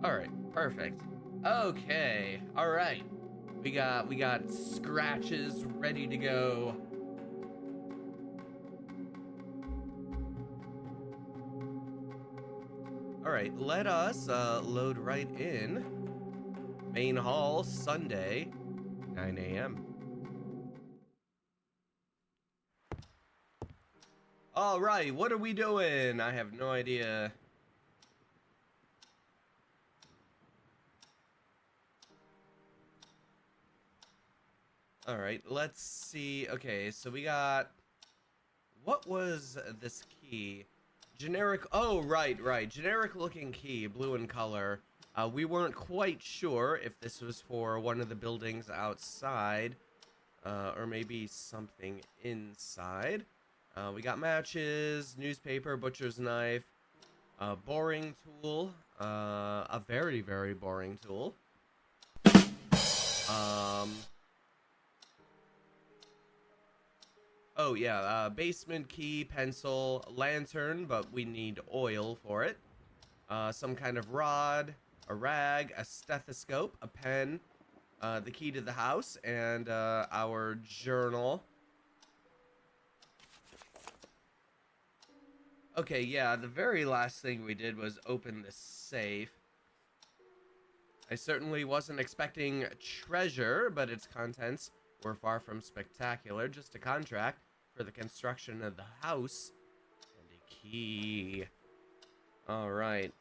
All right, perfect. Okay, all right. We got scratches ready to go. All right, let us load right in. Main hall, Sunday, 9 a.m. All right, what are we doing? I have no idea. All right, let's see. Okay, so we got, what was this key? Generic. Oh, right. Generic looking key, blue in color. We weren't quite sure if this was for one of the buildings outside, or maybe something inside. We got matches, newspaper, butcher's knife, boring tool, a very, very boring tool. Um, oh yeah, basement key, pencil, lantern, but we need oil for it. Some kind of rod, a rag, a stethoscope, a pen, the key to the house, and our journal. Okay, yeah, the very last thing we did was open the safe. I certainly wasn't expecting treasure, but its contents were far from spectacular. Just a contract for the construction of the house and a key. All right.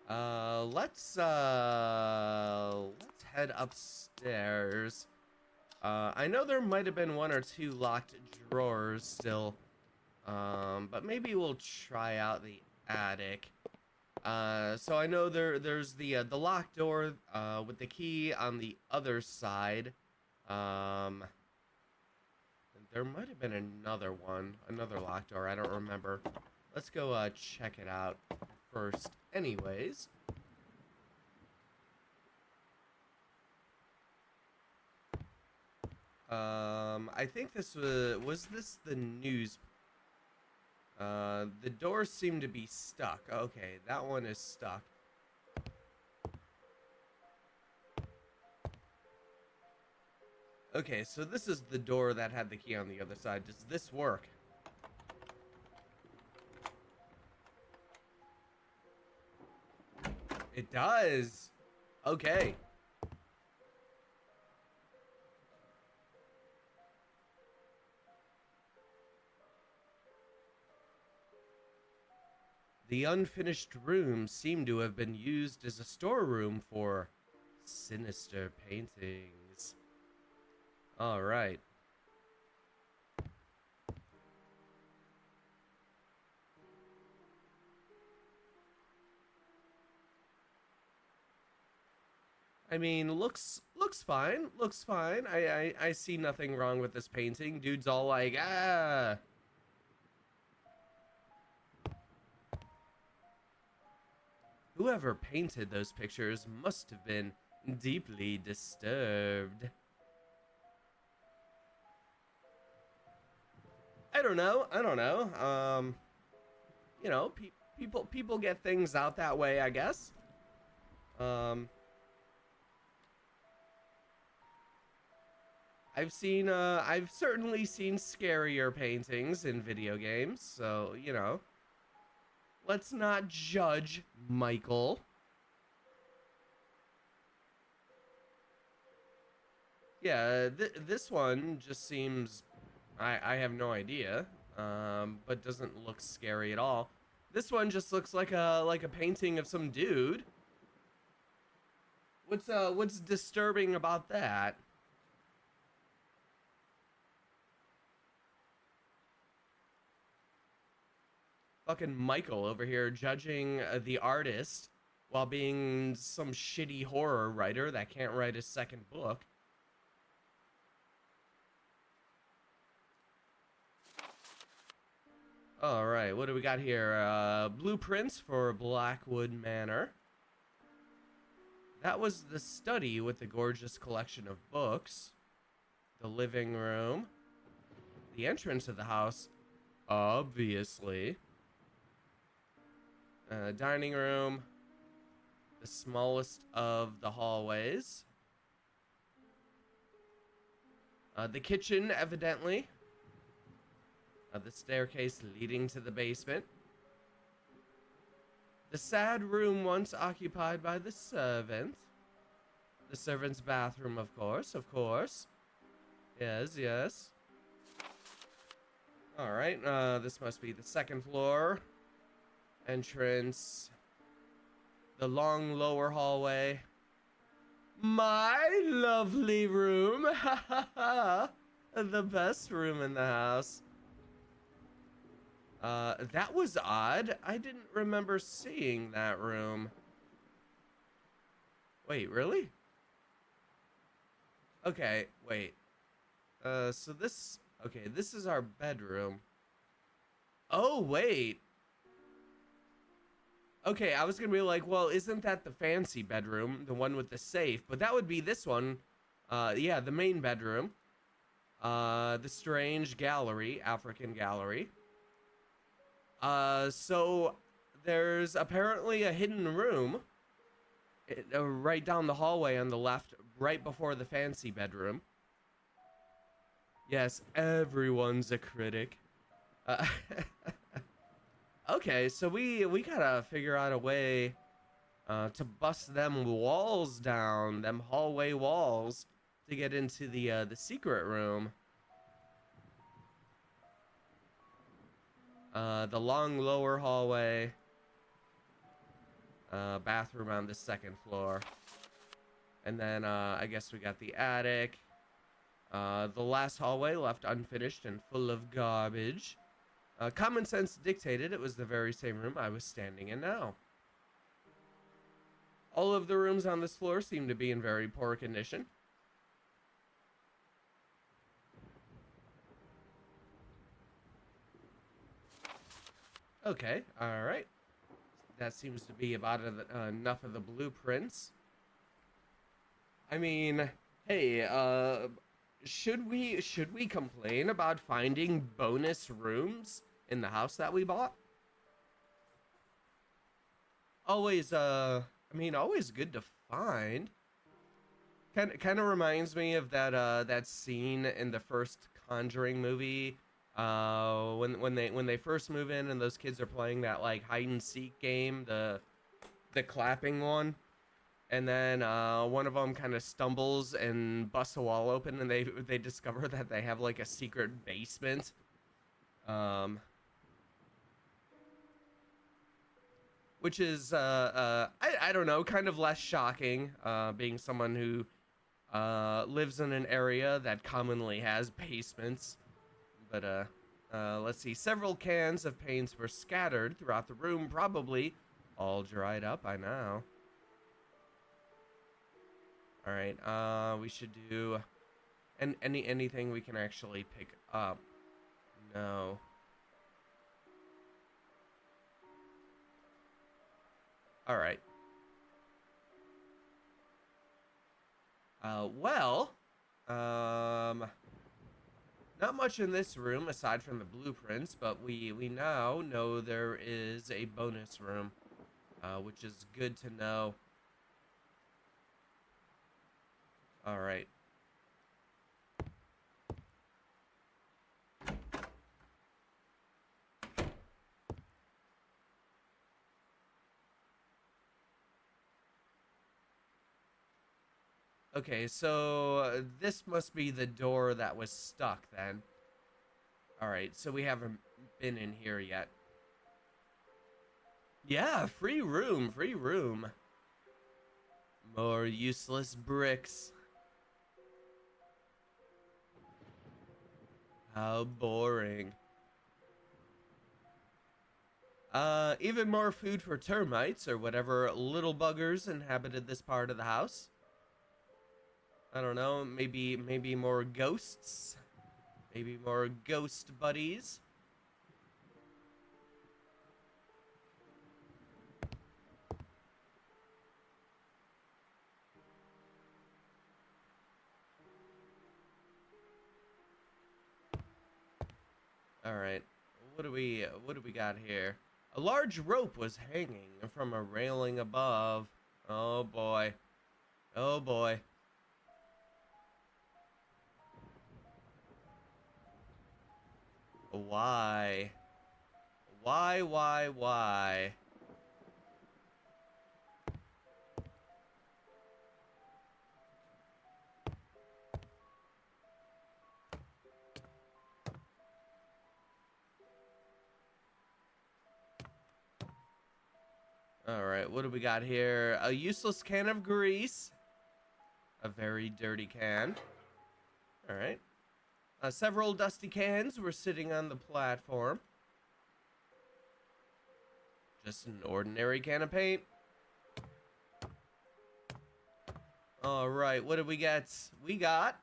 Let's head upstairs. I know there might have been one or two locked drawers still. But maybe we'll try out the attic. So I know there's the locked door with the key on the other side. Um, there might have been another one, another locked door. I don't remember. Let's go check it out first, anyways. I think this was this the news. The doors seem to be stuck. Okay, that one is stuck. Okay, so this is the door that had the key on the other side. Does this work? It does. Okay. The unfinished rooms seem to have been used as a storeroom for sinister paintings. All right. I mean, looks fine. Looks fine. I see nothing wrong with this painting. Dude's all like, ah. Whoever painted those pictures must have been deeply disturbed. I don't know. I don't know. You know, people get things out that way, I guess. Um, I've certainly seen scarier paintings in video games, so you know, let's not judge Michael. Yeah, this one just seems, I have no idea, but doesn't look scary at all. This one just looks like a painting of some dude. What's disturbing about that? Fucking Michael over here judging the artist while being some shitty horror writer that can't write a second book. All right, what do we got here? Blueprints for Blackwood Manor. That was the study with the gorgeous collection of books. The living room. The entrance of the house, obviously. Dining room, the smallest of the hallways. The kitchen, evidently. The staircase leading to the basement. The sad room once occupied by the servant. The servant's bathroom, of course, of course. Yes, yes. Alright, this must be the second floor. Entrance. The long lower hallway. My lovely room. Ha ha ha. The best room in the house. That was odd. I didn't remember seeing that room. Wait, really? Okay, wait. So this... Okay, this is our bedroom. Oh, wait. Okay, I was gonna be like, well, isn't that the fancy bedroom? The one with the safe? But that would be this one. Yeah, the main bedroom. The strange gallery, African gallery. So there's apparently a hidden room right down the hallway on the left, right before the fancy bedroom. Yes, everyone's a critic. Uh, okay, so we gotta figure out a way to bust them walls down, them hallway walls, to get into the secret room. The long lower hallway. Bathroom on the second floor. And then I guess we got the attic. The last hallway left unfinished and full of garbage. Common sense dictated it was the very same room I was standing in now. All of the rooms on this floor seem to be in very poor condition. Okay, alright. That seems to be about enough of the blueprints. I mean, hey, should we complain about finding bonus rooms in the house that we bought? Always, I mean, always good to find. Kind of reminds me of that scene in the first Conjuring movie, when they first move in and those kids are playing that like hide and seek game, the clapping one. And then one of them kind of stumbles and busts a wall open, and they discover that they have like a secret basement. Which is I don't know, kind of less shocking, being someone who lives in an area that commonly has basements. But let's see, several cans of paints were scattered throughout the room, probably all dried up by now. All right, we should do anything we can actually pick up. No. All right. Well, not much in this room aside from the blueprints, but we now know there is a bonus room, which is good to know. All right. Okay, so this must be the door that was stuck then. All right, so we haven't been in here yet. Yeah, free room, free room. More useless bricks. How boring. Even more food for termites or whatever little buggers inhabited this part of the house. I don't know, maybe more ghosts. Maybe more ghost buddies. All right. What do we got here? A large rope was hanging from a railing above. Oh boy. Oh boy. Why? Why? Alright, what do we got here? A useless can of grease. A very dirty can. Alright. Several dusty cans were sitting on the platform. Just an ordinary can of paint. Alright, what did we get? We got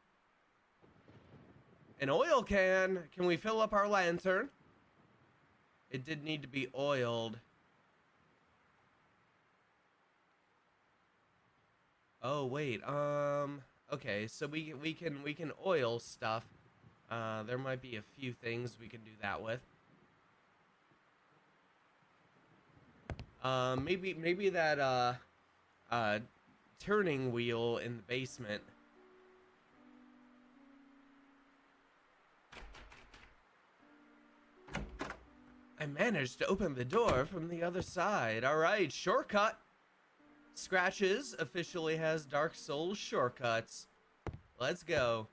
an oil can. Can we fill up our lantern? It did need to be oiled. Oh wait, okay, so we can oil stuff. There might be a few things we can do that with. Maybe that turning wheel in the basement. I managed to open the door from the other side. All right, shortcut. Scratches officially has Dark Souls shortcuts. Let's go.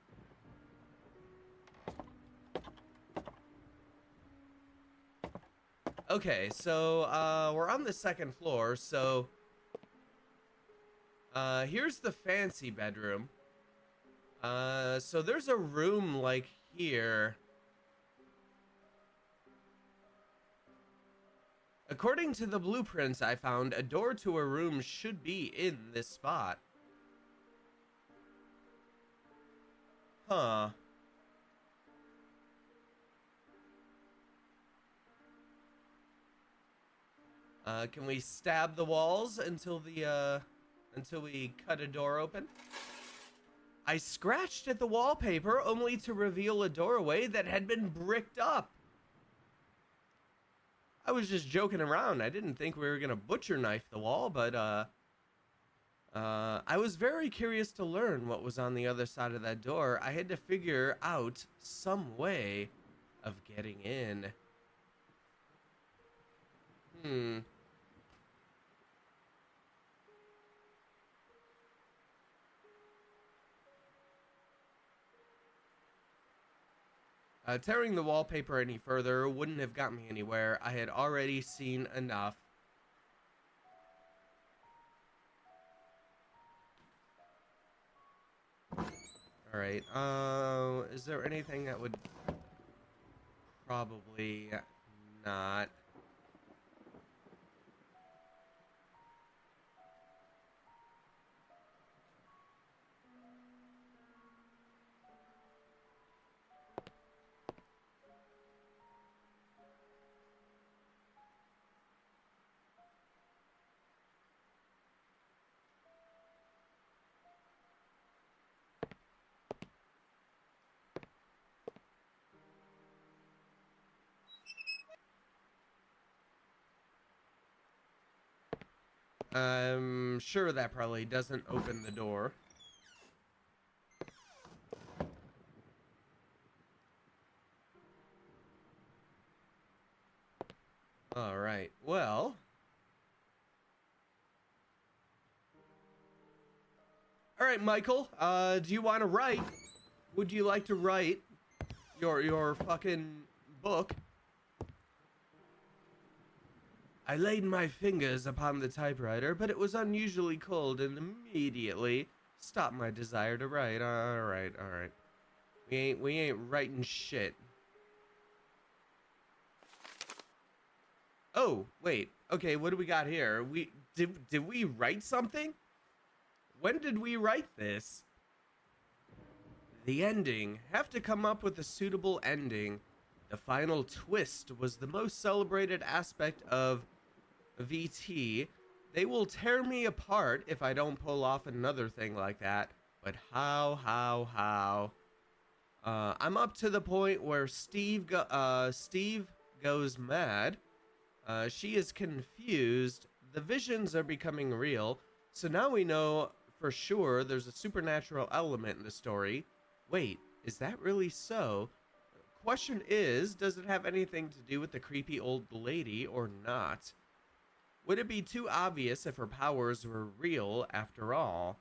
Okay, so we're on the second floor, so here's the fancy bedroom. So there's a room like here. According to the blueprints I found, a door to a room should be in this spot. Huh. Can we stab the walls until we cut a door open? I scratched at the wallpaper only to reveal a doorway that had been bricked up. I was just joking around. I didn't think we were gonna butcher knife the wall, but I was very curious to learn what was on the other side of that door. I had to figure out some way of getting in. Tearing the wallpaper any further wouldn't have got me anywhere. I had already seen enough. Alright, is there anything that would... Probably not. I'm sure that probably doesn't open the door. Alright, well... Alright, Michael, do you want to write? Would you like to write your fucking book? I laid my fingers upon the typewriter, but it was unusually cold and immediately stopped my desire to write. Alright. We ain't writing shit. Oh, wait. Okay, what do we got here? Did we write something? When did we write this? The ending. Have to come up with a suitable ending. The final twist was the most celebrated aspect of VT. They will tear me apart if I don't pull off another thing like that. But how? I'm up to the point where Steve goes mad. She is confused. The visions are becoming real. So now we know for sure there's a supernatural element in the story. Wait, is that really so? Question is, does it have anything to do with the creepy old lady or not? Would it be too obvious if her powers were real after all?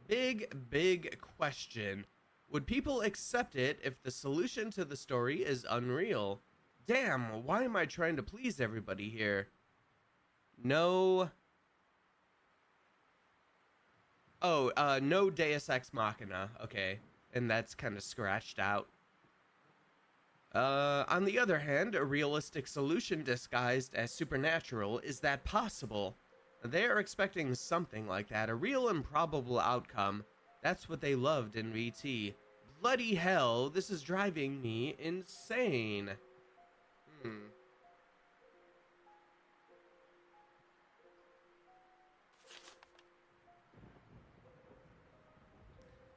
Big question. Would people accept it if the solution to the story is unreal? Damn, why am I trying to please everybody here? No. Oh, no Deus Ex Machina. Okay. And that's kind of scratched out. On the other hand, a realistic solution disguised as supernatural, is that possible? They are expecting something like that, a real improbable outcome. That's what they loved in VT. Bloody hell, this is driving me insane.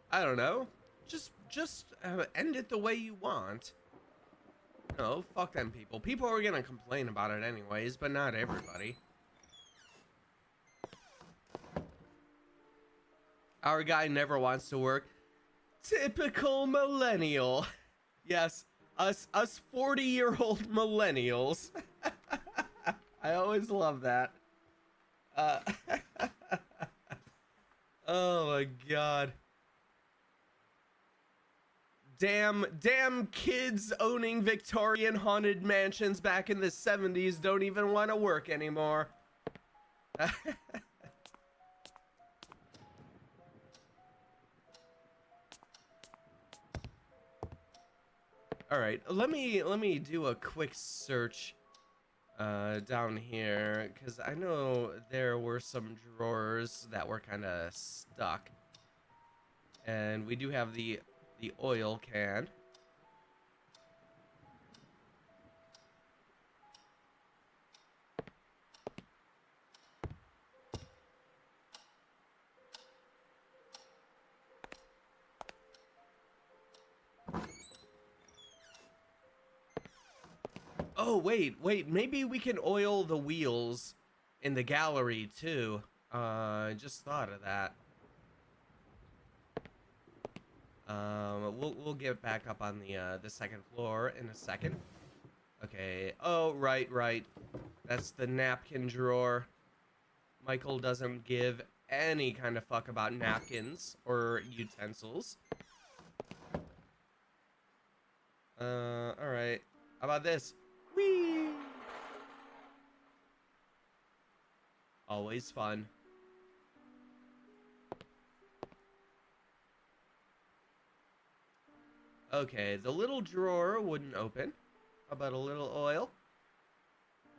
I don't know. Just end it the way you want. No, fuck them people. People are gonna complain about it anyways, but not everybody. Our guy never wants to work. Typical millennial. Yes, us 40-year-old millennials. I always love that. Uh, oh my god. Damn kids owning Victorian haunted mansions back in the 70s don't even want to work anymore. All right, let me do a quick search down here, because I know there were some drawers that were kind of stuck, and we do have the oil can. Oh, wait, maybe we can oil the wheels in the gallery too. I just thought of that. We'll get back up on the second floor in a second. Okay. Oh, right. That's the napkin drawer. Michael doesn't give any kind of fuck about napkins or utensils. All right. How about this? Whee! Always fun. Okay, the little drawer wouldn't open. How about a little oil?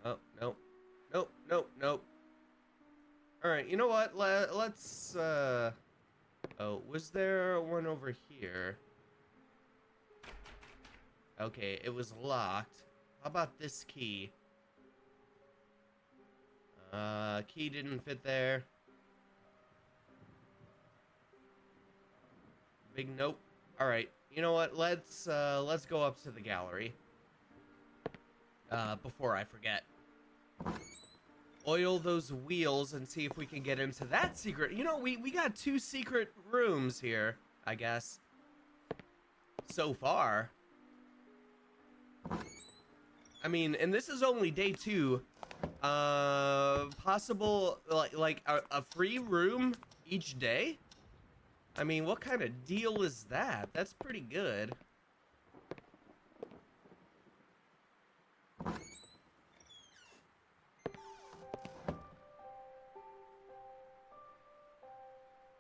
Oh, nope. Alright, you know what? Let's, Oh, was there one over here? Okay, it was locked. How about this key? Key didn't fit there. Big nope. Alright, you know what? Let's go up to the gallery. Before I forget. Oil those wheels and see if we can get into that secret. You know, we got 2 secret rooms here, I guess. So far. I mean, and this is only day 2. Possible, like a free room each day? I mean, what kind of deal is that? That's pretty good.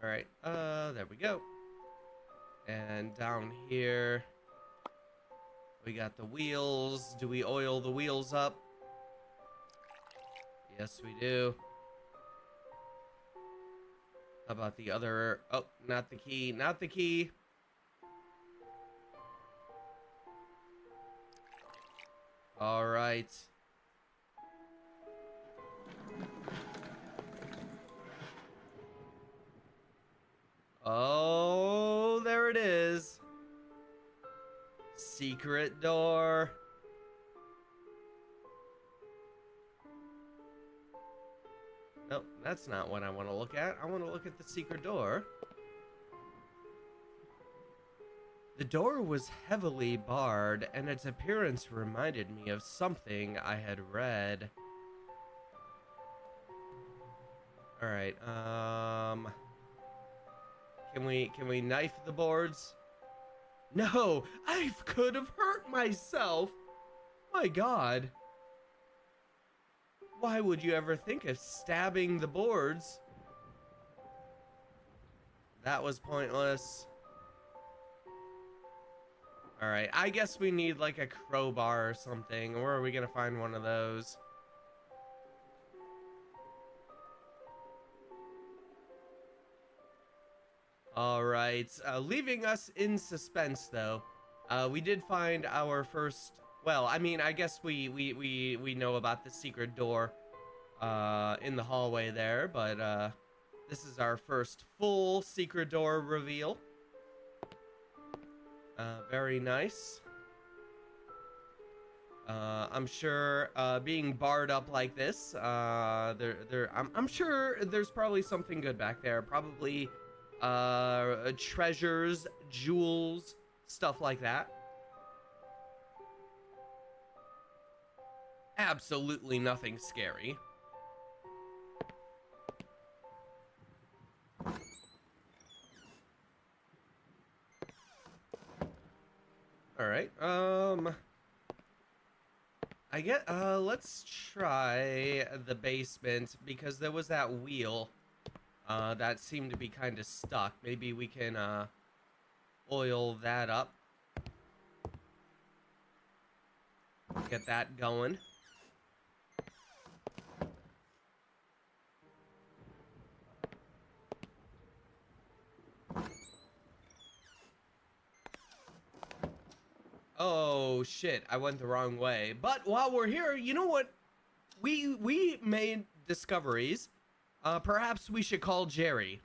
All right, there we go. And down here, we got the wheels. Do we oil the wheels up? Yes, we do. How about the other? Oh, not the key. All right. Oh, there it is. Secret door. Nope, that's not what I want to look at. I want to look at the secret door. The door was heavily barred, and its appearance reminded me of something I had read. All right, can we knife the boards? No, I could have hurt myself. My God. Why would you ever think of stabbing the boards? That was pointless. All right, I guess we need like a crowbar or something. Where are we gonna find one of those? All right, leaving us in suspense though. We did find our first. Well, I mean, I guess we know about the secret door in the hallway there, but this is our first full secret door reveal. Very nice. I'm sure being barred up like this, I'm sure there's probably something good back there. Probably treasures, jewels, stuff like that. Absolutely nothing scary. All right. I get let's try the basement because there was that wheel that seemed to be kind of stuck. Maybe we can oil that up. Get that going. Oh shit, I went the wrong way. But while we're here, you know what? We made discoveries. Perhaps we should call Jerry.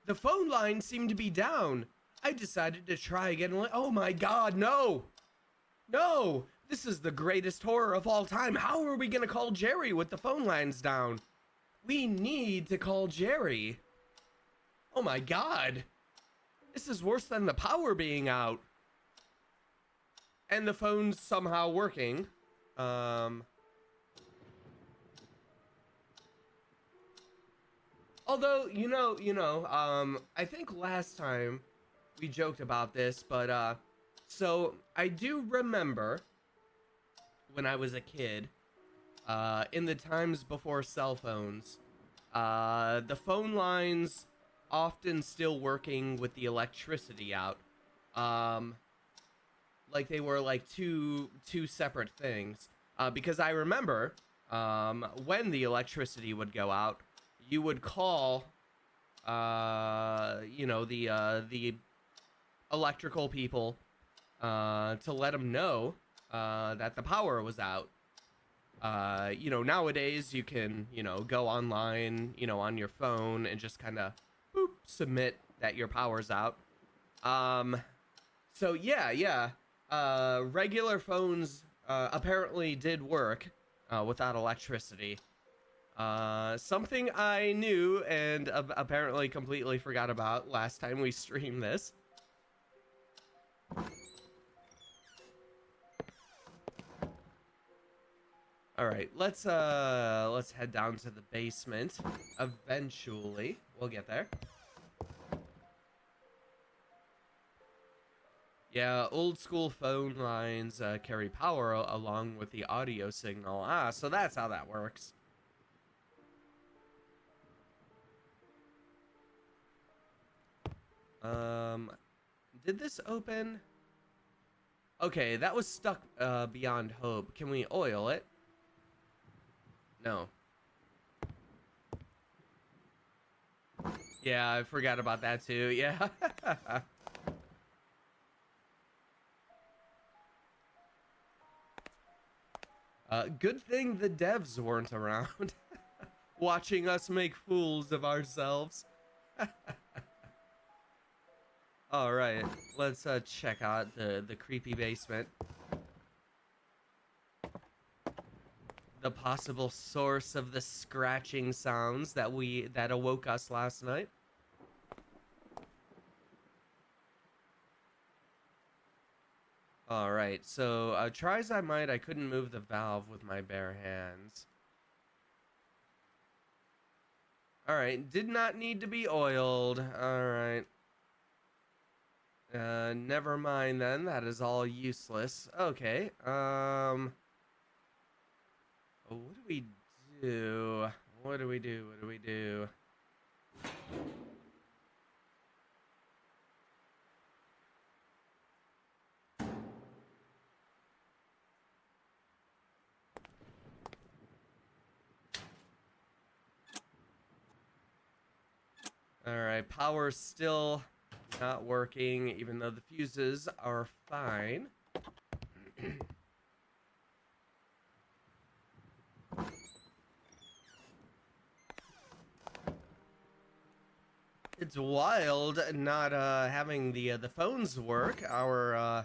The phone line seemed to be down. I decided to try again. Oh my God, no! No! This is the greatest horror of all time. How are we gonna call Jerry with the phone lines down? We need to call Jerry. Oh my God. This is worse than the power being out. And the phone's somehow working. Although, I think last time we joked about this, but, so I do remember when I was a kid, in the times before cell phones, the phone lines often still working with the electricity out. Like they were like two separate things. Because I remember, when the electricity would go out, you would call, the electrical people, to let them know, that the power was out. Nowadays you can, go online, on your phone and just kind of submit that your power's out. So yeah. Regular phones, apparently did work, without electricity. Something I knew and apparently completely forgot about last time we streamed this. All right, let's head down to the basement. Eventually, we'll get there. Yeah, old school phone lines carry power along with the audio signal. Ah, so that's how that works. Did this open? Okay, that was stuck beyond hope. Can we oil it? No. Yeah, I forgot about that too. Yeah. Good thing the devs weren't around, watching us make fools of ourselves. All right, let's check out the creepy basement. the possible source of the scratching sounds that awoke us last night. All right, so try as I might, I couldn't move the valve with my bare hands. All right, did not need to be oiled. All right. Never mind then. That is all useless. Okay. What do we do? What do we do? What do we do? All right, power's still not working, even though the fuses are fine. It's wild not having the phones work. Our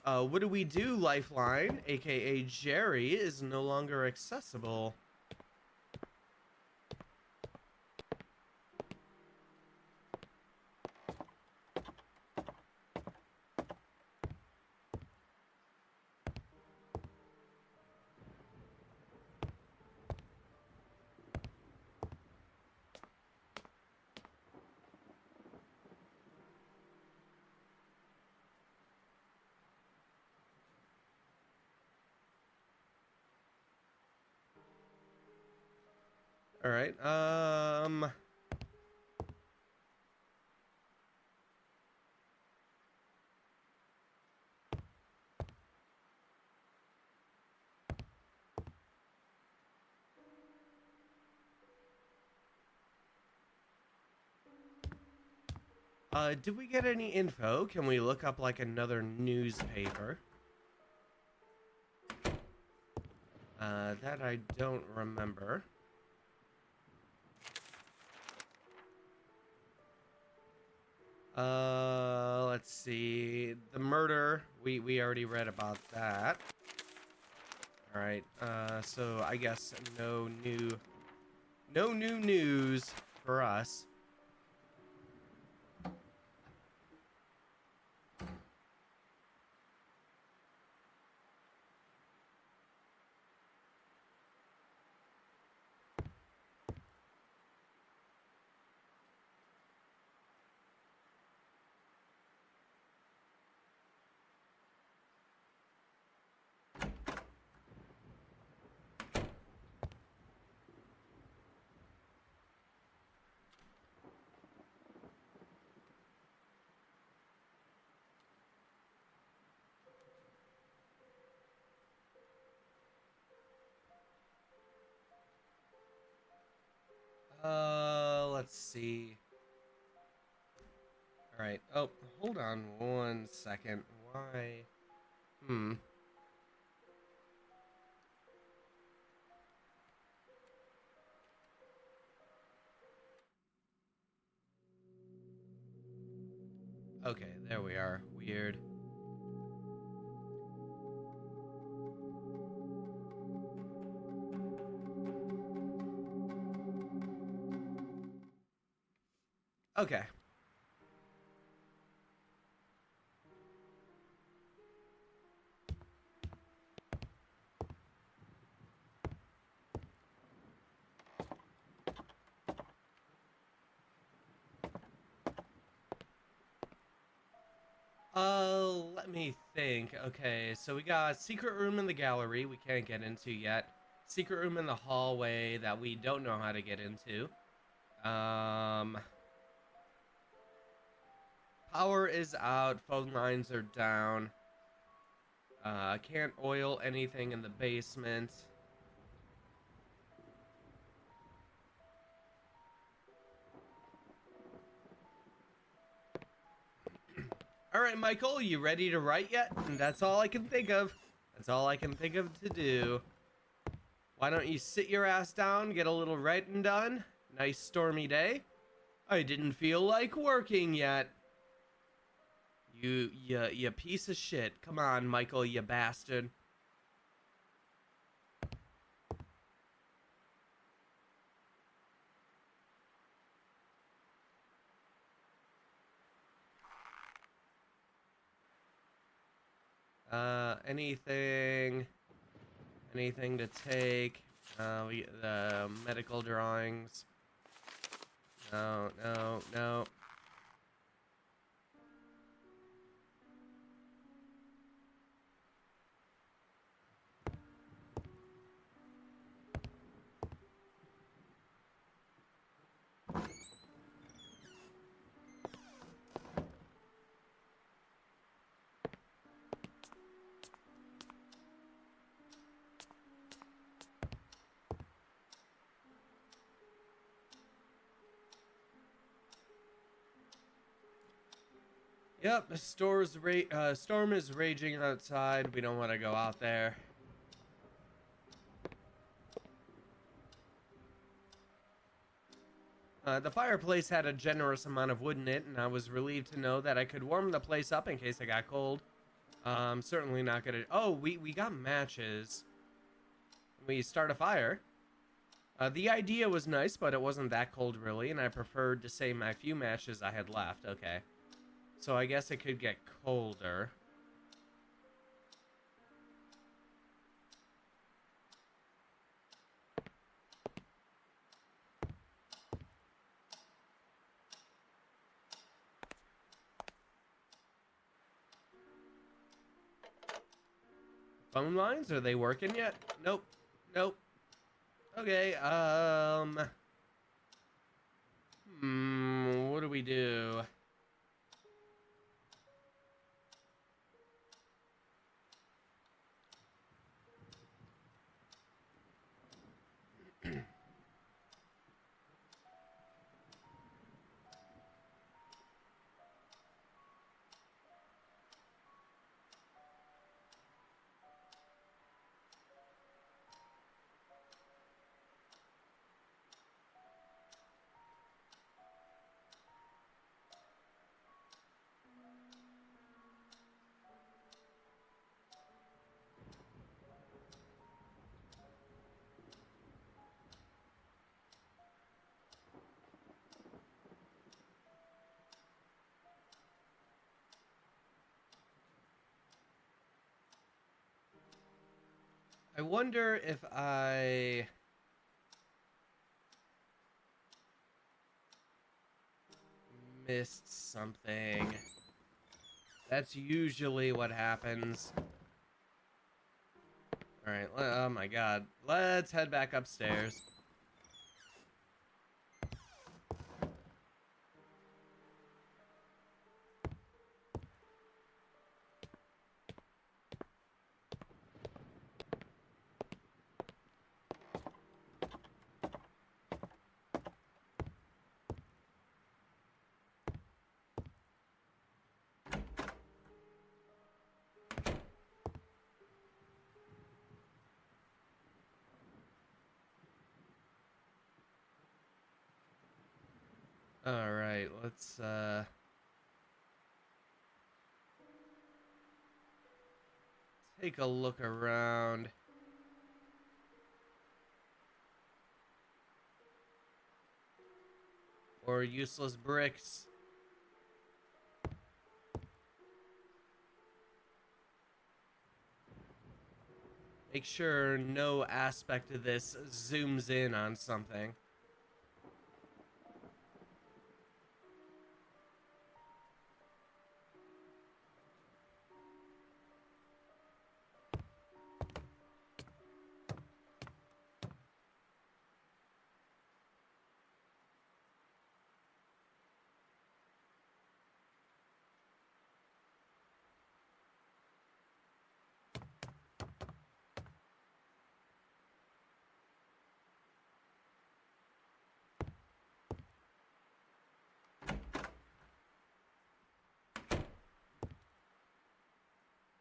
what do we do lifeline, aka Jerry, is no longer accessible. All right. Did we get any info? Can we look up like another newspaper? That I don't remember. Let's see. The murder, we already read about that. All right. So I guess no new news for us. Let's see. All right. Oh, hold on 1 second. Why? Okay, there we are. Weird. Okay. Let me think. Okay, so we got secret room in the gallery we can't get into yet. Secret room in the hallway that we don't know how to get into. Power is out, phone lines are down. Can't oil anything in the basement. All right, Michael, you ready to write yet? That's all I can think of. That's all I can think of to do. Why don't you sit your ass down, get a little writing done? Nice stormy day. I didn't feel like working yet. You piece of shit. Come on, Michael, you bastard. Anything to take? The medical drawings. No, no, no. Yep, the storm is raging outside. We don't want to go out there. The fireplace had a generous amount of wood in it, and I was relieved to know that I could warm the place up in case I got cold. Certainly not gonna... Oh, we got matches. We start a fire. The idea was nice, but it wasn't that cold, really, and I preferred to save my few matches I had left. Okay. So I guess it could get colder. Phone lines? Are they working yet? Nope. Nope. Okay, what do we do? I wonder if I... missed something. That's usually what happens. Alright, oh my god. Let's head back upstairs. Alright, let's, take a look around. Or useless bricks. Make sure no aspect of this zooms in on something.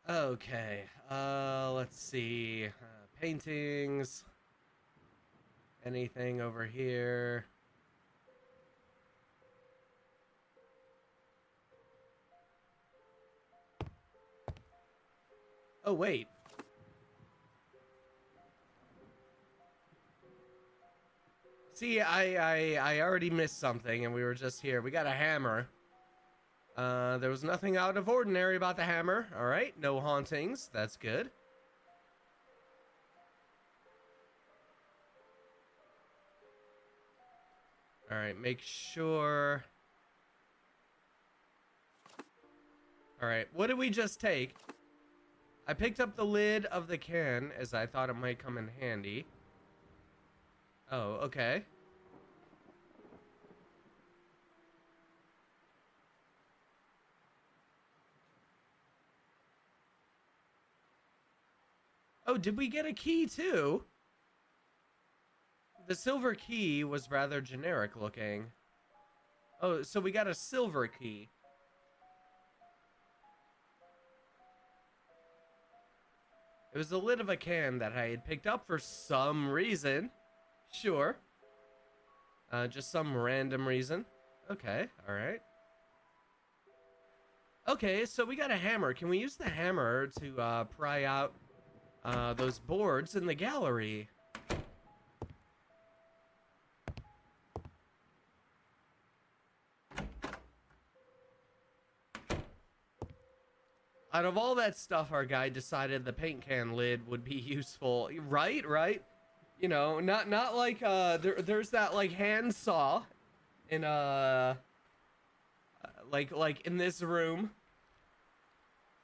Okay, let's see. Paintings. Anything over here? Oh, wait. See, I already missed something, and we were just here. We got a hammer. There was nothing out of ordinary about the hammer. All right, no hauntings. That's good. All right, make sure. All right, what did we just take? I picked up the lid of the can as I thought it might come in handy. Oh, okay. Oh, did we get a key too? The silver key was rather generic looking. Oh, so we got a silver key. It was the lid of a can that I had picked up for some reason. Sure. Just some random reason. Okay, alright. Okay, so we got a hammer. Can we use the hammer to pry out those boards in the gallery? Out of all that stuff, our guy decided the paint can lid would be useful. Right? You know, not like there's that like hand saw in like in this room.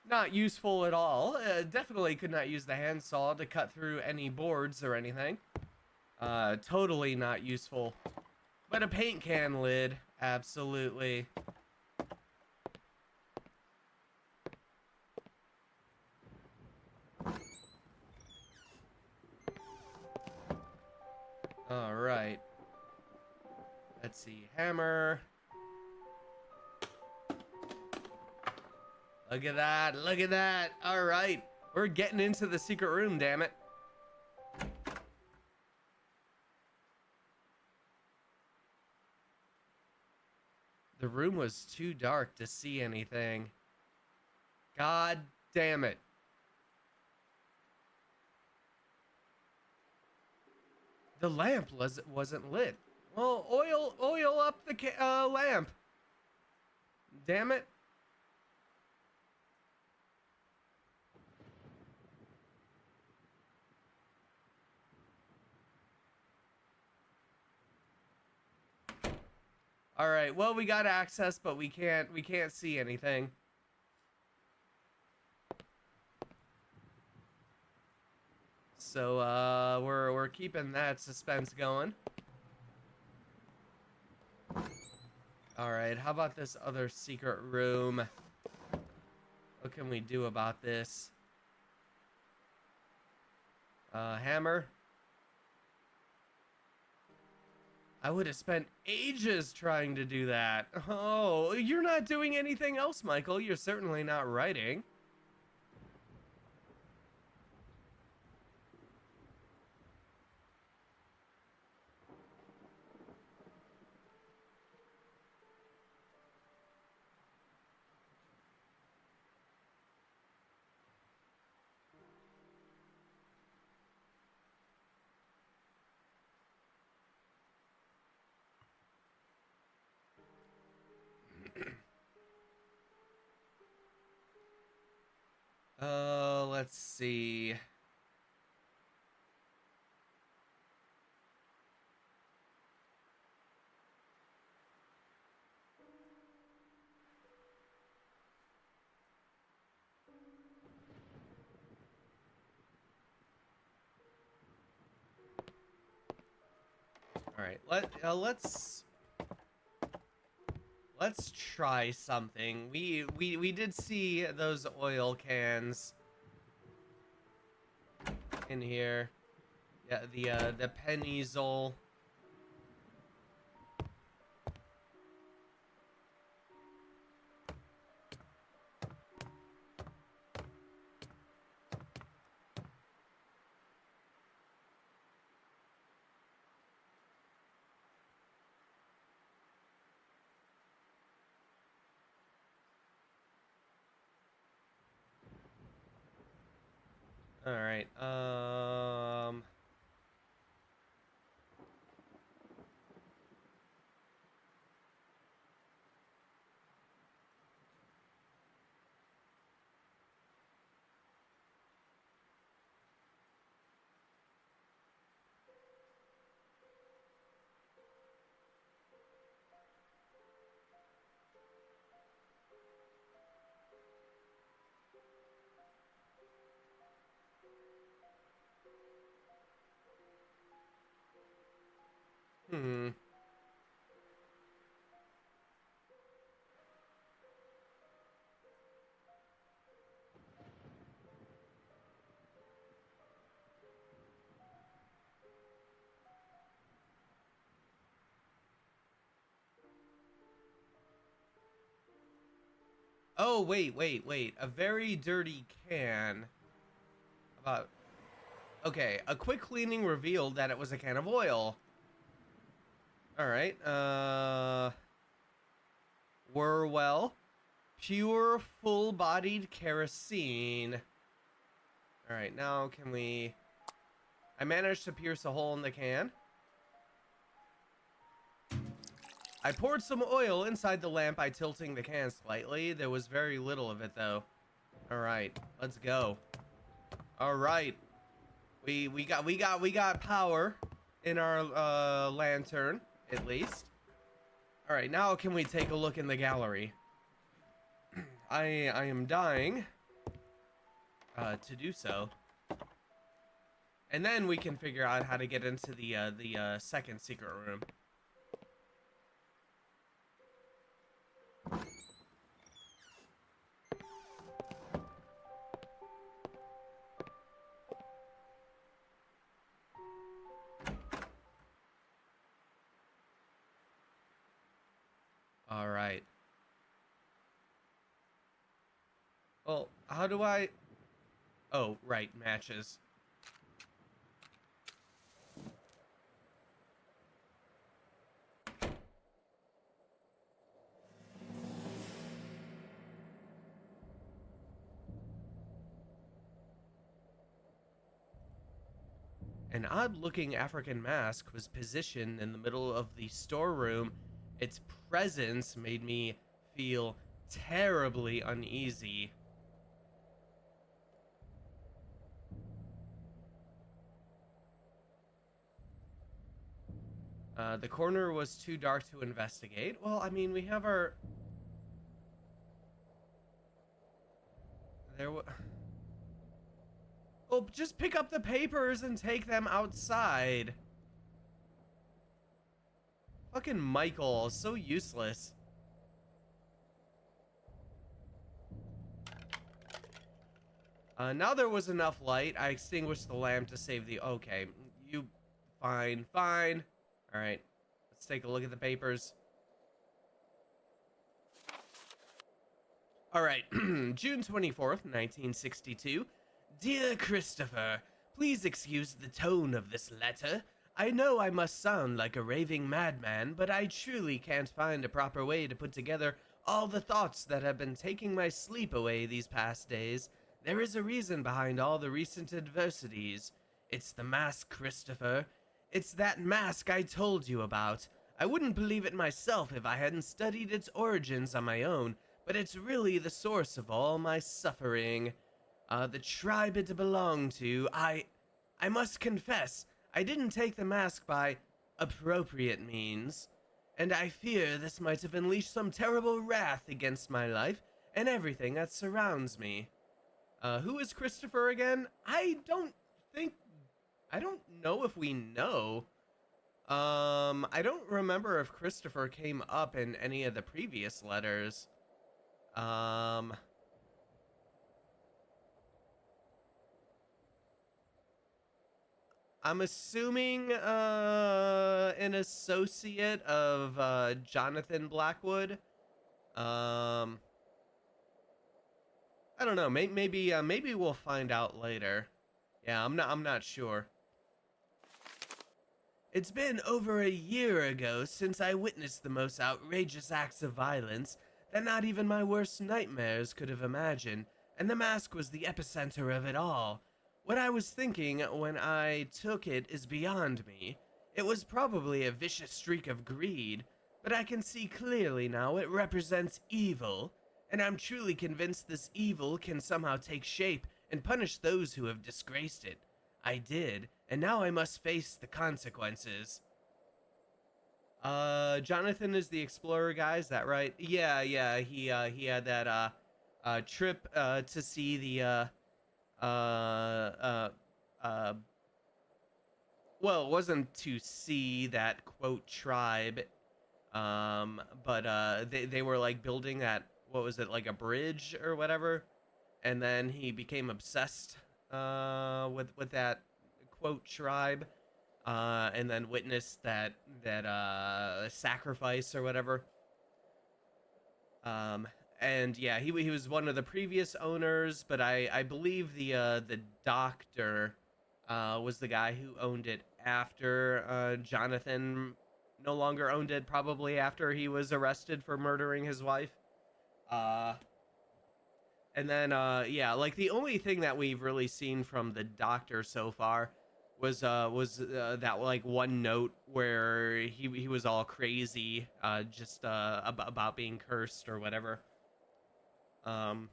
Not useful at all. Definitely could not use the handsaw to cut through any boards or anything. Totally not useful. But a paint can lid, absolutely. All right. Let's see, hammer. Look at that, look at that. All right, we're getting into the secret room, damn it. The room was too dark to see anything. God damn it. The lamp wasn't lit. Well, oil up the lamp. Damn it. All right. Well, we got access, but we can't see anything. So we're keeping that suspense going. All right. How about this other secret room? What can we do about this? Hammer. I would have spent ages trying to do that. Oh, you're not doing anything else, Michael. You're certainly not writing. Let's see. All right, let's try something. We did see those oil cans in here. Yeah, the Pennysol. All right. Hmm. Oh, wait. A very dirty can. About. Okay, a quick cleaning revealed that it was a can of oil. Alright, Wurwell. Pure, full-bodied kerosene. Alright, now can we... I managed to pierce a hole in the can. I poured some oil inside the lamp by tilting the can slightly. There was very little of it, though. Alright, let's go. Alright. We got power in our lantern, at least. Alright, now can we take a look in the gallery? I am dying to do so. And then we can figure out how to get into the second secret room. All right. Well, how do I... Oh, right, matches. An odd-looking African mask was positioned in the middle of the storeroom. Its presence made me feel terribly uneasy. The corner was too dark to investigate. Well, I mean, we have our... There was... Oh, just pick up the papers and take them outside. Fucking Michael, so useless. Now there was enough light. I extinguished the lamp to save the... Okay, you... Fine. Alright, let's take a look at the papers. Alright, June 24th, 1962. Dear Christopher, please excuse the tone of this letter. I know I must sound like a raving madman, but I truly can't find a proper way to put together all the thoughts that have been taking my sleep away these past days. There is a reason behind all the recent adversities. It's the mask, Christopher. It's that mask I told you about. I wouldn't believe it myself if I hadn't studied its origins on my own, but it's really the source of all my suffering. The tribe it belonged to, I must confess, I didn't take the mask by appropriate means, and I fear this might have unleashed some terrible wrath against my life and everything that surrounds me. Who is Christopher again? Think, I don't know if we know. I don't remember if Christopher came up in any of the previous letters. I'm assuming an associate of Jonathan Blackwood. I don't know. Maybe we'll find out later. Yeah, I'm not sure. It's been over a year ago since I witnessed the most outrageous acts of violence that not even my worst nightmares could have imagined, and the mask was the epicenter of it all. What I was thinking when I took it is beyond me. It was probably a vicious streak of greed, but I can see clearly now it represents evil, and I'm truly convinced this evil can somehow take shape and punish those who have disgraced it. I did, and now I must face the consequences. Jonathan is the explorer guy, is that right? Yeah, he had that, trip, to see the, uh, uh, well, it wasn't to see that quote tribe, but they were like building that, what was it, like a bridge or whatever, and then he became obsessed with that quote tribe, and then witnessed that sacrifice or whatever. Um, and yeah, he was one of the previous owners, but I believe the doctor was the guy who owned it after Jonathan no longer owned it, probably after he was arrested for murdering his wife. Uh, and then yeah, like the only thing that we've really seen from the doctor so far was that like one note where he was all crazy just about being cursed or whatever. Um,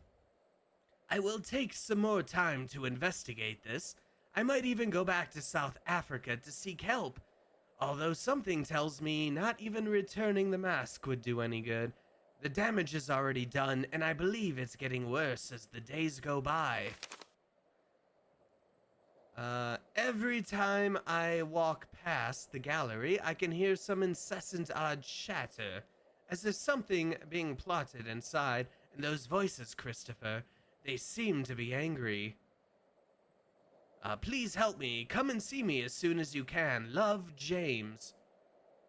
I will take some more time to investigate this. I might even go back to South Africa to seek help. Although something tells me not even returning the mask would do any good. The damage is already done, and I believe it's getting worse as the days go by. Every time I walk past the gallery, I can hear some incessant odd chatter, as if something being plotted inside, and those voices, Christopher, they seem to be angry. Please help me. Come and see me as soon as you can. Love, James.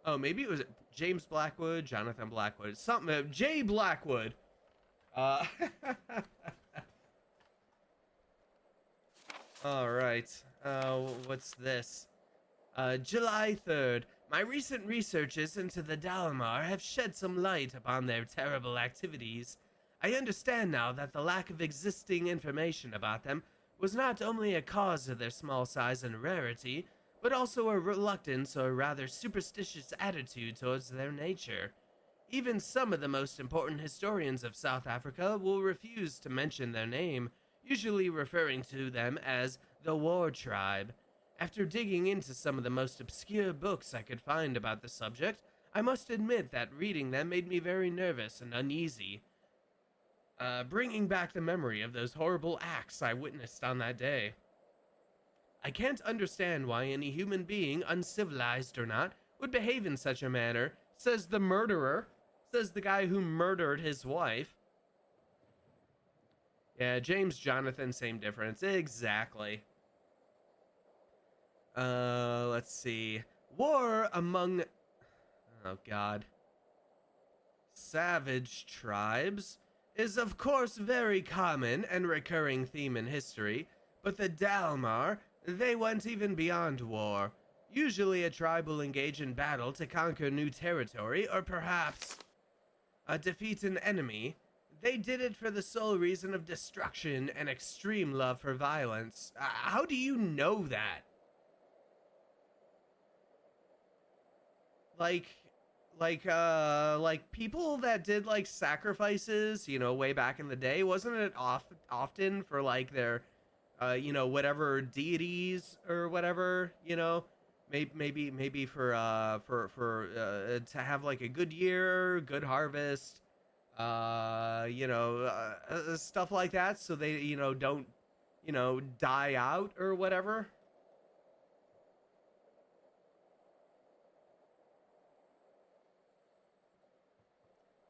Oh, maybe it was James Blackwood, Jonathan Blackwood, something. Jay Blackwood. Uh, all right. What's this? July 3rd. My recent researches into the Dalmar have shed some light upon their terrible activities. I understand now that the lack of existing information about them was not only a cause of their small size and rarity, but also a reluctance or rather superstitious attitude towards their nature. Even some of the most important historians of South Africa will refuse to mention their name, usually referring to them as the War Tribe. After digging into some of the most obscure books I could find about the subject, I must admit that reading them made me very nervous and uneasy, bringing back the memory of those horrible acts I witnessed on that day. I can't understand why any human being, uncivilized or not, would behave in such a manner, says the murderer, says the guy who murdered his wife. Yeah, James Jonathan, same difference. Exactly. Let's see. War among, oh god, savage tribes is of course very common and recurring theme in history, but the Dalmar, they went even beyond war. Usually a tribe will engage in battle to conquer new territory or perhaps defeat an enemy. They did it for the sole reason of destruction and extreme love for violence. How do you know that? like like people that did like sacrifices, way back in the day, wasn't it often for like their whatever deities or whatever, maybe for to have like a good year, good harvest, stuff like that, so they don't die out or whatever.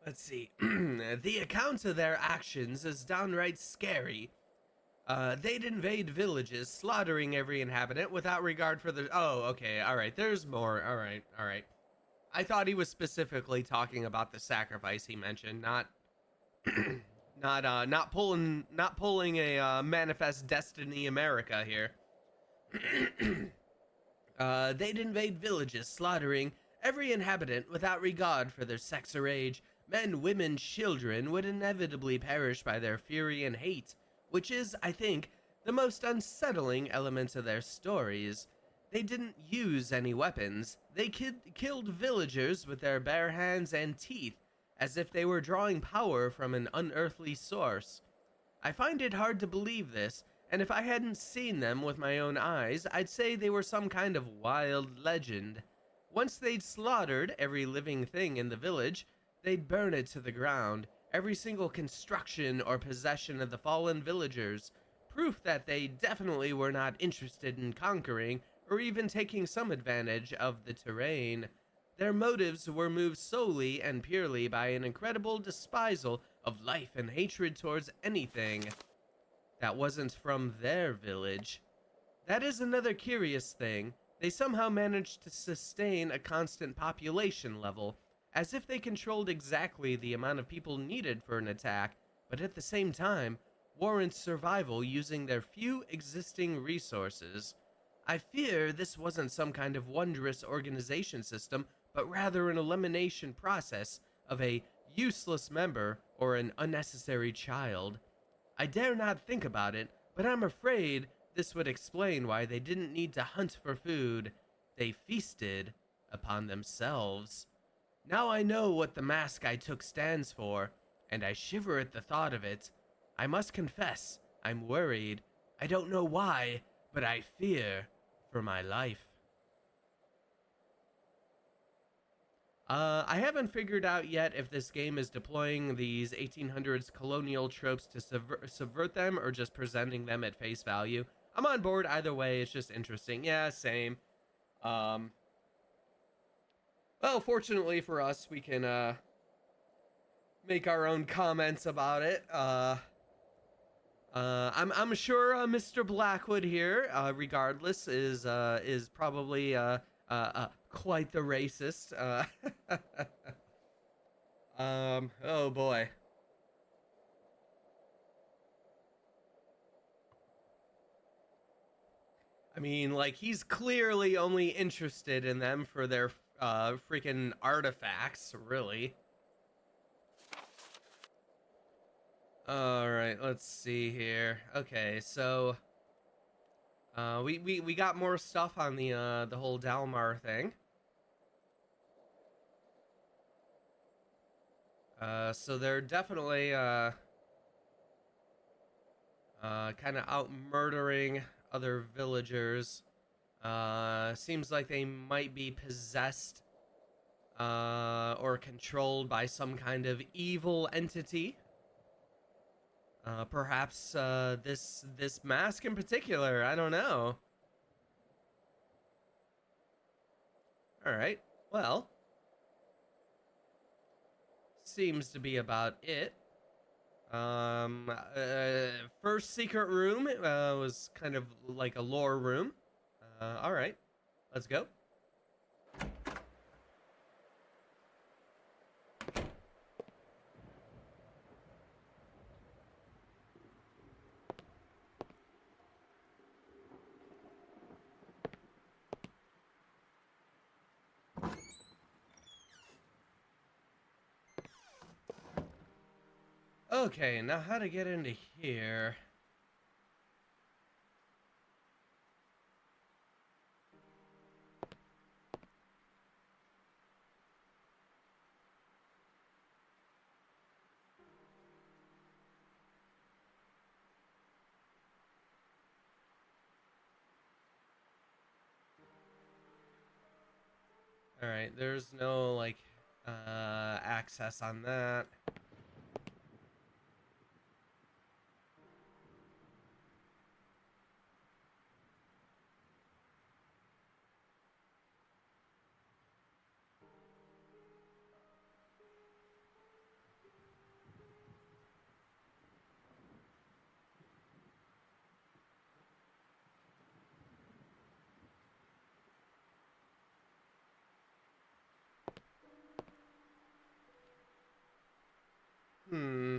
Let's see. The account of their actions is downright scary. They'd invade villages, slaughtering every inhabitant without regard for the. Oh, okay, all right. There's more. All right, all right. I thought he was specifically talking about the sacrifice he mentioned, not, not pulling a manifest destiny America here. They'd invade villages, slaughtering every inhabitant without regard for their sex or age. Men, women, children would inevitably perish by their fury and hate, which is, I think, the most unsettling element of their stories. They didn't use any weapons. They killed villagers with their bare hands and teeth, as if they were drawing power from an unearthly source. I find it hard to believe this, and if I hadn't seen them with my own eyes, I'd say they were some kind of wild legend. Once they'd slaughtered every living thing in the village, they'd burn it to the ground, every single construction or possession of the fallen villagers, proof that they definitely were not interested in conquering, or even taking some advantage of the terrain. Their motives were moved solely and purely by an incredible despisal of life and hatred towards anything that wasn't from their village. That is another curious thing. They somehow managed to sustain a constant population level, as if they controlled exactly the amount of people needed for an attack, but at the same time, warrant survival using their few existing resources. I fear this wasn't some kind of wondrous organization system, but rather an elimination process of a useless member or an unnecessary child. I dare not think about it, but I'm afraid this would explain why they didn't need to hunt for food. They feasted upon themselves. Now I know what the mask I took stands for, and I shiver at the thought of it. I must confess, I'm worried. I don't know why, but I fear for my life. I haven't figured out yet if this game is deploying these 1800s colonial tropes to subvert them or just presenting them at face value. I'm on board either way. It's just interesting. Yeah, same. Um, well, fortunately for us, we can make our own comments about it. I'm sure Mr. Blackwood here, regardless, is probably quite the racist. Oh boy. I mean, like, he's clearly only interested in them for their freaking artifacts, really. All right, let's see here. Okay, so we got more stuff on the whole Dalmar thing. So they're definitely kind of out murdering other villagers. Seems like they might be possessed or controlled by some kind of evil entity. Perhaps this mask in particular. I don't know. All right. Well, seems to be about it. First secret room was kind of like a lore room. All right, let's go. Okay, now how to get into here? All right, there's no like access on that. Hmm.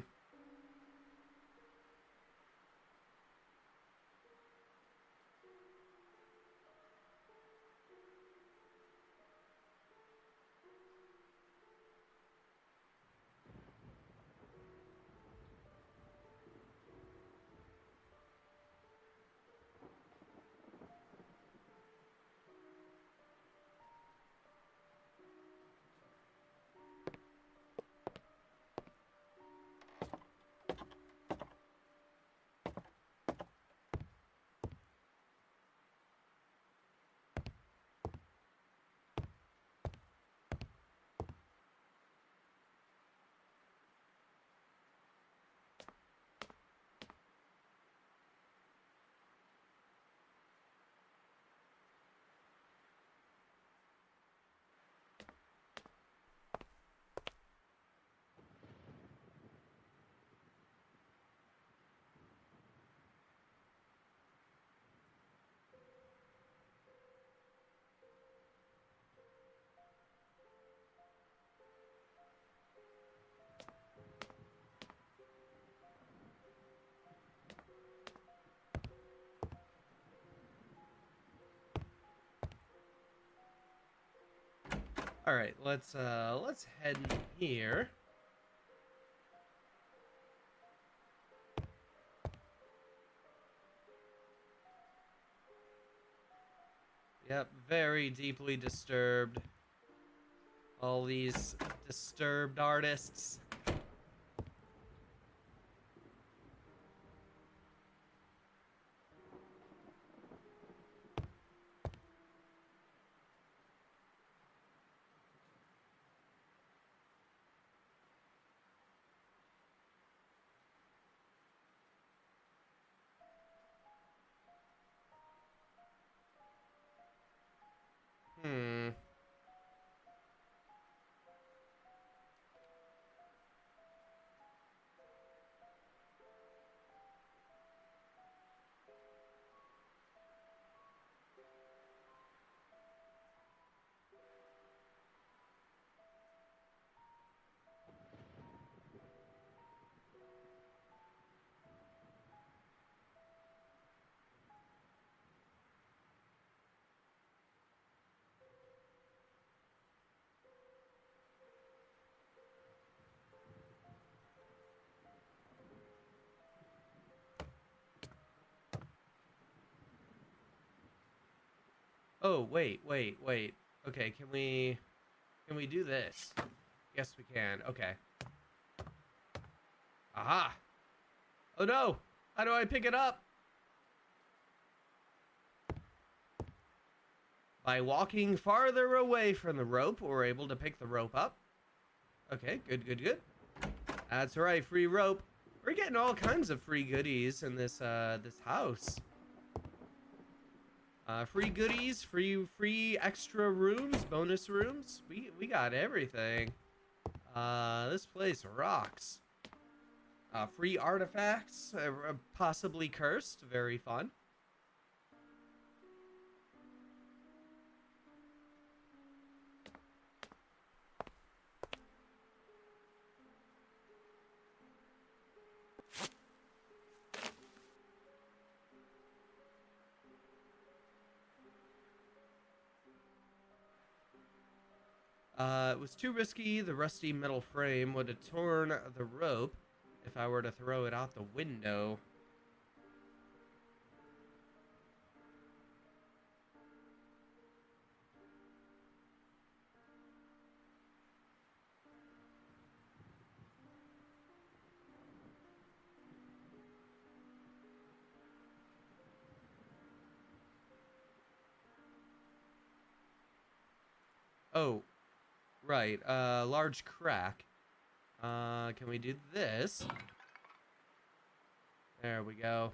All right, let's head in here. Yep, very deeply disturbed. All these disturbed artists. Hmm. Oh, wait. Okay, can we do this? Yes, we can. Okay. Aha! Oh no! How do I pick it up? By walking farther away from the rope, we're able to pick the rope up. Okay, good. That's right, free rope. We're getting all kinds of free goodies in this this house. Free goodies, free extra rooms, bonus rooms. We got everything. This place rocks. Free artifacts, possibly cursed. Very fun. It was too risky. The rusty metal frame would have torn the rope if I were to throw it out the window. Oh, right. Large crack. Can we do this? There we go.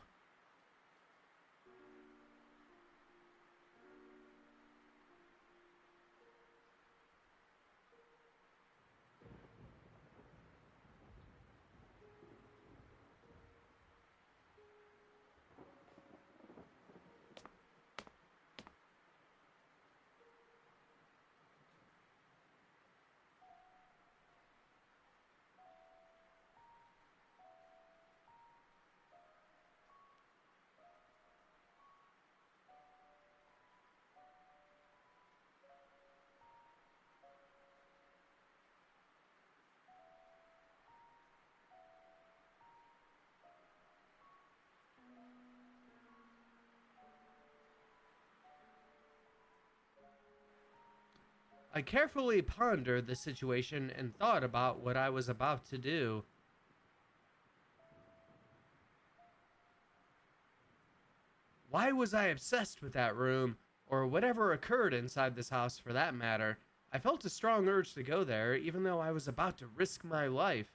I carefully pondered the situation and thought about what I was about to do. Why was I obsessed with that room, or whatever occurred inside this house for that matter? I felt a strong urge to go there, even though I was about to risk my life.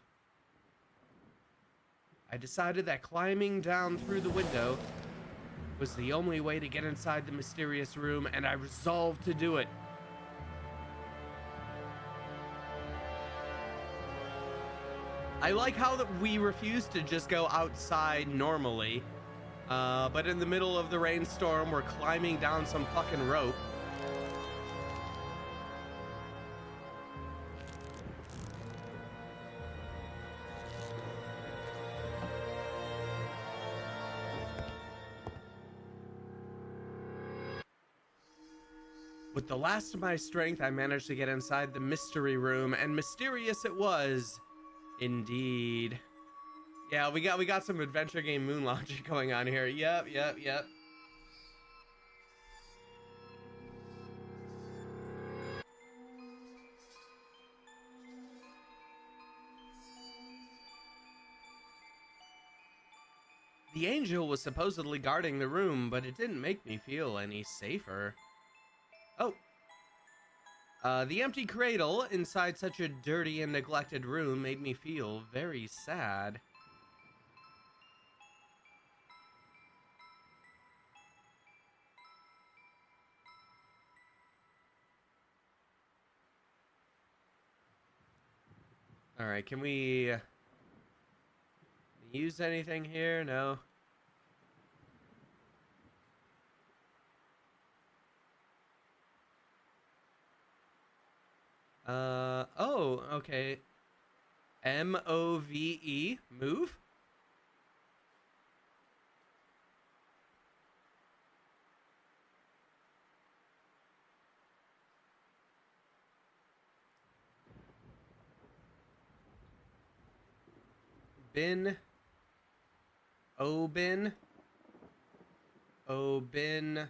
I decided that climbing down through the window was the only way to get inside the mysterious room, and I resolved to do it. I like how that we refuse to just go outside normally, but in the middle of the rainstorm, we're climbing down some fucking rope. With the last of my strength, I managed to get inside the mystery room, and mysterious it was, indeed. Yeah, we got some adventure game moon logic going on here. Yep. The angel was supposedly guarding the room, but it didn't make me feel any safer. Oh, the empty cradle inside such a dirty and neglected room made me feel very sad. All right, can we use anything here? No. Oh, okay. MOVE, move? Bin, Obin, Obin,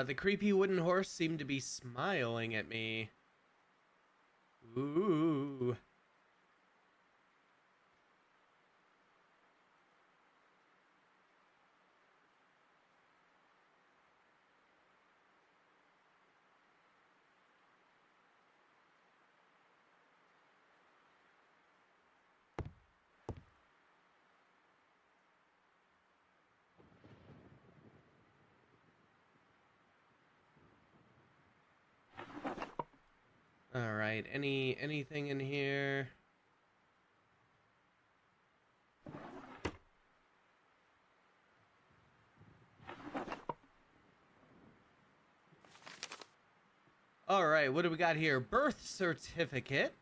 the creepy wooden horse seemed to be smiling at me. Ooh. All right. Anything in here? All right. What do we got here? Birth certificate.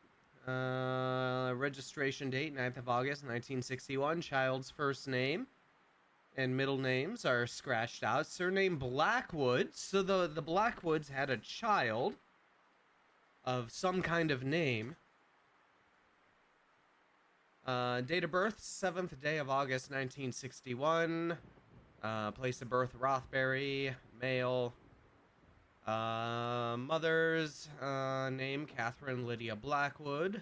Registration date 9th of August 1961. Child's first name and middle names are scratched out. Surname Blackwood. So the Blackwoods had a child of some kind of name. Date of birth 7th day of August 1961. Place of birth Rothbury. Male. Mother's name Catherine Lydia Blackwood.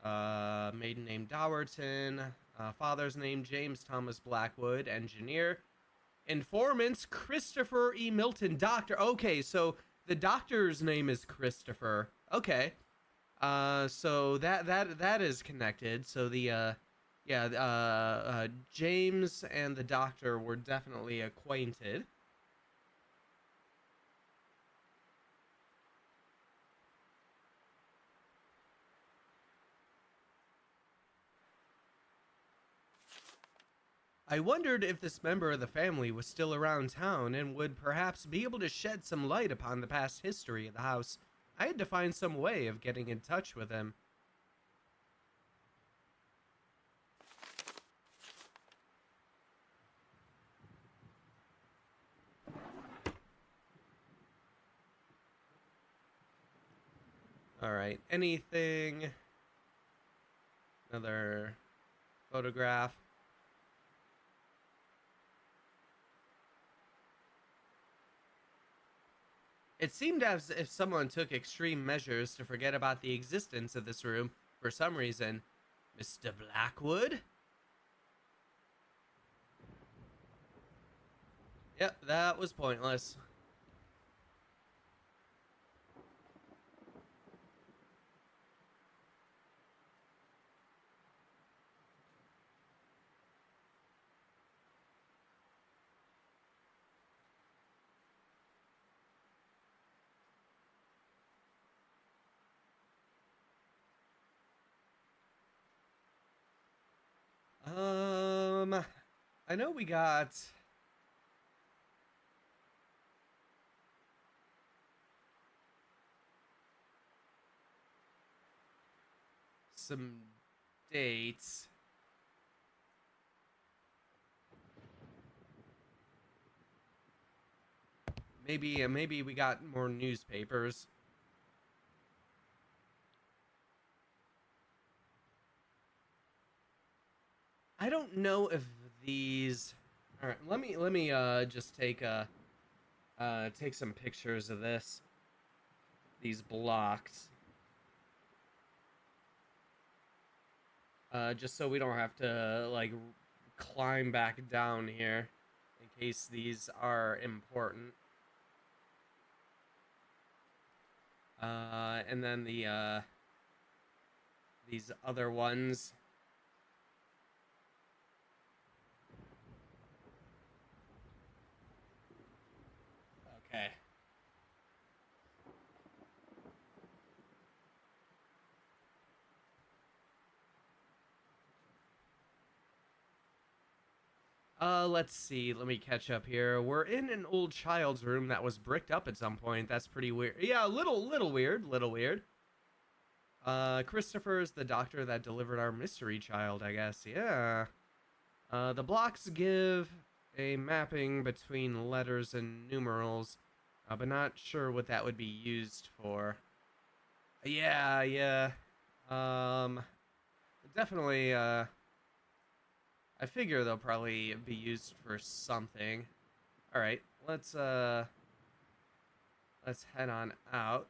Maiden name Dowerton. Father's name James Thomas Blackwood, engineer. Informants Christopher E. Milton, doctor. Okay, so the doctor's name is Christopher. Okay. So that is connected. So the James and the doctor were definitely acquainted. I wondered if this member of the family was still around town and would perhaps be able to shed some light upon the past history of the house. I had to find some way of getting in touch with him. Alright, anything? Another photograph. It seemed as if someone took extreme measures to forget about the existence of this room for some reason. Mr. Blackwood? Yep, that was pointless. I know we got some dates. Maybe we got more newspapers. I don't know if these. All right, let me just take some pictures of this. These blocks. Just so we don't have to like climb back down here in case these are important. And then these other ones. Okay. Let's see. Let me catch up here. We're in an old child's room that was bricked up at some point. That's pretty weird. Yeah, little weird, little weird. Christopher's the doctor that delivered our mystery child, I guess. Yeah. The blocks give a mapping between letters and numerals, but not sure what that would be used for. Yeah, yeah. Um, definitely, I figure they'll probably be used for something. All right, let's head on out.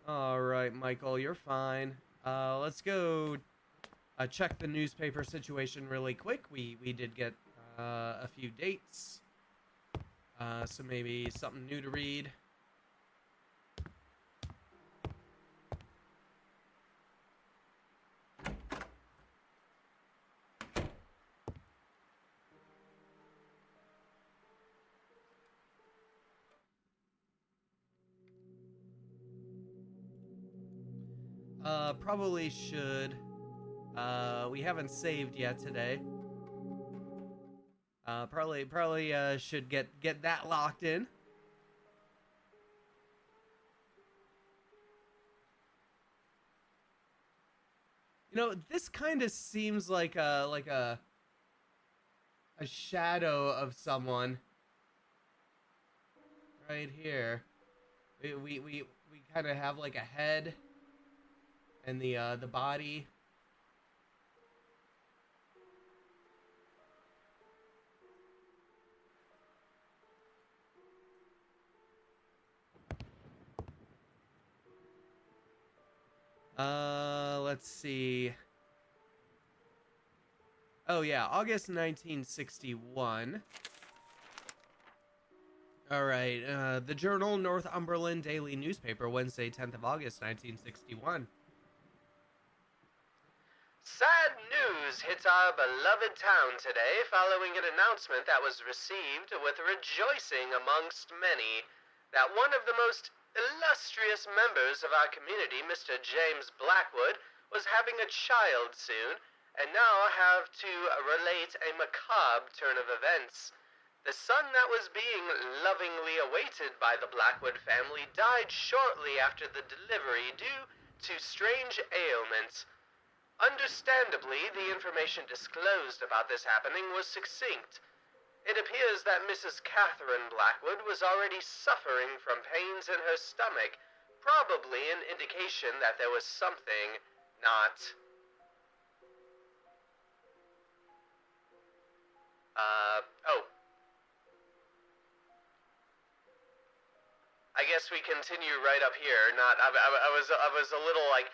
All right, Michael, you're fine. Let's go check the newspaper situation really quick. We did get a few dates, so maybe something new to read. Probably should. We haven't saved yet today. Probably should get that locked in. You know, this kind of seems like a shadow of someone right here. We kind of have like a head and the body. Let's see. Oh yeah, August 1961. All right. The Journal Northumberland Daily Newspaper, Wednesday, 10th of August, 1961. Sad news hits our beloved town today following an announcement that was received with rejoicing amongst many that one of the most illustrious members of our community, Mr. James Blackwood, was having a child soon, and now have to relate a macabre turn of events. The son that was being lovingly awaited by the Blackwood family died shortly after the delivery due to strange ailments. Understandably, the information disclosed about this happening was succinct. It appears that Mrs. Catherine Blackwood was already suffering from pains in her stomach, probably an indication that there was something not... oh. I guess we continue right up here. I was a little like...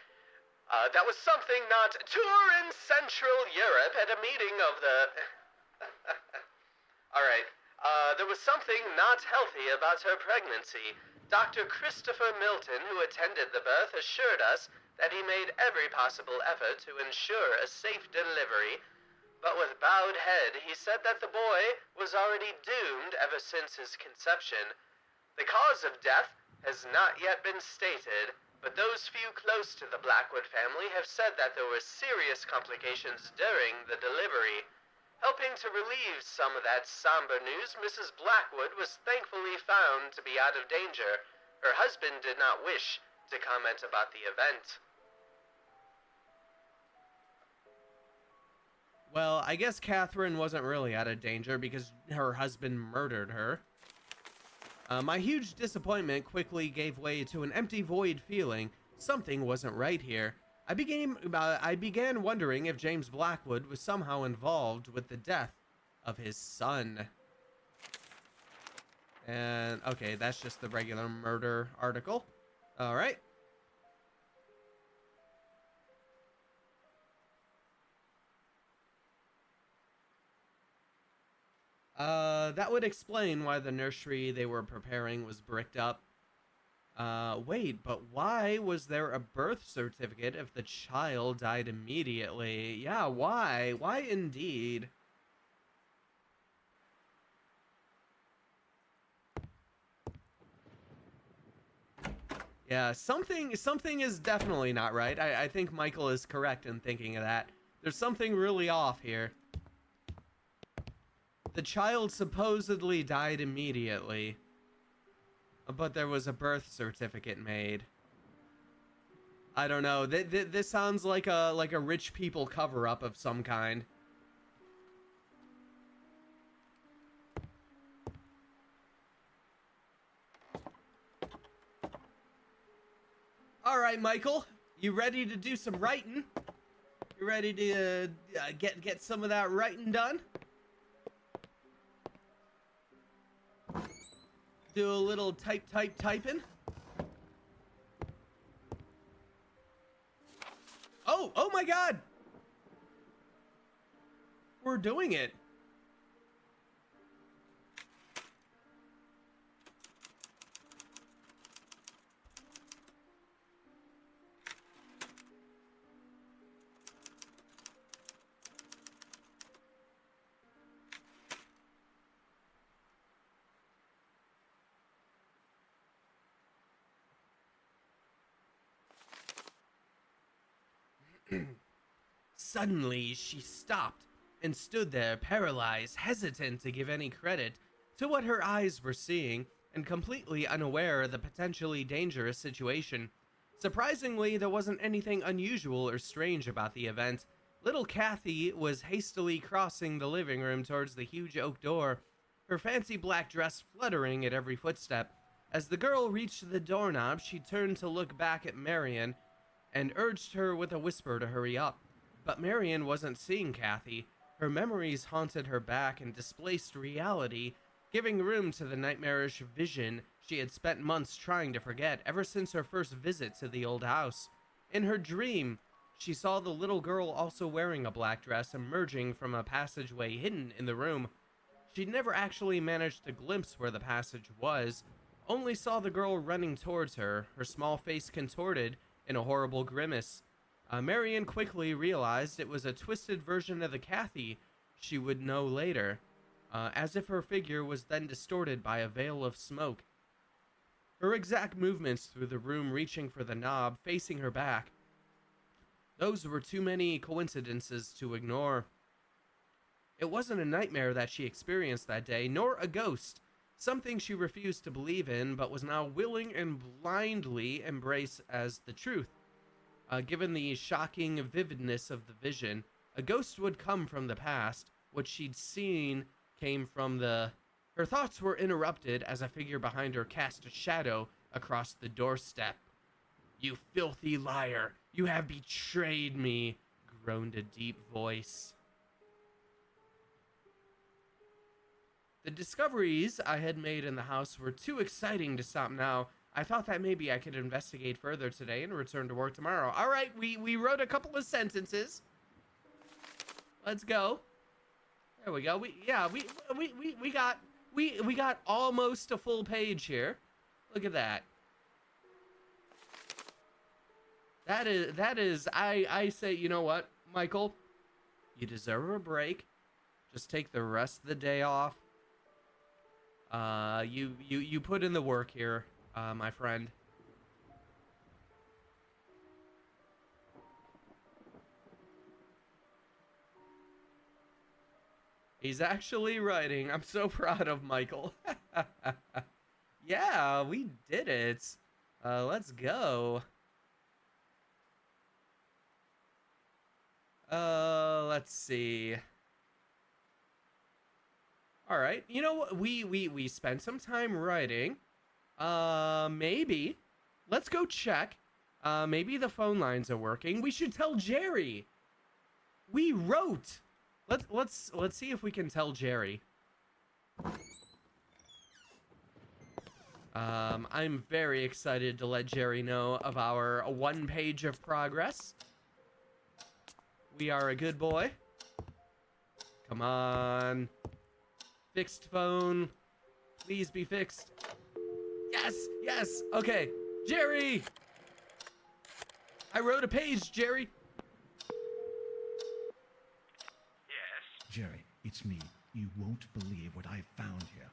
that was something not tour in Central Europe at a meeting of the... Alright, there was something not healthy about her pregnancy. Dr. Christopher Milton, who attended the birth, assured us that he made every possible effort to ensure a safe delivery, but with bowed head he said that the boy was already doomed ever since his conception. The cause of death has not yet been stated, but those few close to the Blackwood family have said that there were serious complications during the delivery. Helping to relieve some of that somber news, Mrs. Blackwood was thankfully found to be out of danger. Her husband did not wish to comment about the event. Well, I guess Catherine wasn't really out of danger because her husband murdered her. My huge disappointment quickly gave way to an empty void feeling. Something wasn't right here. I began wondering if James Blackwood was somehow involved with the death of his son. And okay, that's just the regular murder article. All right. That would explain why the nursery they were preparing was bricked up. Wait, but why was there a birth certificate if the child died immediately? Yeah, why? Why indeed? Yeah, something is definitely not right. I think Michael is correct in thinking of that. There's something really off here. The child supposedly died immediately, but there was a birth certificate made. I don't know. This sounds like a rich people cover up of some kind. All right, Michael, you ready to do some writing? You ready to get some of that writing done? Do a little typing. Oh my God! We're doing it. Suddenly, she stopped and stood there, paralyzed, hesitant to give any credit to what her eyes were seeing, and completely unaware of the potentially dangerous situation. Surprisingly, there wasn't anything unusual or strange about the event. Little Kathy was hastily crossing the living room towards the huge oak door, her fancy black dress fluttering at every footstep. As the girl reached the doorknob, she turned to look back at Marion and urged her with a whisper to hurry up. But Marion wasn't seeing Kathy. Her memories haunted her back and displaced reality, giving room to the nightmarish vision she had spent months trying to forget ever since her first visit to the old house. In her dream, she saw the little girl also wearing a black dress emerging from a passageway hidden in the room. She never actually managed to glimpse where the passage was, only saw the girl running towards her, her small face contorted in a horrible grimace. Marion quickly realized it was a twisted version of the Kathy she would know later, as if her figure was then distorted by a veil of smoke. Her exact movements through the room, reaching for the knob, facing her back, those were too many coincidences to ignore. It wasn't a nightmare that she experienced that day, nor a ghost, something she refused to believe in but was now willing and blindly embrace as the truth. Given the shocking vividness of the vision, a ghost would come from the past. What she'd seen came from the... Her thoughts were interrupted as a figure behind her cast a shadow across the doorstep. "You filthy liar! You have betrayed me!" groaned a deep voice. The discoveries I had made in the house were too exciting to stop now. I thought that maybe I could investigate further today and return to work tomorrow. All right, we wrote a couple of sentences. Let's go. There we go. We got almost a full page here. Look at that. That is I say, you know what, Michael? You deserve a break. Just take the rest of the day off. You put in the work here, my friend. He's actually writing. I'm so proud of Michael. Yeah, we did it. Let's go. Let's see. All right. You know what? We spent some time writing. Maybe. Let's go check. Maybe the phone lines are working. We should tell Jerry. We wrote. Let's see if we can tell Jerry. I'm very excited to let Jerry know of our 1 page of progress. We are a good boy. Come on. Fixed phone. Please be fixed. Yes, yes. Okay. Jerry! I wrote a page, Jerry. Yes? Jerry, it's me. You won't believe what I've found here.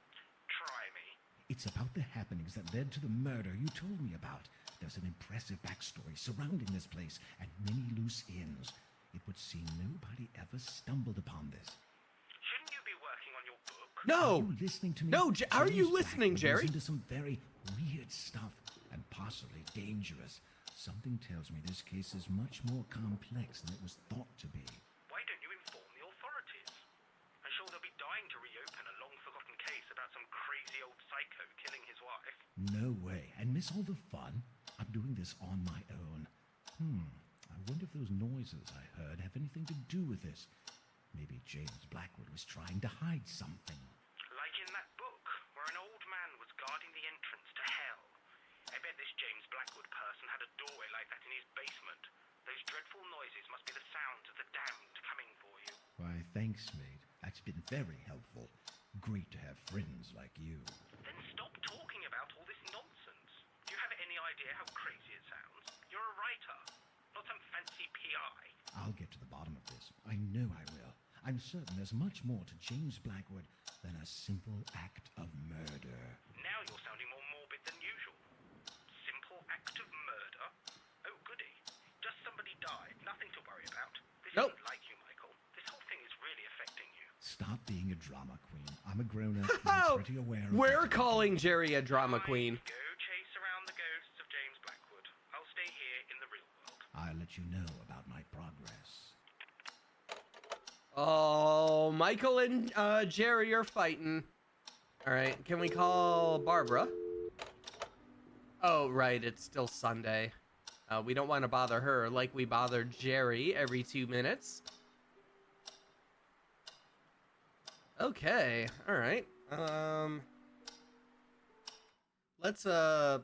Try me. It's about the happenings that led to the murder you told me about. There's an impressive backstory surrounding this place and many loose ends. It would seem nobody ever stumbled upon this. Shouldn't you be working on your book? Are No. you listening to me? No, are you James listening, Blackwood Jerry? goes into some very weird stuff and possibly dangerous. Something tells me this case is much more complex than it was thought to be. Why don't you inform the authorities? I'm sure they'll be dying to reopen a long-forgotten case about some crazy old psycho killing his wife. No way. And miss all the fun? I'm doing this on my own. I wonder if those noises I heard have anything to do with this. Maybe James Blackwood was trying to hide something. Like in that book, where an old man was guarding the entrance to hell. I bet this James Blackwood person had a doorway like that in his basement. Those dreadful noises must be the sounds of the damned coming for you. Why, thanks, mate. That's been very helpful. Great to have friends like you. Then stop talking about all this nonsense. Do you have any idea how crazy it sounds? You're a writer, not some fancy PI. I'll get to the bottom of this. I know I will. I'm certain there's much more to James Blackwood than a simple act of murder. Now you're sounding more morbid than usual. Simple act of murder? Oh, goody. Just somebody died. Nothing to worry about. This Nope. isn't like you, Michael. This whole thing is really affecting you. Stop being a drama queen. I'm a grown-up and Oh, I'm pretty aware of we're that. calling Jerry a drama queen. Go chase around the ghosts of James Blackwood. I'll stay here in the real world. I'll let you know about my progress. Oh, Michael and Jerry are fighting. All right, can we call Barbara? Oh, right, it's still Sunday. We don't want to bother her like we bothered Jerry every 2 minutes. Okay, all right. Let's go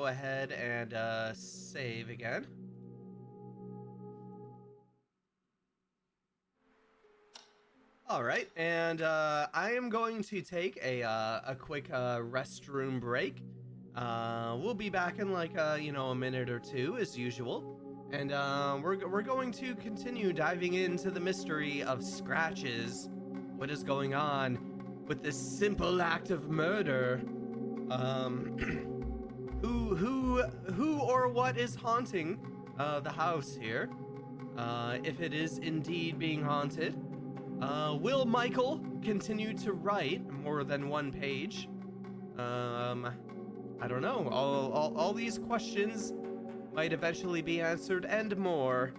ahead and save again. All right, and I am going to take a quick restroom break. We'll be back in like a minute or two as usual, and we're going to continue diving into the mystery of scratches. What is going on with this simple act of murder? Who or what is haunting the house here? If it is indeed being haunted. Will Michael continue to write more than 1 page? I don't know. All these questions might eventually be answered and more.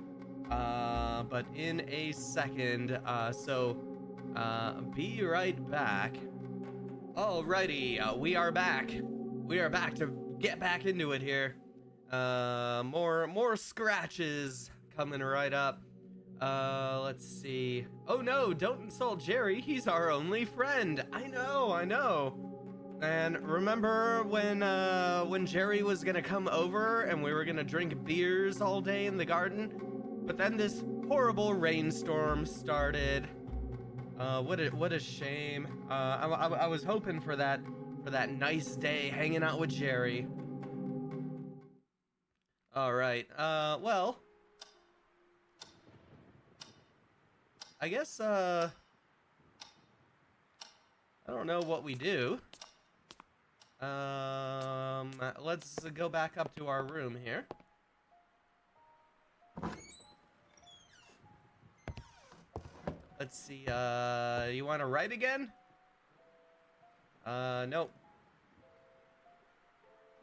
But in a second. So be right back. Alrighty, we are back. We are back to get back into it here. More scratches coming right up. Let's see. Oh no, don't insult Jerry. He's our only friend. I know. And remember when Jerry was gonna come over and we were gonna drink beers all day in the garden? But then this horrible rainstorm started. What a shame. I was hoping for that nice day hanging out with Jerry. All right. Well, I guess I don't know what we do. Let's go back up to our room here. Let's see, you want to write again? Nope.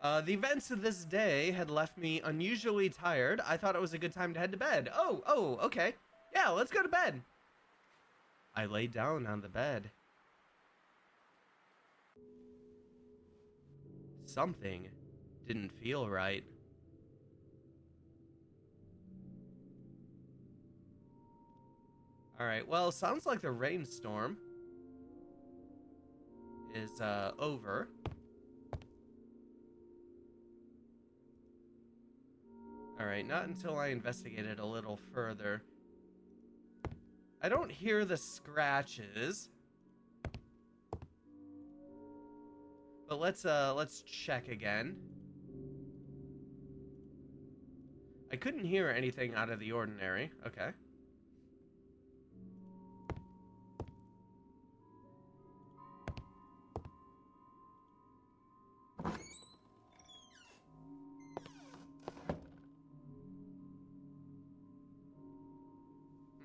The events of this day had left me unusually tired. I thought it was a good time to head to bed. Oh, okay. Yeah, let's go to bed. I lay down on the bed. Something didn't feel right. Alright, well, sounds like the rainstorm is over. Alright, not until I investigate it a little further. I don't hear the scratches. But let's check again. I couldn't hear anything out of the ordinary. Okay.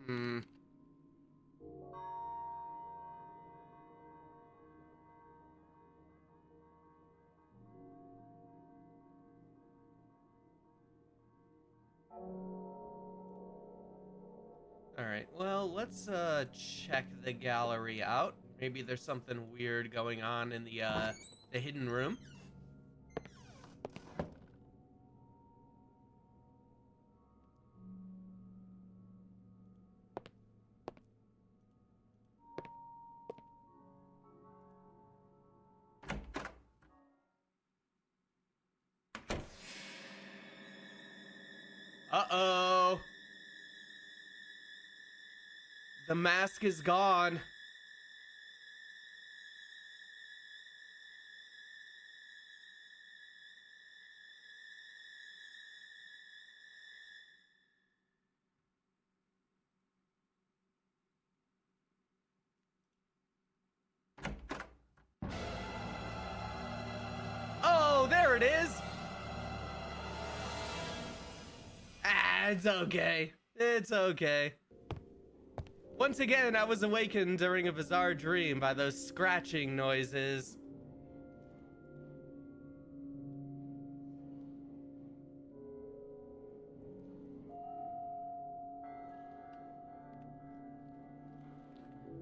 Hmm. Alright, well, let's check the gallery out. Maybe there's something weird going on in the hidden room. Uh-oh. The mask is gone. Oh, there it is. Ah, it's okay. It's okay. Once again, I was awakened during a bizarre dream by those scratching noises.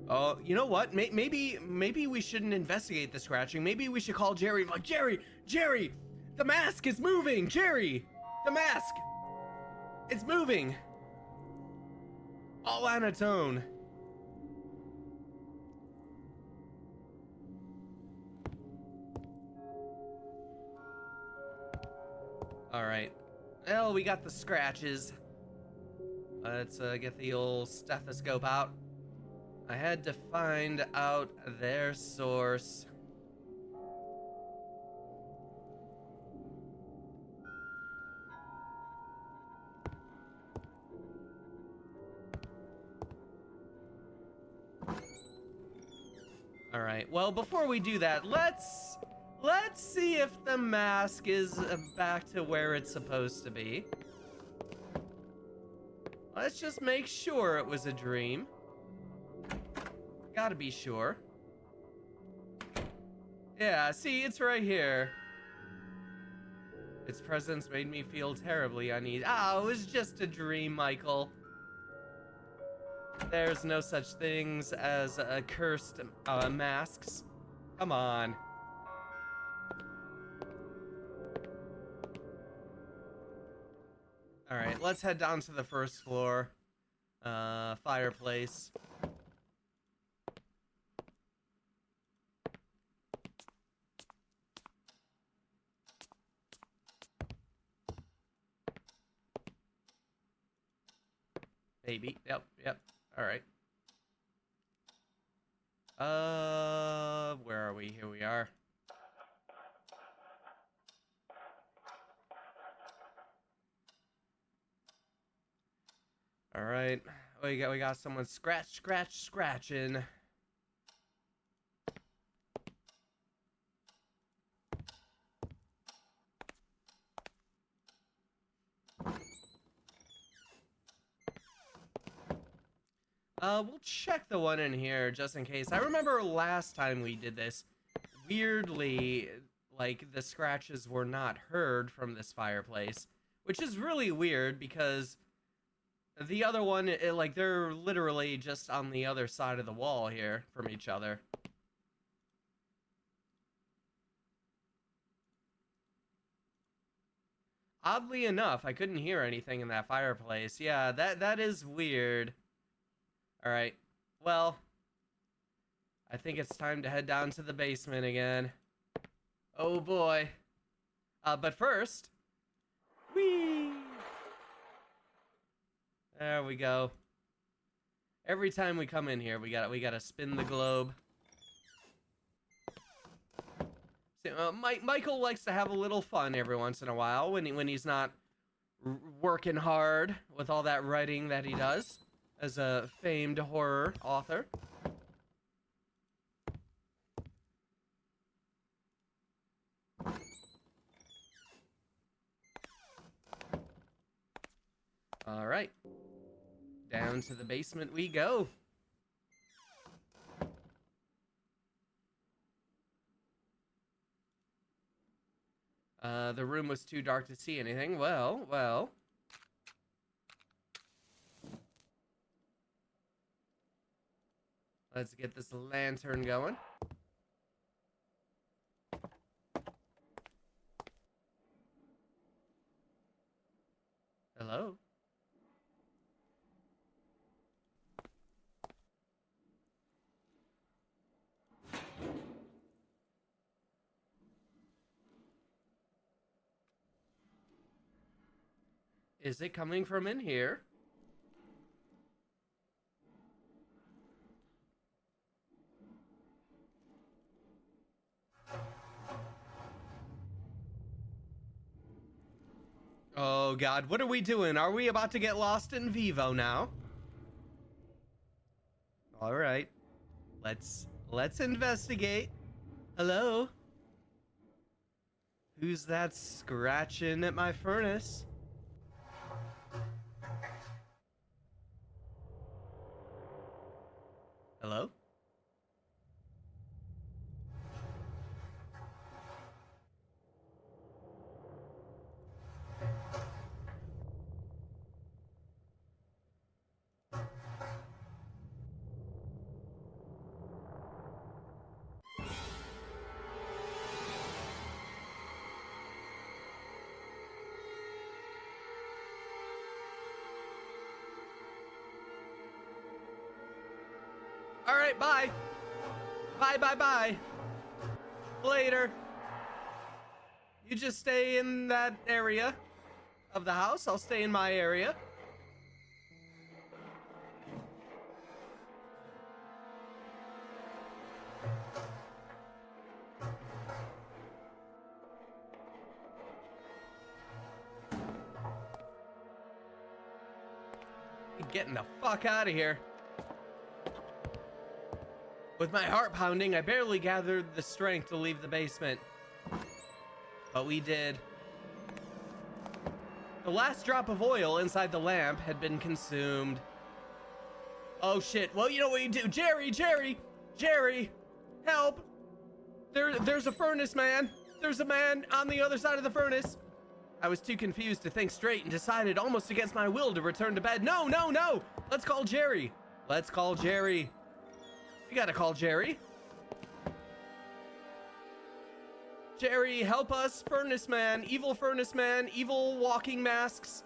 Oh, you know what? Maybe we shouldn't investigate the scratching. Maybe we should call Jerry. Like, Jerry, the mask is moving. Jerry, the mask, it's moving. All on its own. All right. Well, we got the scratches. Let's get the old stethoscope out. I had to find out their source. All right. Well, before we do that, let's see if the mask is back to where it's supposed to be. Let's just make sure it was a dream. Gotta be sure. Yeah, see, it's right here. Its presence made me feel terribly uneasy. Ah, it was just a dream, Michael. There's no such things as cursed masks. Come on. All right, let's head down to the first floor. Fireplace. Maybe. Yep. All right. Where are we? Here we are. All right. We got someone scratching. We'll check the one in here just in case. I remember last time we did this, weirdly, like the scratches were not heard from this fireplace, which is really weird because the other one, like they're literally just on the other side of the wall here from each other. Oddly enough, I couldn't hear anything in that fireplace. Yeah, that is weird. All right. Well, I think it's time to head down to the basement again. Oh boy. But first, whee! There we go. Every time we come in here, we gotta spin the globe. So, Michael likes to have a little fun every once in a while when he's not working hard with all that writing that he does as a famed horror author. All right. Down to the basement we go. The room was too dark to see anything. Well. Let's get this lantern going. Hello? Is it coming from in here? Oh god, what are we doing? Are we about to get lost in Vivo now? All right. Let's investigate. Hello? Who's that scratching at my furnace? Hello? All right, bye. Bye. Later. You just stay in that area of the house. I'll stay in my area. Getting the fuck out of here. With my heart pounding, I barely gathered the strength to leave the basement. But we did. The last drop of oil inside the lamp had been consumed. Oh shit. Well, you know what you do. Jerry! Help! There's a furnace, man. There's a man on the other side of the furnace. I was too confused to think straight and decided almost against my will to return to bed. No! Let's call Jerry. We gotta call Jerry. Jerry, help us, furnace man, evil walking masks.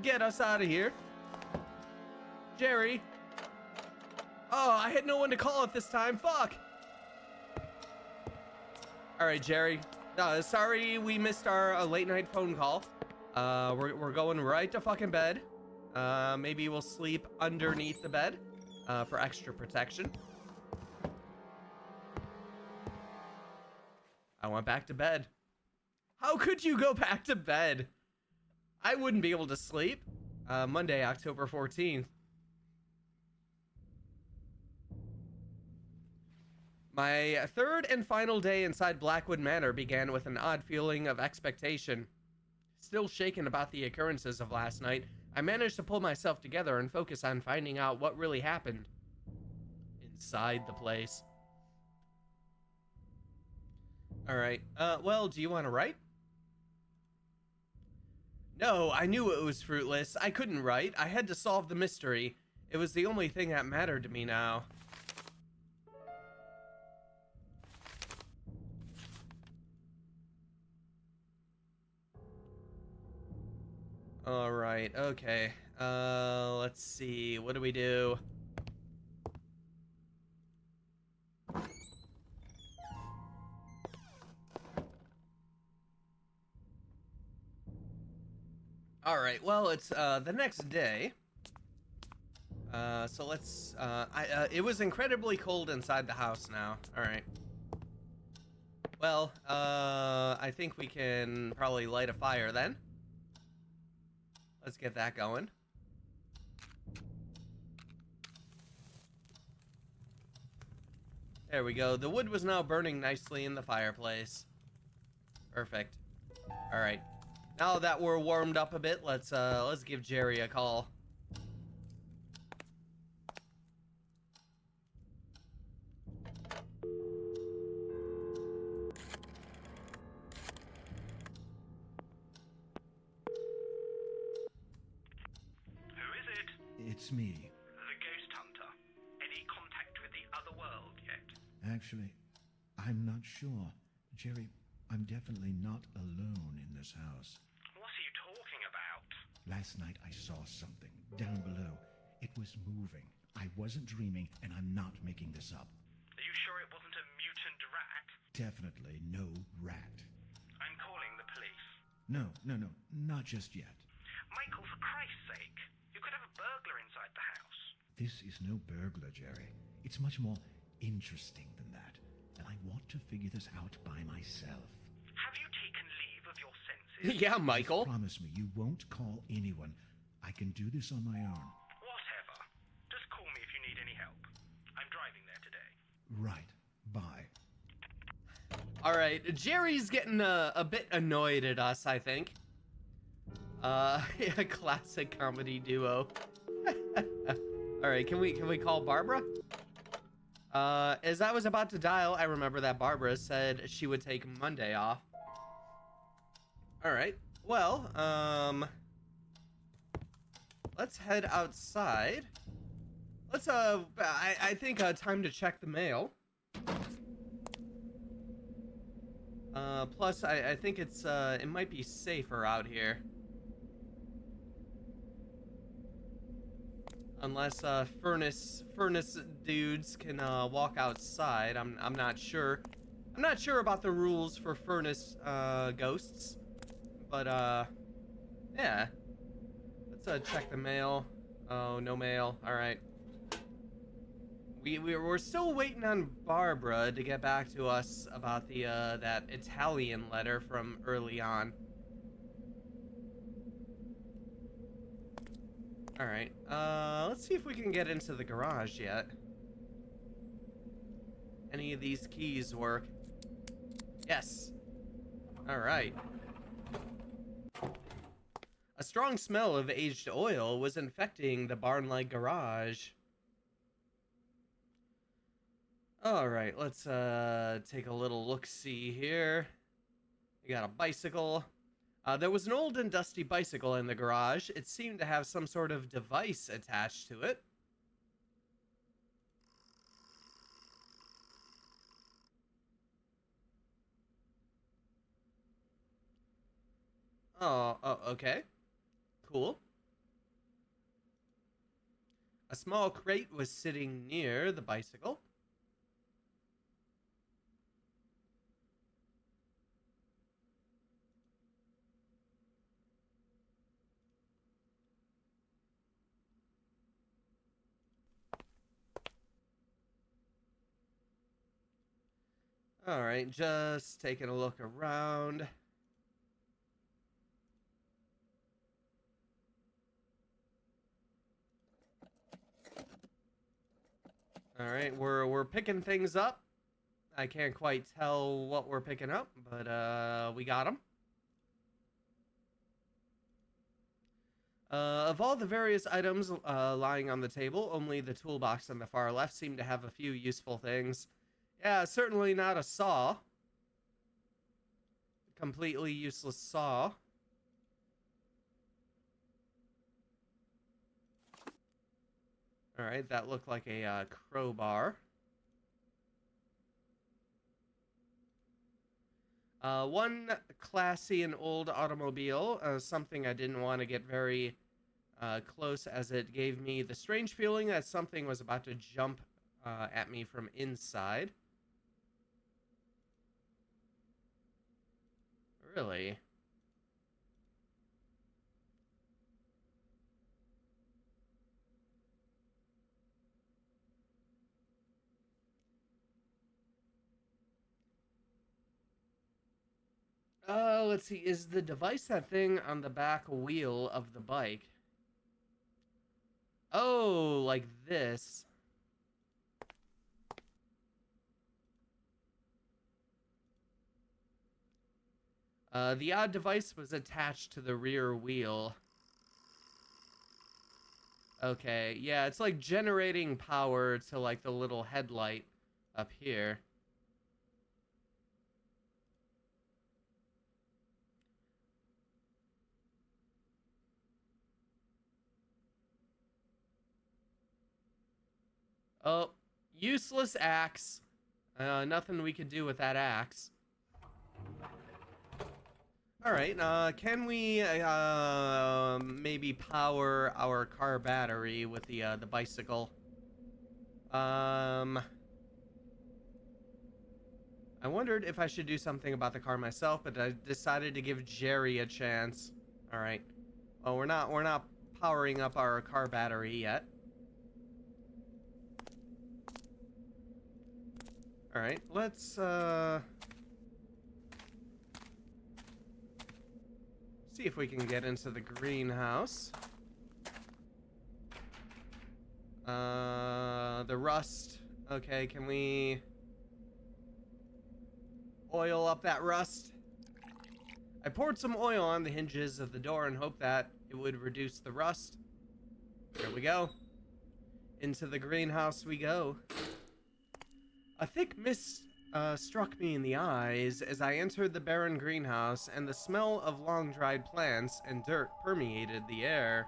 Get us out of here. Jerry. Oh, I had no one to call at this time, fuck. All right, Jerry. Sorry we missed our late night phone call. We're going right to fucking bed. Maybe we'll sleep underneath the bed. For extra protection. I went back to bed. How could you go back to bed? I wouldn't be able to sleep. Monday, October 14th. My third and final day inside Blackwood Manor began with an odd feeling of expectation. Still shaken about the occurrences of last night, I managed to pull myself together and focus on finding out what really happened inside the place. All right. Well, do you want to write? No, I knew it was fruitless. I couldn't write. I had to solve the mystery. It was the only thing that mattered to me now. All right. Okay. Let's see. What do we do? All right. Well, it's the next day. So let's. It was incredibly cold inside the house now. All right. Well, I think we can probably light a fire then. Let's get that going. There we go. The wood was now burning nicely in the fireplace. Perfect. All right. Now that we're warmed up a bit, let's give Jerry a call. Who is it? It's me. The ghost hunter. Any contact with the other world yet? Actually, I'm not sure. Jerry, I'm definitely not alone in this house. What are you talking about? Last night I saw something down below. It was moving. I wasn't dreaming, and I'm not making this up. Are you sure it wasn't a mutant rat? Definitely no rat. I'm calling the police. No, not just yet. Michael, for Christ's sake, you could have a burglar inside the house. This is no burglar, Jerry. It's much more interesting than that, and I want to figure this out by myself. Have you taken leave of your senses? Yeah, Michael. Promise me you won't call anyone. I can do this on my own. Whatever. Just call me if you need any help. I'm driving there today. Right. Bye. All right, Jerry's getting a bit annoyed at us, I think. Yeah, classic comedy duo. All right, can we call Barbara? As I was about to dial, I remember that Barbara said she would take Monday off. All right. Well, let's head outside. Let's I think time to check the mail. Plus I think it's it might be safer out here. Unless furnace dudes can walk outside. I'm not sure. I'm not sure about the rules for furnace ghosts. But yeah. Let's check the mail. Oh, no mail. All right. We're still waiting on Barbara to get back to us about the that Italian letter from early on. All right. Let's see if we can get into the garage yet. Any of these keys work? Yes. All right. A strong smell of aged oil was infecting the barn-like garage. All right, let's take a little look-see here. We got a bicycle. There was an old and dusty bicycle in the garage. It seemed to have some sort of device attached to it. Oh, okay. Cool. A small crate was sitting near the bicycle. All right, just taking a look around. All right, we're picking things up. I can't quite tell what we're picking up, but we got them. Of all the various items lying on the table, only the toolbox on the far left seemed to have a few useful things. Yeah, certainly not a saw. completely useless saw. Alright, that looked like a crowbar. One classy and old automobile, something I didn't want to get very close, as it gave me the strange feeling that something was about to jump at me from inside. Really? Let's see. Is the device that thing on the back wheel of the bike? Oh, like this. The odd device was attached to the rear wheel. Okay, yeah, it's like generating power to like the little headlight up here. Oh, useless axe. Nothing we could do with that axe. All right, can we maybe power our car battery with the bicycle? I wondered if I should do something about the car myself, but I decided to give Jerry a chance. All right. Well, we're not powering up our car battery yet. All right, let's see if we can get into the greenhouse. The rust. Okay, can we oil up that rust? I poured some oil on the hinges of the door and hoped that it would reduce the rust. There we go. Into the greenhouse we go. A thick mist struck me in the eyes as I entered the barren greenhouse, and the smell of long-dried plants and dirt permeated the air.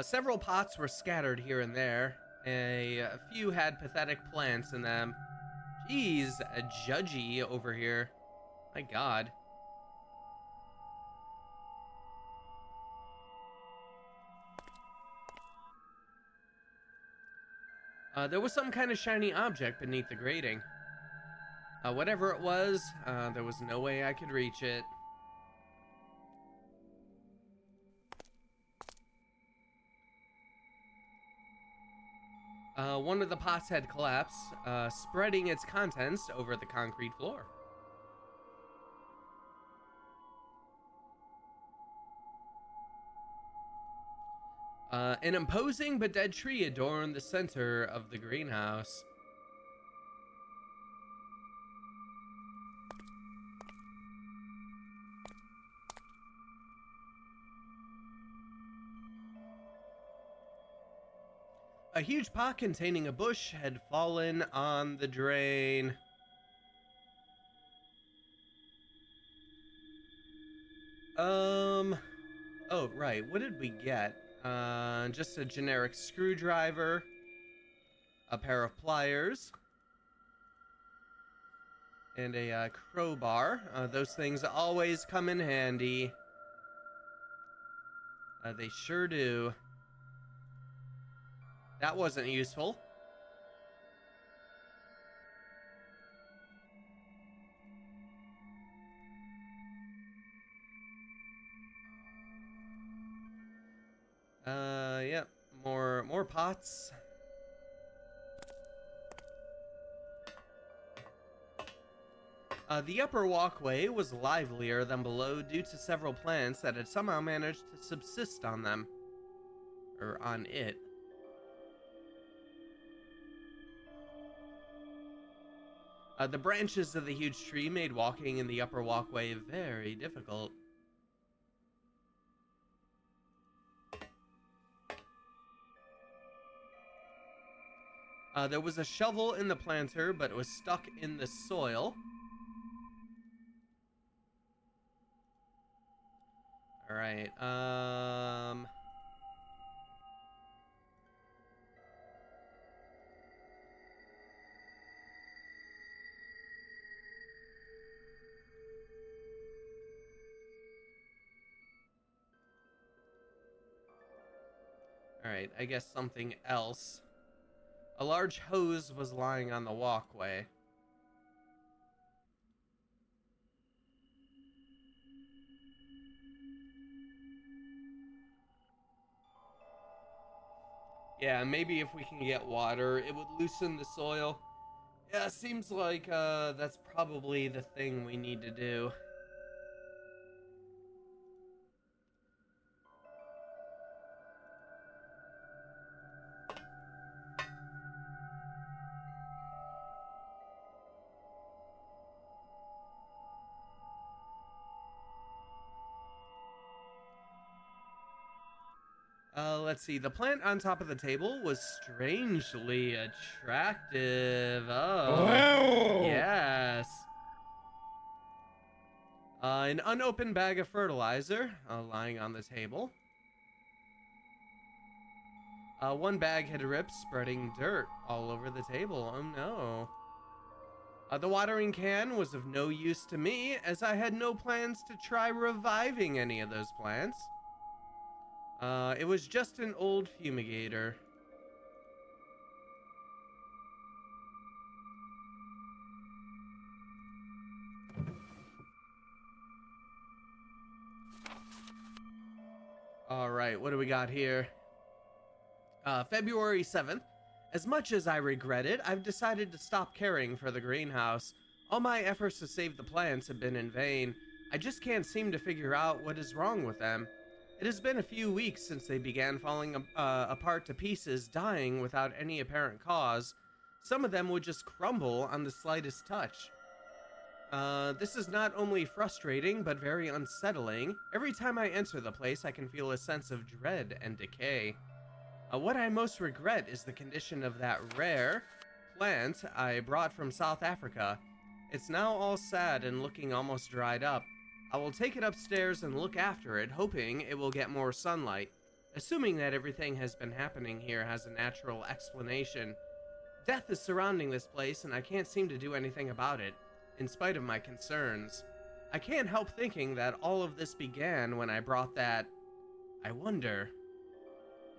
Several pots were scattered here and there. A few had pathetic plants in them. Jeez, a judgy over here. My god. There was some kind of shiny object beneath the grating. Whatever it was, there was no way I could reach it. One of the pots had collapsed, spreading its contents over the concrete floor. An imposing but dead tree adorned the center of the greenhouse. A huge pot containing a bush had fallen on the drain. Oh, right. What did we get? Just a generic screwdriver, a pair of pliers, and a crowbar. Those things always come in handy. They sure do. That wasn't useful. Yep. More pots. The upper walkway was livelier than below due to several plants that had somehow managed to subsist on them. Or on it. The branches of the huge tree made walking in the upper walkway very difficult. There was a shovel in the planter, but it was stuck in the soil. All right. All right. I guess something else. A large hose was lying on the walkway. Yeah, maybe if we can get water, it would loosen the soil. Yeah, seems like that's probably the thing we need to do. Let's see. The plant on top of the table was strangely attractive. Oh, yes. An unopened bag of fertilizer lying on the table. One bag had ripped, spreading dirt all over the table. Oh no. The watering can was of no use to me, as I had no plans to try reviving any of those plants. It was just an old fumigator. All right, what do we got here? February 7th. As much as I regret it, I've decided to stop caring for the greenhouse. All my efforts to save the plants have been in vain. I just can't seem to figure out what is wrong with them. It has been a few weeks since they began falling apart to pieces, dying without any apparent cause. Some of them would just crumble on the slightest touch. This is not only frustrating, but very unsettling. Every time I enter the place, I can feel a sense of dread and decay. What I most regret is the condition of that rare plant I brought from South Africa. It's now all sad and looking almost dried up. I will take it upstairs and look after it, hoping it will get more sunlight. Assuming that everything has been happening here has a natural explanation. Death is surrounding this place, and I can't seem to do anything about it, in spite of my concerns. I can't help thinking that all of this began when I brought that... I wonder...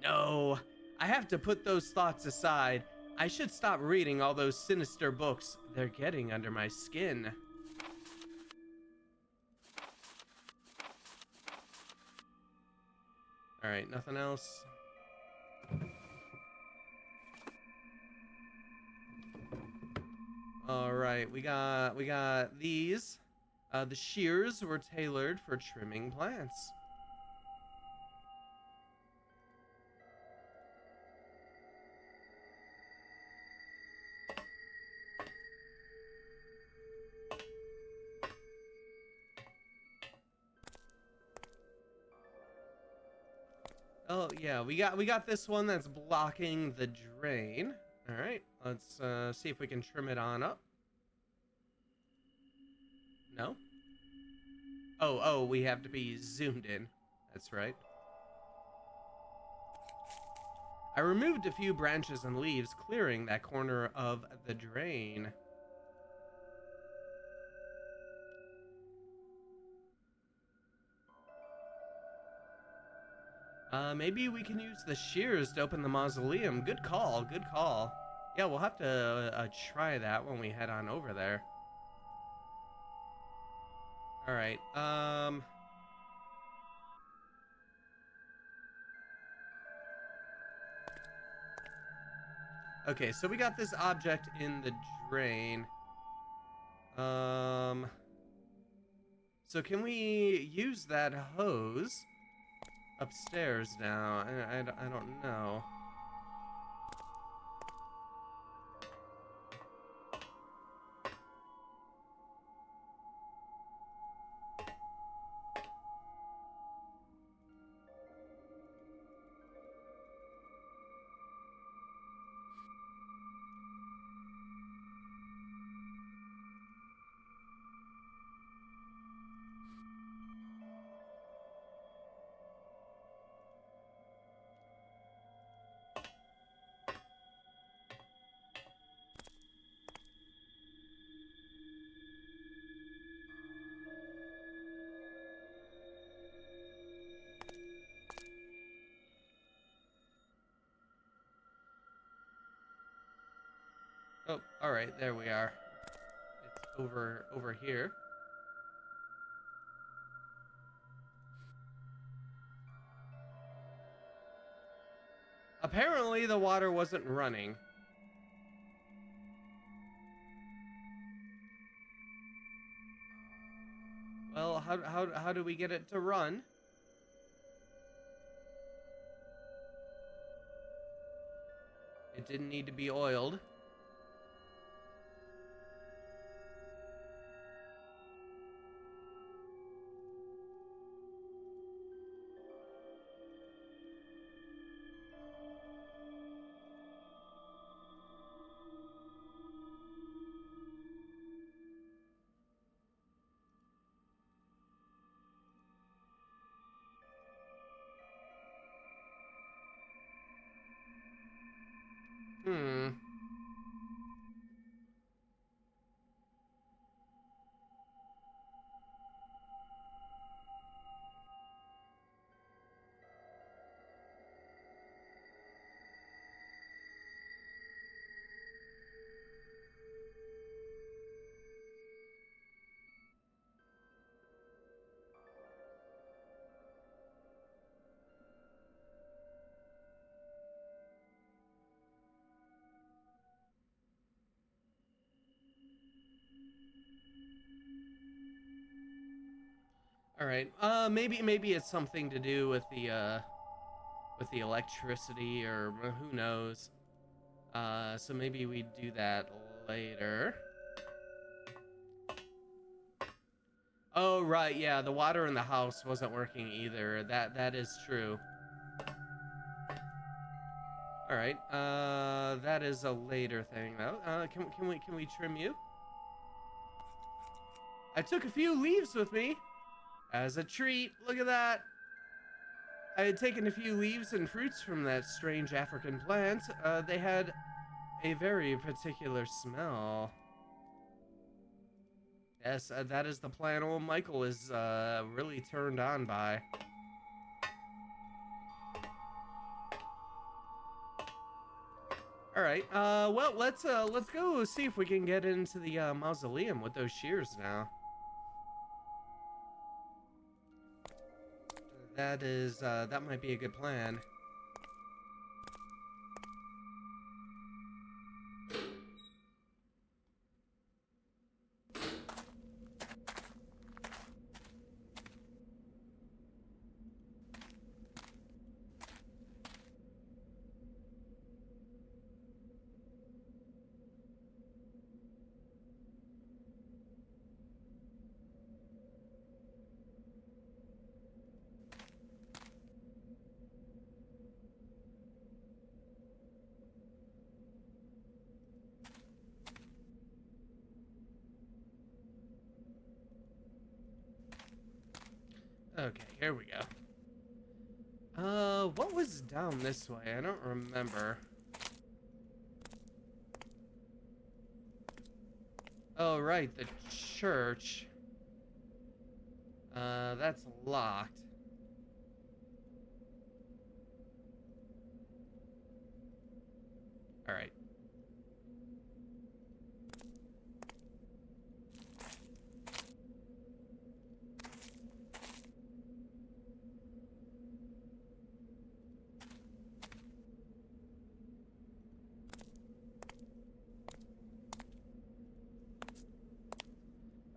No, I have to put those thoughts aside. I should stop reading all those sinister books. They're getting under my skin. All right, nothing else. All right, we got these. The shears were tailored for trimming plants. Oh yeah, we got this one that's blocking the drain. All right, let's see if we can trim it on up. No. Oh, we have to be zoomed in. That's right. I removed a few branches and leaves, clearing that corner of the drain. Maybe we can use the shears to open the mausoleum. Good call, good call. Yeah, we'll have to try that when we head on over there. All right, okay, so we got this object in the drain. So can we use that hose upstairs now? I don't know. Oh, all right, there we are. It's over here. Apparently, the water wasn't running. Well, how do we get it to run? It didn't need to be oiled. Hmm. All right. Maybe it's something to do with the electricity, or who knows. So maybe we do that later. Oh, right, yeah, the water in the house wasn't working either. That is true. All right. That is a later thing though. Can we trim you? I took a few leaves with me as a treat. Look at that. I had taken a few leaves and fruits from that strange African plant. They had a very particular smell. Yes, that is the plant old Michael is really turned on by. All right. Well, let's go see if we can get into the mausoleum with those shears now. That might be a good plan. Okay, here we go. What was down this way? I don't remember. Oh, right, the church. That's locked. All right.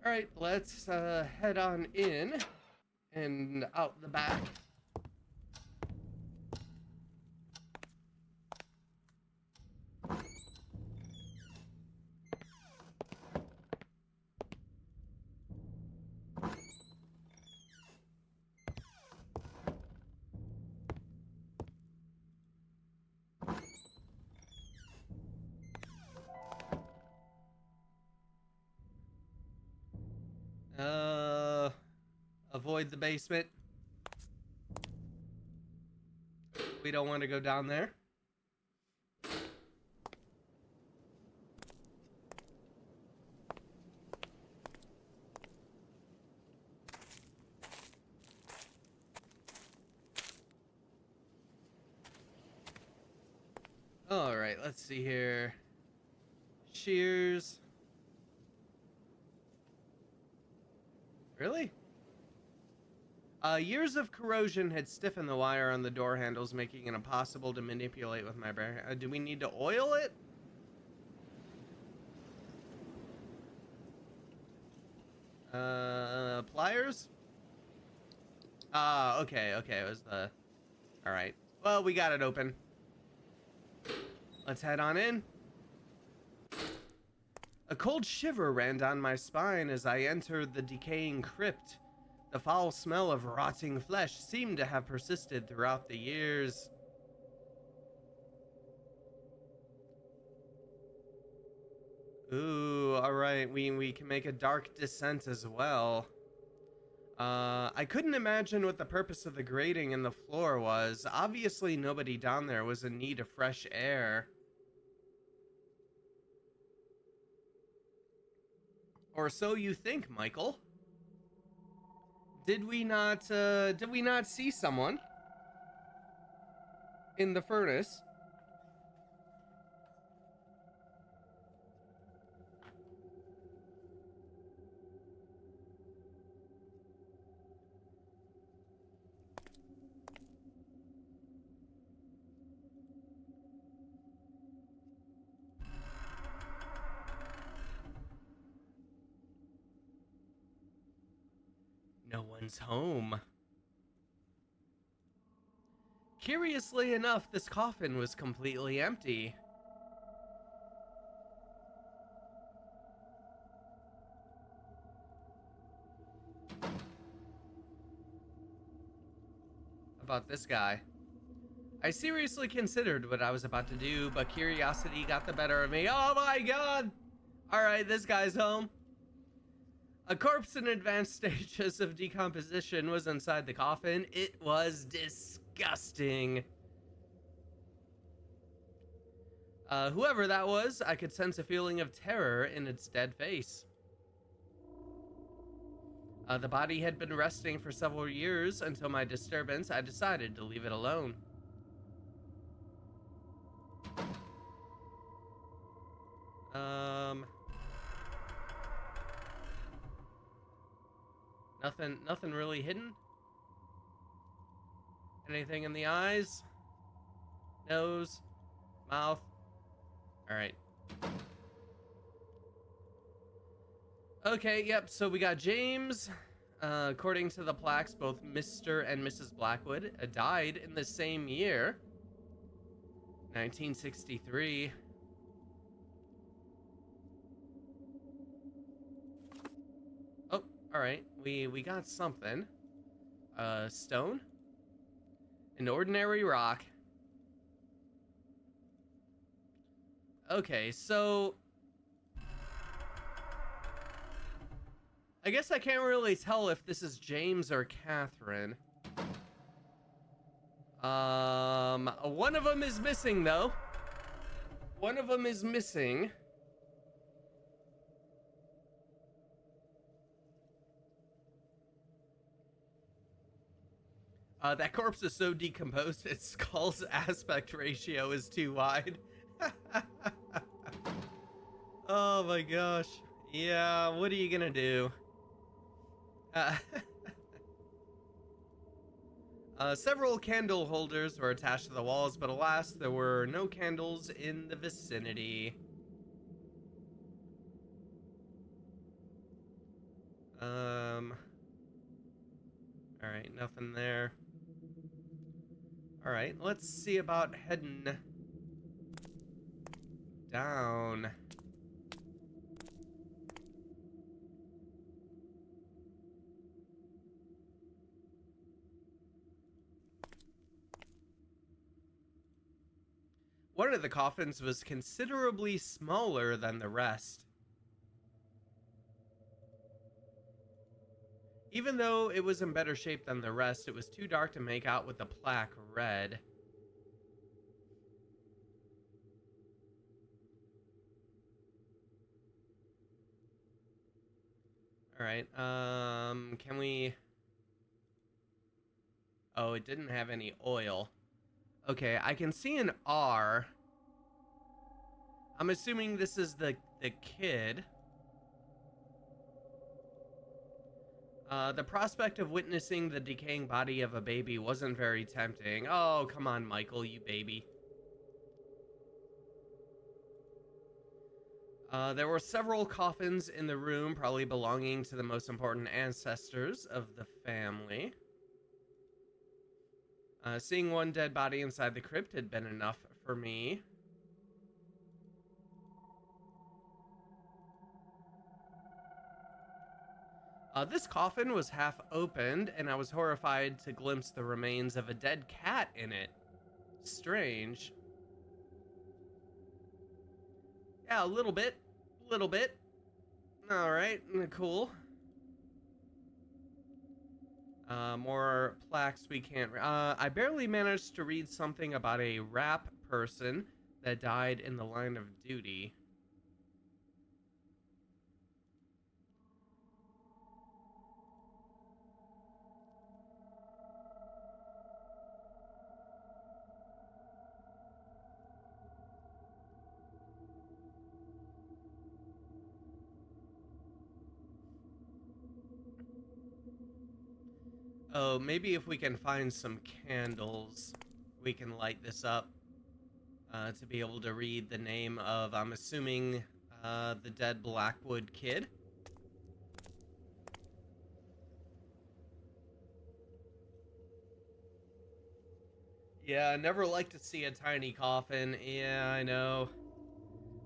All right, let's head on in and out the back. Uh, Avoid the basement. We don't want to go down there. All right, let's see here. shears. Really? Years of corrosion had stiffened the wire on the door handles, making it impossible to manipulate with my bare hand. Do we need to oil it? Pliers? Okay, it was the... Alright. Well, we got it open. Let's head on in. A cold shiver ran down my spine as I entered the decaying crypt. The foul smell of rotting flesh seemed to have persisted throughout the years. Ooh, alright, we can make a dark descent as well. I couldn't imagine what the purpose of the grating in the floor was. Obviously, nobody down there was in need of fresh air. Or so you think, Michael. Did we not see someone in the furnace? No one's home. Curiously enough, this coffin was completely empty. About this guy. I seriously considered what I was about to do, but curiosity got the better of me. Oh my god! Alright, this guy's home. A corpse in advanced stages of decomposition was inside the coffin. It was disgusting. Whoever that was, I could sense a feeling of terror in its dead face. The body had been resting for several years. Until my disturbance, I decided to leave it alone. Nothing really hidden? Anything in the eyes? Nose? Mouth? Alright. Okay, yep, so we got James. According to the plaques, both Mr. and Mrs. Blackwood died in the same year. 1963. Oh, alright. We got something. Stone? An ordinary rock. Okay, so... I guess I can't really tell if this is James or Catherine. One of them is missing, though. One of them is missing. That corpse is so decomposed, its skull's aspect ratio is too wide. Oh my gosh. Yeah, what are you gonna do? Several candle holders were attached to the walls, but alas, there were no candles in the vicinity. Alright, nothing there. Alright, let's see about heading down. One of the coffins was considerably smaller than the rest. Even though it was in better shape than the rest, it was too dark to make out with the plaque read. Alright, can we... Oh, it didn't have any oil. Okay, I can see an R. I'm assuming this is the the kid. The prospect of witnessing the decaying body of a baby wasn't very tempting. Oh, come on, Michael, you baby. There were several coffins in the room, probably belonging to the most important ancestors of the family. Seeing one dead body inside the crypt had been enough for me. This coffin was half opened, and I was horrified to glimpse the remains of a dead cat in it. Strange. Yeah, a little bit. Little bit. Alright, cool. More plaques we can't... I barely managed to read something about a rap person that died in the line of duty. Oh, maybe if we can find some candles, we can light this up to be able to read the name of, I'm assuming, the dead Blackwood kid. Yeah, I never like to see a tiny coffin. Yeah, I know.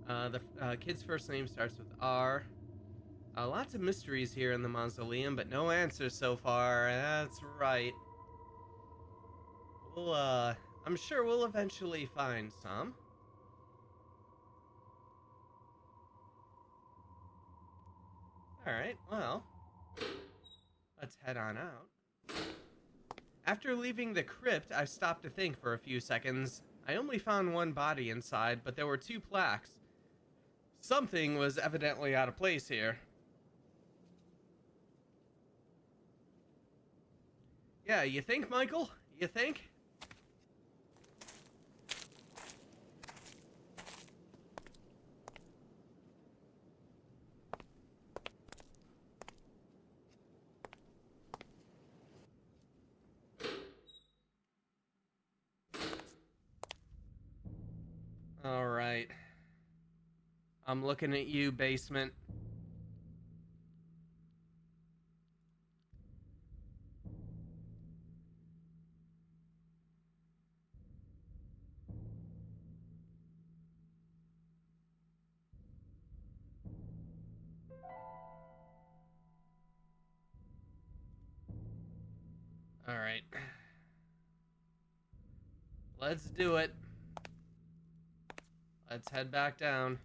The kid's first name starts with R. Lots of mysteries here in the mausoleum, but no answers so far. That's right. We'll, I'm sure we'll eventually find some. Alright, well, let's head on out. After leaving the crypt, I stopped to think for a few seconds. I only found one body inside, but there were two plaques. Something was evidently out of place here. Yeah, you think, Michael? You think? Alright. I'm looking at you, basement. Alright. Let's do it. Let's head back down.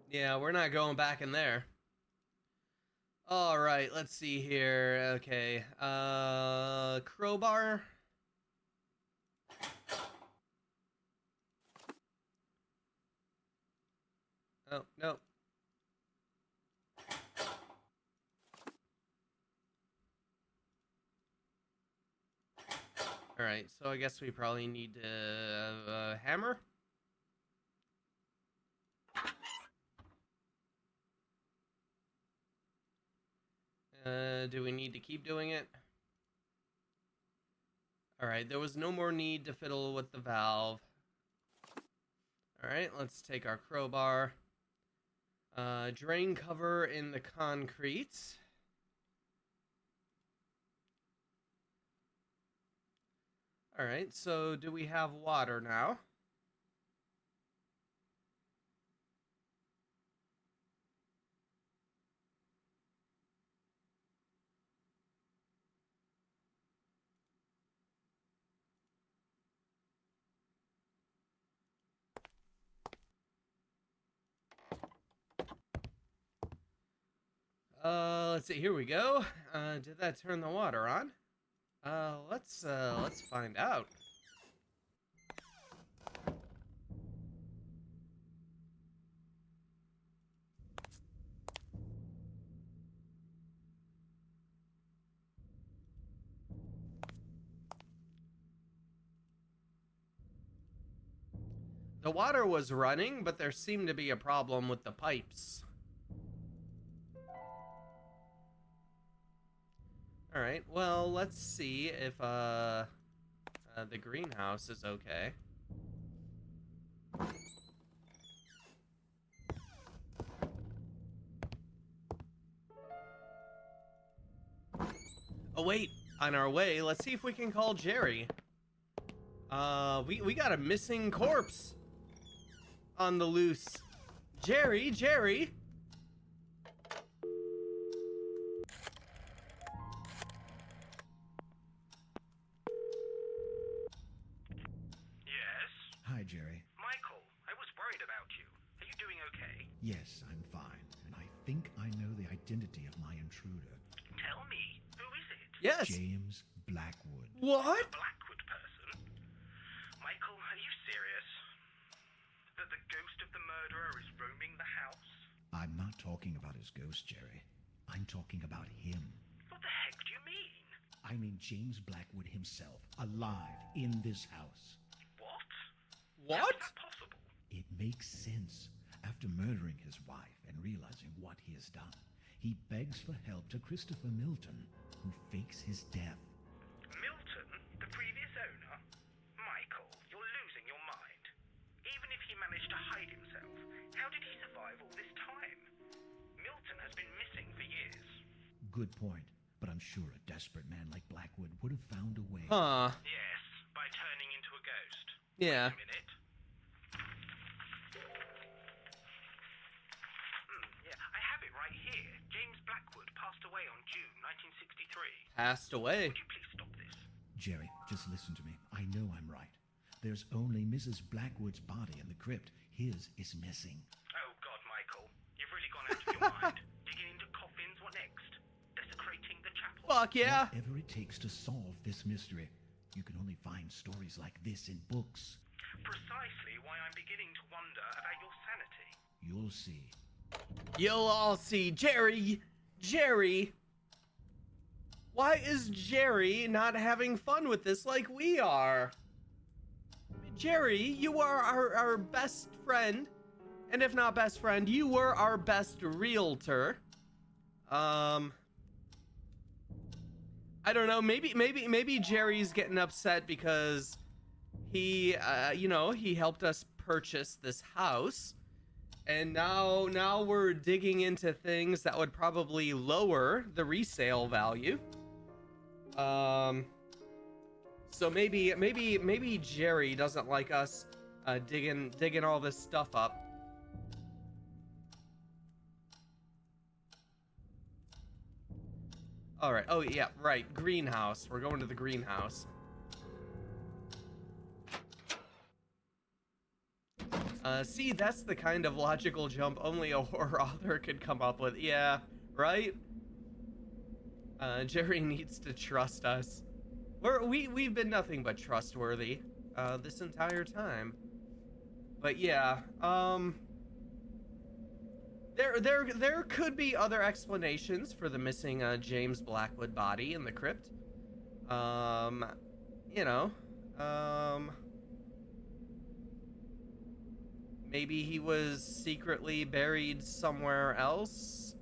Yeah, we're not going back in there. Alright, let's see here. Okay. Crowbar. Oh, no. Alright, so I guess we probably need a hammer. Do we need to keep doing it? Alright, there was no more need to fiddle with the valve. Alright, let's take our crowbar. Drain cover in the concrete. Alright, so do we have water now? Let's see. Here we go. Did that turn the water on? Let's find out. The water was running, but there seemed to be a problem with the pipes. All right, well, let's see if the greenhouse is okay. Oh wait, on our way, let's see if we can call Jerry. We got a missing corpse on the loose. Jerry. Yes? Hi, Jerry. Michael, I was worried about you. Are you doing okay? Yes, I'm fine, and I think I know the identity of my intruder. Tell me, who is it? Yes. James Blackwood. What? The Blackwood person? Michael, are you serious? That the ghost of the murderer is roaming the house? I'm not talking about his ghost, Jerry. I'm talking about him. What the heck do you mean? I mean James Blackwood himself, alive in this house. What? What? How is that possible? It makes sense. After murdering his wife and realizing what he has done, he begs for help to Christopher Milton, who fakes his death. Milton, the previous owner? Michael, you're losing your mind. Even if he managed to hide himself, how did he survive all this time? Milton has been missing for years. Good point, but I'm sure a desperate man like Blackwood would have found a way. Huh. Yes, by turning into a ghost. Yeah. Wait a minute. Yeah, I have it right here. James Blackwood passed away on June 1963. Passed away. Would you please stop this? Jerry, just listen to me. I know I'm right. There's only Mrs. Blackwood's body in the crypt. His is missing. Oh God, Michael. You've really gone out of your mind. Digging into coffins, what next? Desecrating the chapel? Fuck yeah. Whatever it takes to solve this mystery. You can only find stories like this in books. Precisely why I'm beginning to wonder about your sanity. You'll see. You'll all see. Jerry. Why is Jerry not having fun with this like we are? Jerry, you are our best friend. And if not best friend, you were our best realtor. I don't know, maybe Jerry's getting upset because he he helped us purchase this house. And now we're digging into things that would probably lower the resale value. So maybe Jerry doesn't like us digging all this stuff up. All right. Oh yeah, right. Greenhouse. We're going to the greenhouse. See, that's the kind of logical jump only a horror author could come up with. Yeah, right? Jerry needs to trust us. We've been nothing but trustworthy this entire time. But yeah, there could be other explanations for the missing James Blackwood body in the crypt. Maybe he was secretly buried somewhere else.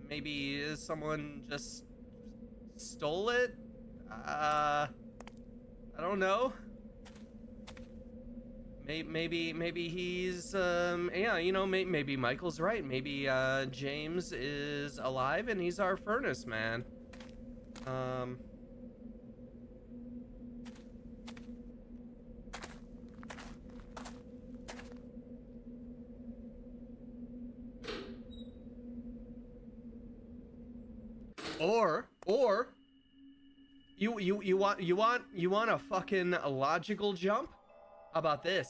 Maybe someone just stole it. I don't know. Maybe he's maybe Michael's right. Maybe James is alive and he's our furnace man. Or you want a fucking logical jump? How about this?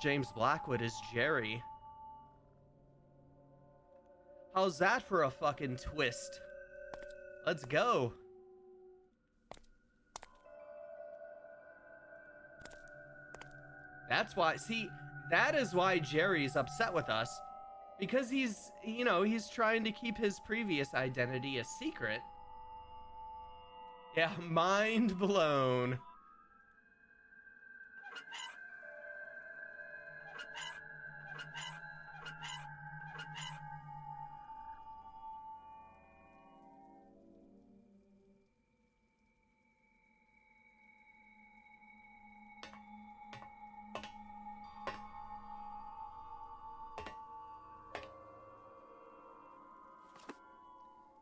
James Blackwood is Jerry. How's that for a fucking twist? Let's go. That's why, see, that is why Jerry's upset with us. Because he's, you know, he's trying to keep his previous identity a secret. Yeah, mind blown.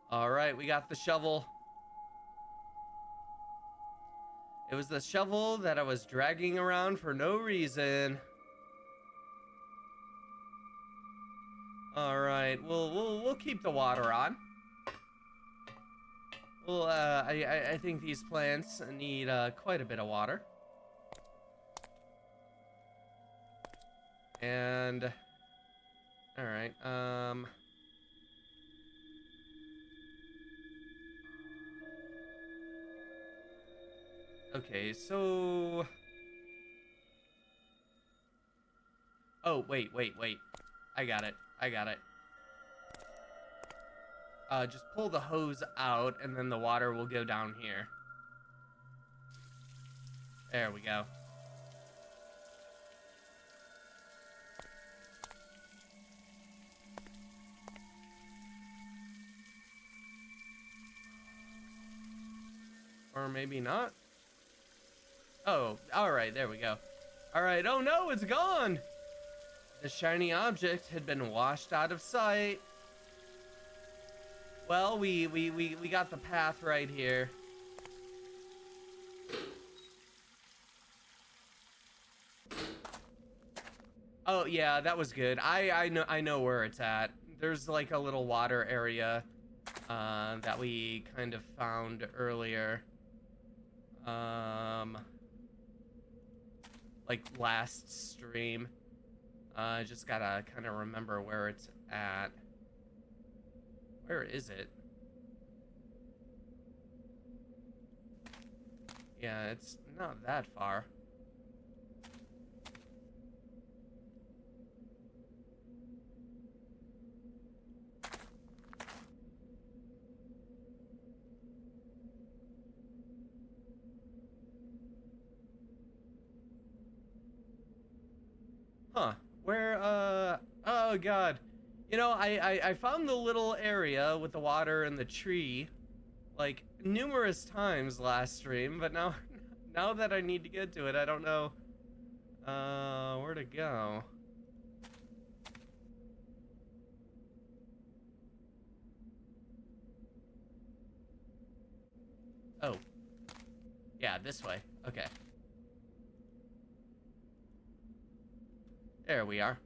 All right, we got the shovel. It was the shovel that I was dragging around for no reason. All right, we'll keep the water on. Well, I think these plants need quite a bit of water. And all right, okay, so oh, wait. I got it. Just pull the hose out and then the water will go down here. There we go. Or maybe not. Oh, all right, there we go. All right, oh no, it's gone. The shiny object had been washed out of sight. Well, we got the path right here. Oh yeah, that was good. I know where it's at. There's like a little water area that we kind of found earlier. Like last stream. Just gotta kind of remember where it's at. Where is it? Yeah, it's not that far. Huh. Where, oh god. You know, I found the little area with the water and the tree, like, numerous times last stream, but now, now that I need to get to it, I don't know, where to go. Oh. Yeah, this way. Okay. There we are.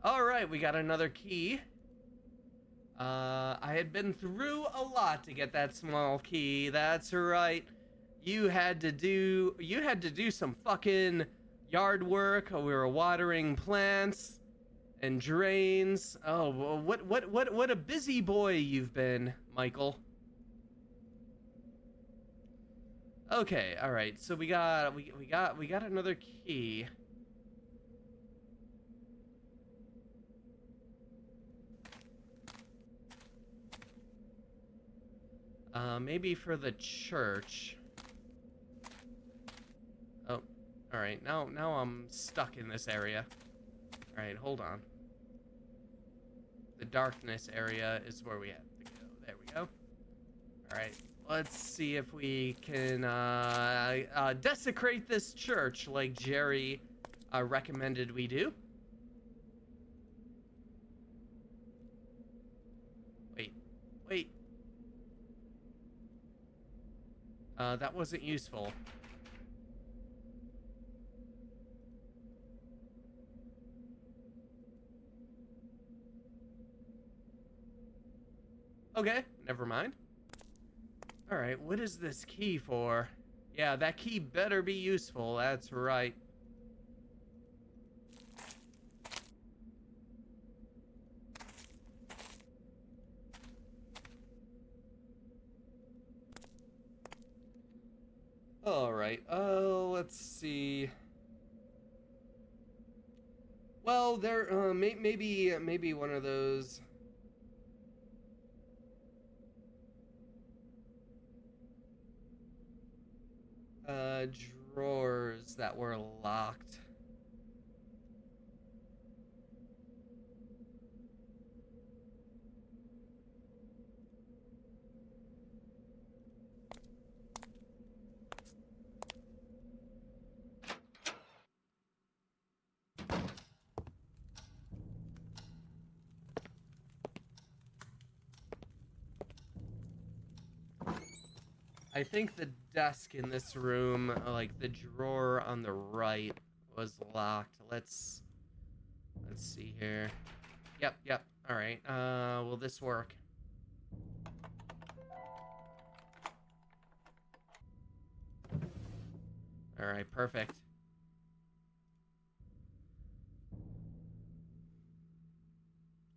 All right, we got another key. I had been through a lot to get that small key. That's right. You had to do some fucking yard work. We were watering plants and drains. Oh, what a busy boy you've been, Michael. Okay, all right. So we got another key. Maybe for the church. Oh, all right. Now I'm stuck in this area. All right, hold on. The darkness area is where we have to go. There we go. All right. Let's see if we can desecrate this church like Jerry recommended we do. Wait. That wasn't useful. Okay, never mind. All right, what is this key for? Yeah, that key better be useful. That's right. All right. Let's see. Well, there. Maybe one of those. Uh, Drawers that were locked. I think the desk in this room, like the drawer on the right, was locked. Let's see here. Yep. All right. Will this work? All right, perfect.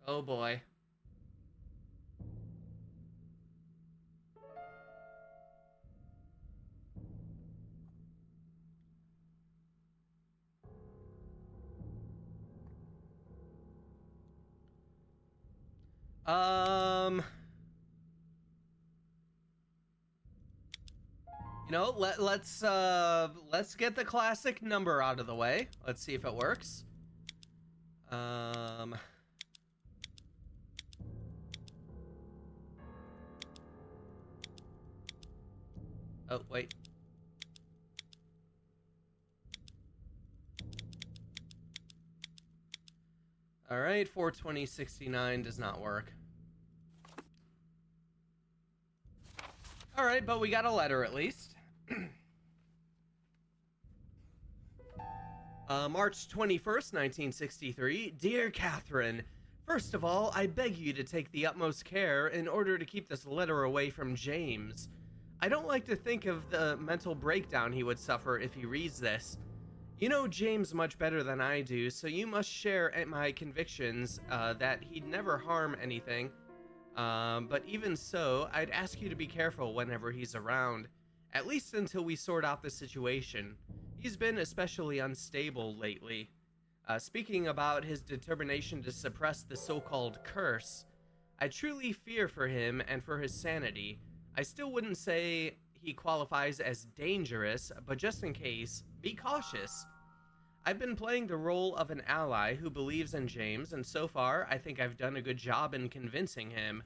Oh boy. Um, let's get the classic number out of the way. Let's see if it works. Um, oh wait. All right, 42069 does not work. All right, but we got a letter at least. March 21st, 1963. Dear Catherine, first of all, I beg you to take the utmost care in order to keep this letter away from James. I don't like to think of the mental breakdown he would suffer if he reads this. You know James much better than I do, so you must share my convictions that he'd never harm anything. But even so, I'd ask you to be careful whenever he's around, at least until we sort out the situation. He's been especially unstable lately. Speaking about his determination to suppress the so-called curse, I truly fear for him and for his sanity. I still wouldn't say he qualifies as dangerous, but just in case, be cautious. I've been playing the role of an ally who believes in James, and so far, I think I've done a good job in convincing him.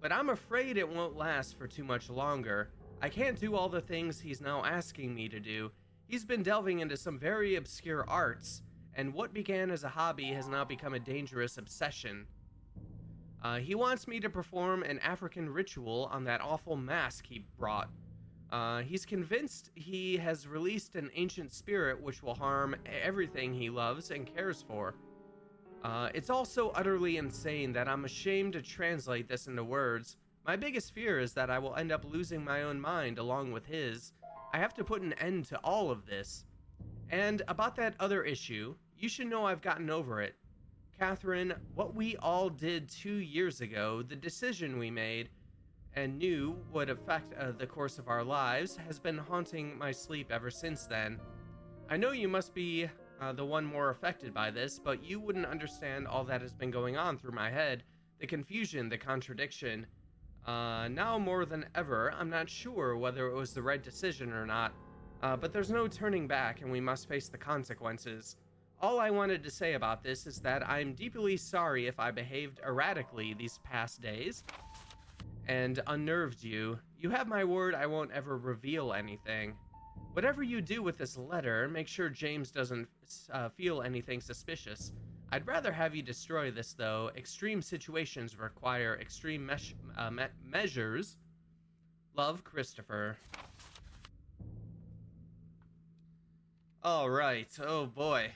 But I'm afraid it won't last for too much longer. I can't do all the things he's now asking me to do. He's been delving into some very obscure arts, and what began as a hobby has now become a dangerous obsession. He wants me to perform an African ritual on that awful mask he brought. He's convinced he has released an ancient spirit which will harm everything he loves and cares for. It's all so utterly insane that I'm ashamed to translate this into words. My biggest fear is that I will end up losing my own mind along with his. I have to put an end to all of this. And about that other issue, you should know I've gotten over it. Catherine, what we all did 2 years ago, the decision we made, and knew would affect the course of our lives, has been haunting my sleep ever since then. I know you must be the one more affected by this, but you wouldn't understand all that has been going on through my head. The confusion, the contradiction. Now more than ever, I'm not sure whether it was the right decision or not, but there's no turning back and we must face the consequences. All I wanted to say about this is that I'm deeply sorry if I behaved erratically these past days and unnerved you. You have my word I won't ever reveal anything. Whatever you do with this letter, make sure James doesn't feel anything suspicious. I'd rather have you destroy this, though. Extreme situations require extreme measures. Love, Christopher. All right. Oh boy.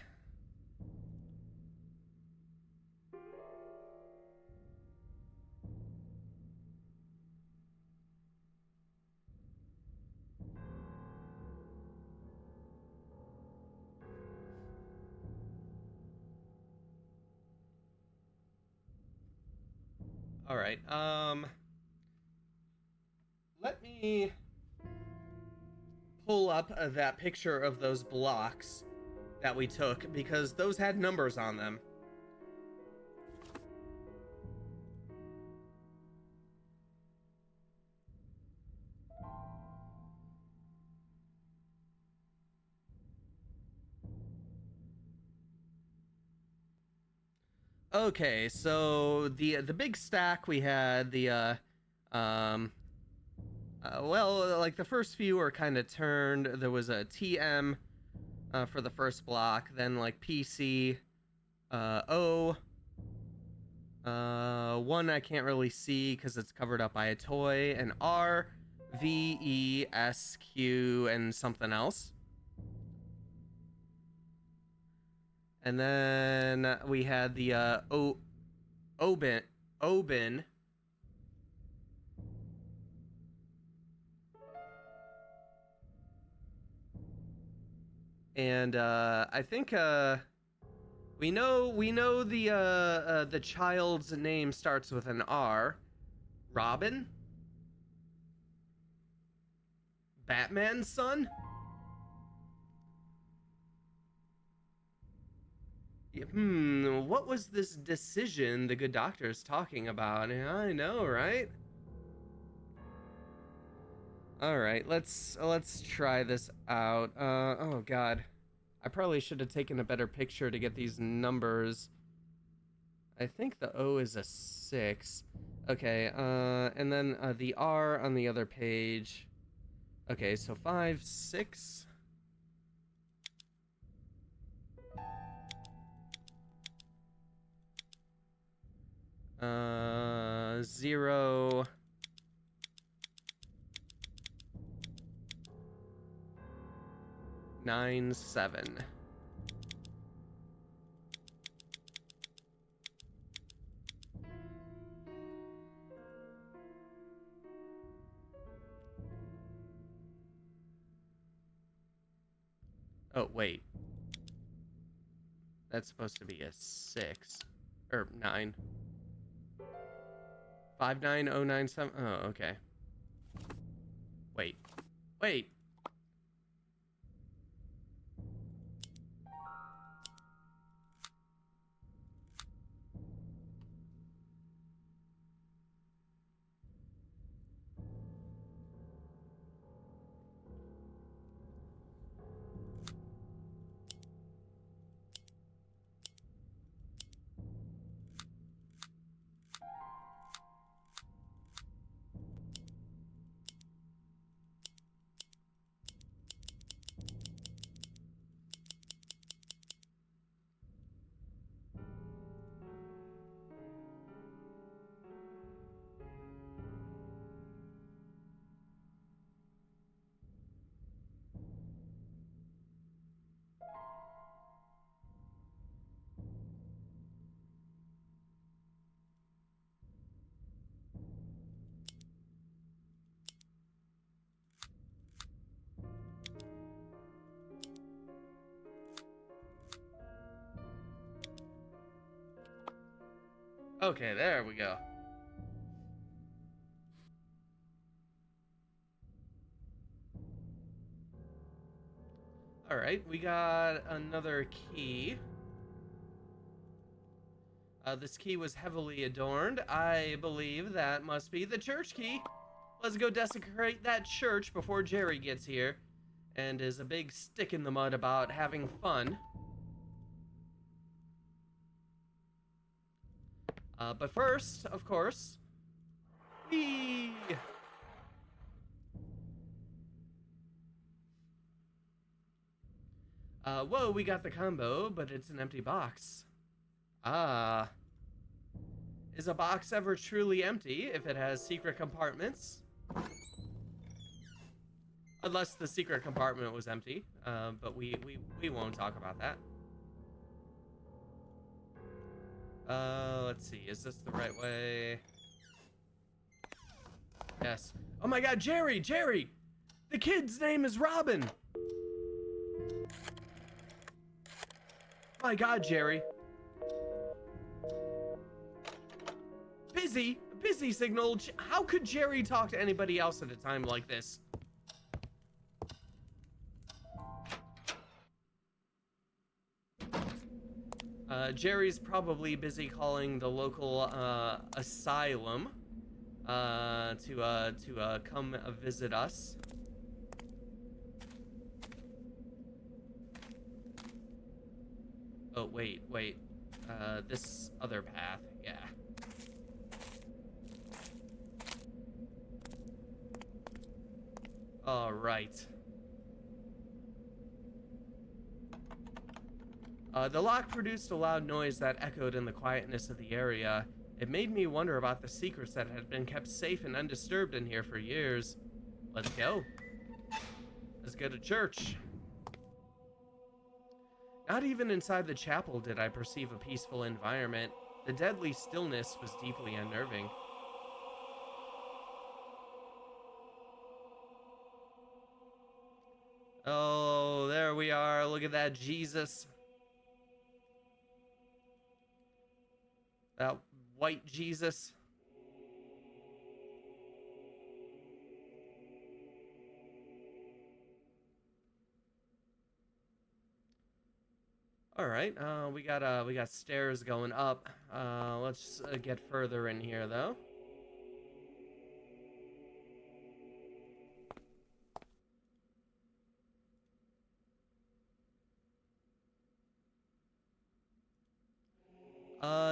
All right. Let me pull up that picture of those blocks that we took because those had numbers on them. Okay, so the big stack we had um well, like the first few were kind of turned. There was a TM for the first block, then like PC, O, one I can't really see because it's covered up by a toy, and R, V, E, S, Q, and something else. And then we had the Obin. And I think we know the child's name starts with an R. Robin? Batman's son? What was this decision the good doctor's talking about? Yeah, I know, right? All right, let's try this out. Oh god. I probably should have taken a better picture to get these numbers. I think the O is a 6. Okay, and then the R on the other page. Okay, so 5, 6. 0. 9, 7. Oh, wait. That's supposed to be a 6. Or 9. 59097. Oh, okay. Wait. Wait. Okay, there we go. All right, we got another key. This key was heavily adorned. I believe that must be the church key. Let's go desecrate that church before Jerry gets here and is a big stick in the mud about having fun. But first, of course, whee! Whoa, we got the combo, but it's an empty box. Ah. Is a box ever truly empty if it has secret compartments? Unless the secret compartment was empty, but we won't talk about that. Let's see, is this the right way? Yes. Oh my god, Jerry! Jerry! The kid's name is Robin! My god, Jerry. Busy signal. How could Jerry talk to anybody else at a time like this? Jerry's probably busy calling the local asylum to come visit us. Oh, wait. This other path, yeah. All right. The lock produced a loud noise that echoed in the quietness of the area. It made me wonder about the secrets that had been kept safe and undisturbed in here for years. Let's go. Let's go to church. Not even inside the chapel did I perceive a peaceful environment. The deadly stillness was deeply unnerving. Oh, there we are. Look at that Jesus. That white Jesus. All right, we got stairs going up. Let's get further in here though.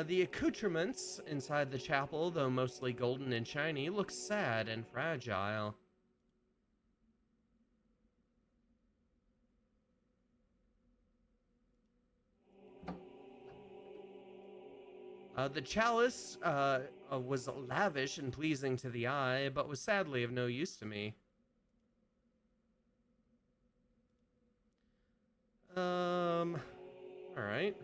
The accoutrements inside the chapel, though mostly golden and shiny, look sad and fragile. The chalice was lavish and pleasing to the eye, but was sadly of no use to me. All right.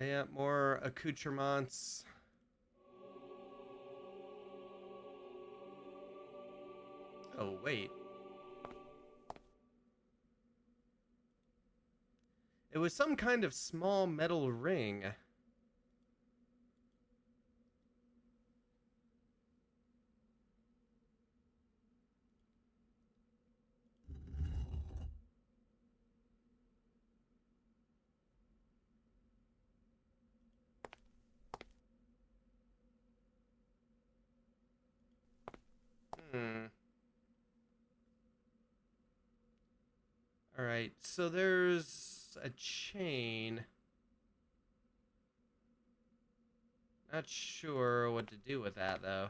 Yeah, more accoutrements. Oh, wait. It was some kind of small metal ring. Hmm. All right, so there's a chain. Not sure what to do with that, though.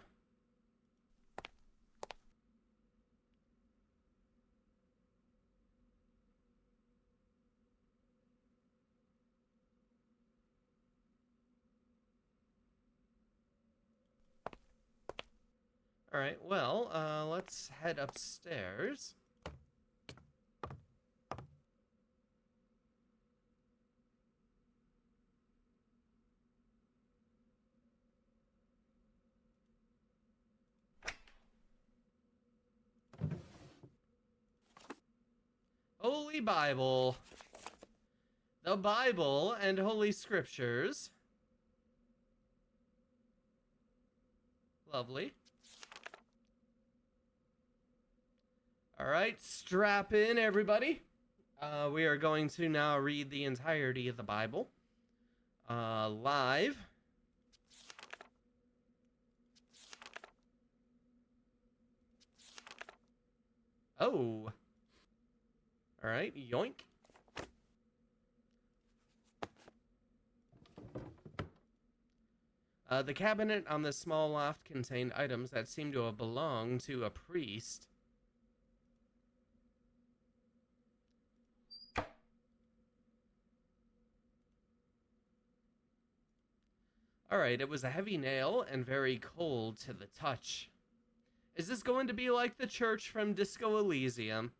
All right, well, let's head upstairs. Holy Bible. The Bible and Holy Scriptures. Lovely. All right, strap in, everybody. We are going to now read the entirety of the Bible. Live. Oh. All right, yoink. The cabinet on this small loft contained items that seemed to have belonged to a priest. All right, it was a heavy nail and very cold to the touch. Is this going to be like the church from Disco Elysium?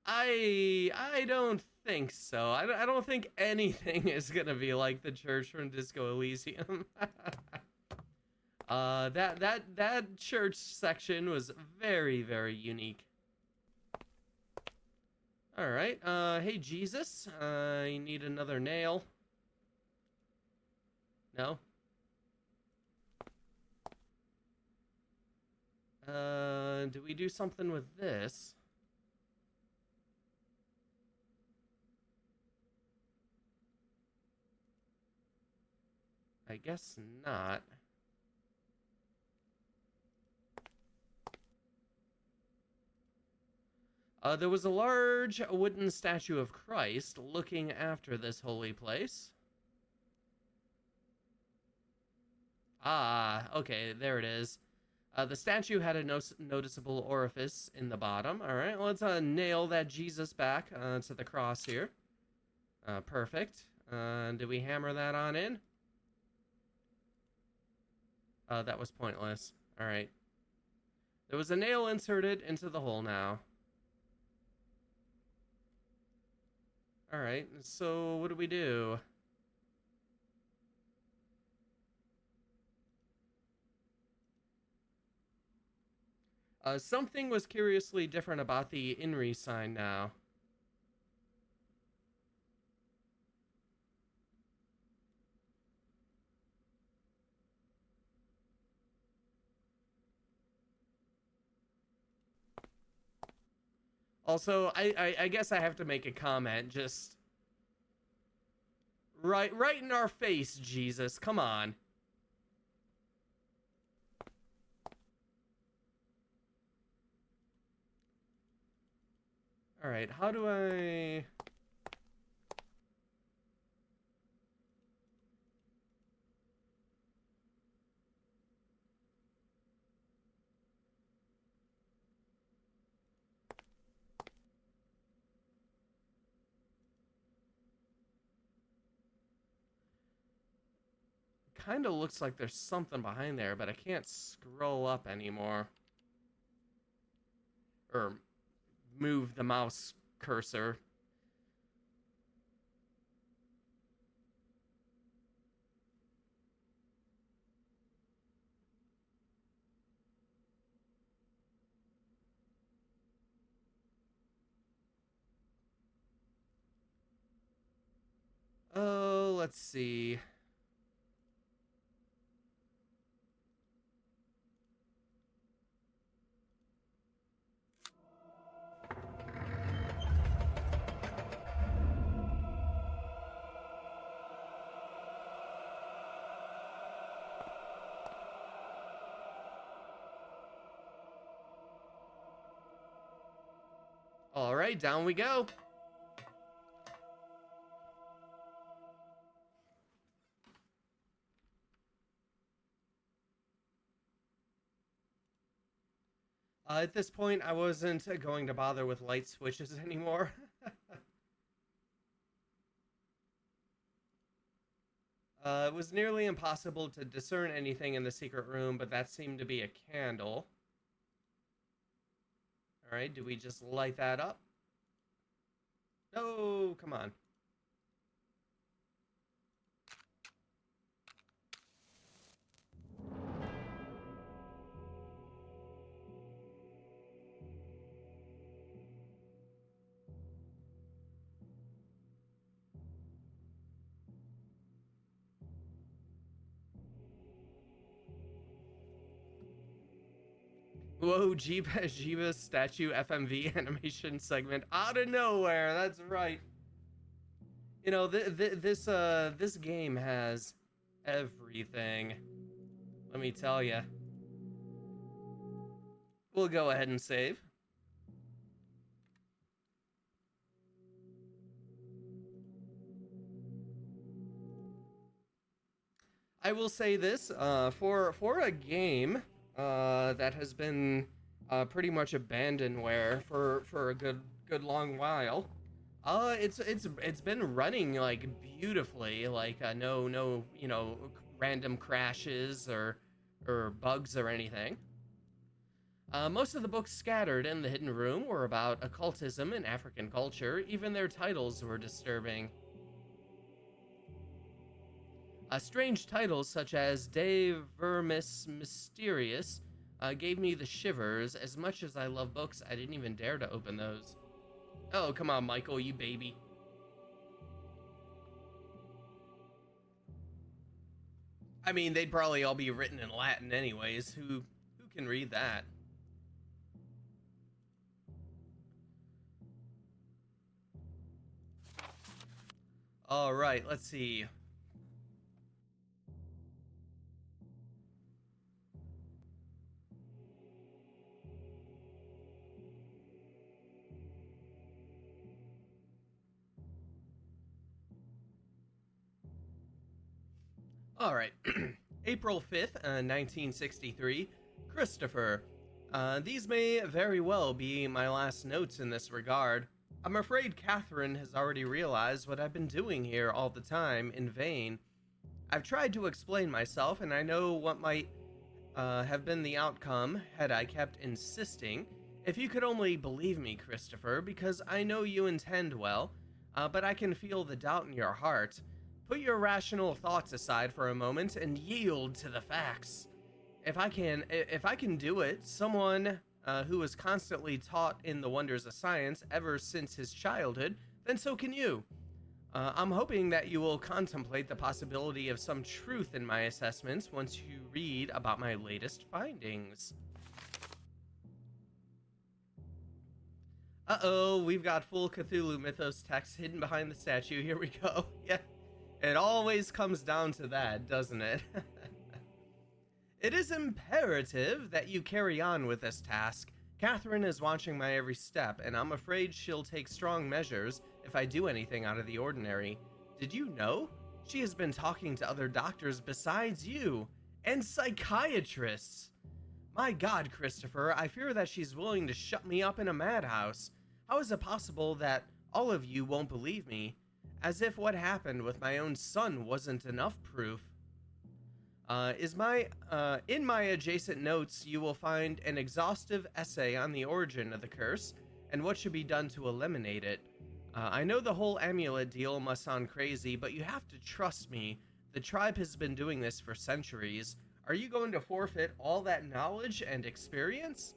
I don't think so. I don't think anything is gonna be like the church from Disco Elysium. That church section was very, very unique. All right. Hey Jesus, I need another nail. No. Do we do something with this? I guess not. There was a large wooden statue of Christ looking after this holy place. Ah, okay, there it is. The statue had a noticeable orifice in the bottom. All right, let's nail that Jesus back to the cross here. Perfect. Did we hammer that on in? That was pointless. All right. There was a nail inserted into the hole now. All right, so what do we do? Something was curiously different about the INRI sign now. Also, I guess I have to make a comment. Just right in our face, Jesus. Come on. All right, how do I? Kind of looks like there's something behind there, but I can't scroll up anymore. Or move the mouse cursor. Oh, let's see. All right, down we go. At this point, I wasn't going to bother with light switches anymore. It was nearly impossible to discern anything in the secret room, but that seemed to be a candle. All right, do we just light that up? No, come on. Whoa, Jiva statue FMV animation segment out of nowhere. That's right. You know, this game has everything. Let me tell you. We'll go ahead and save. I will say this, for a game that has been pretty much abandonware for a good long while. It's been running like beautifully, like no random crashes or bugs or anything. Most of the books scattered in the hidden room were about occultism and African culture. Even their titles were disturbing. Strange titles such as De Vermis Mysterious gave me the shivers. As much as I love books, I didn't even dare to open those. Oh, come on, Michael, you baby. I mean, they'd probably all be written in Latin anyways. Who can read that? All right, let's see. All right. April 5th, 1963. Christopher. These may very well be my last notes in this regard. I'm afraid Catherine has already realized what I've been doing here all the time in vain. I've tried to explain myself, and I know what might have been the outcome had I kept insisting. If you could only believe me, Christopher, because I know you intend well, but I can feel the doubt in your heart. Put your rational thoughts aside for a moment and yield to the facts. If I can do it, someone who was constantly taught in the wonders of science ever since his childhood, then so can you. I'm hoping that you will contemplate the possibility of some truth in my assessments once you read about my latest findings. Uh-oh, we've got full Cthulhu Mythos text hidden behind the statue. Here we go. Yeah, it always comes down to that, doesn't it? It is imperative that you carry on with this task. Catherine is watching my every step, and I'm afraid she'll take strong measures if I do anything out of the ordinary. Did you know? She has been talking to other doctors besides you, and psychiatrists. My God, Christopher, I fear that she's willing to shut me up in a madhouse. How is it possible that all of you won't believe me? As if what happened with my own son wasn't enough proof. In my adjacent notes, you will find an exhaustive essay on the origin of the curse and what should be done to eliminate it. I know the whole amulet deal must sound crazy, but you have to trust me. The tribe has been doing this for centuries. Are you going to forfeit all that knowledge and experience?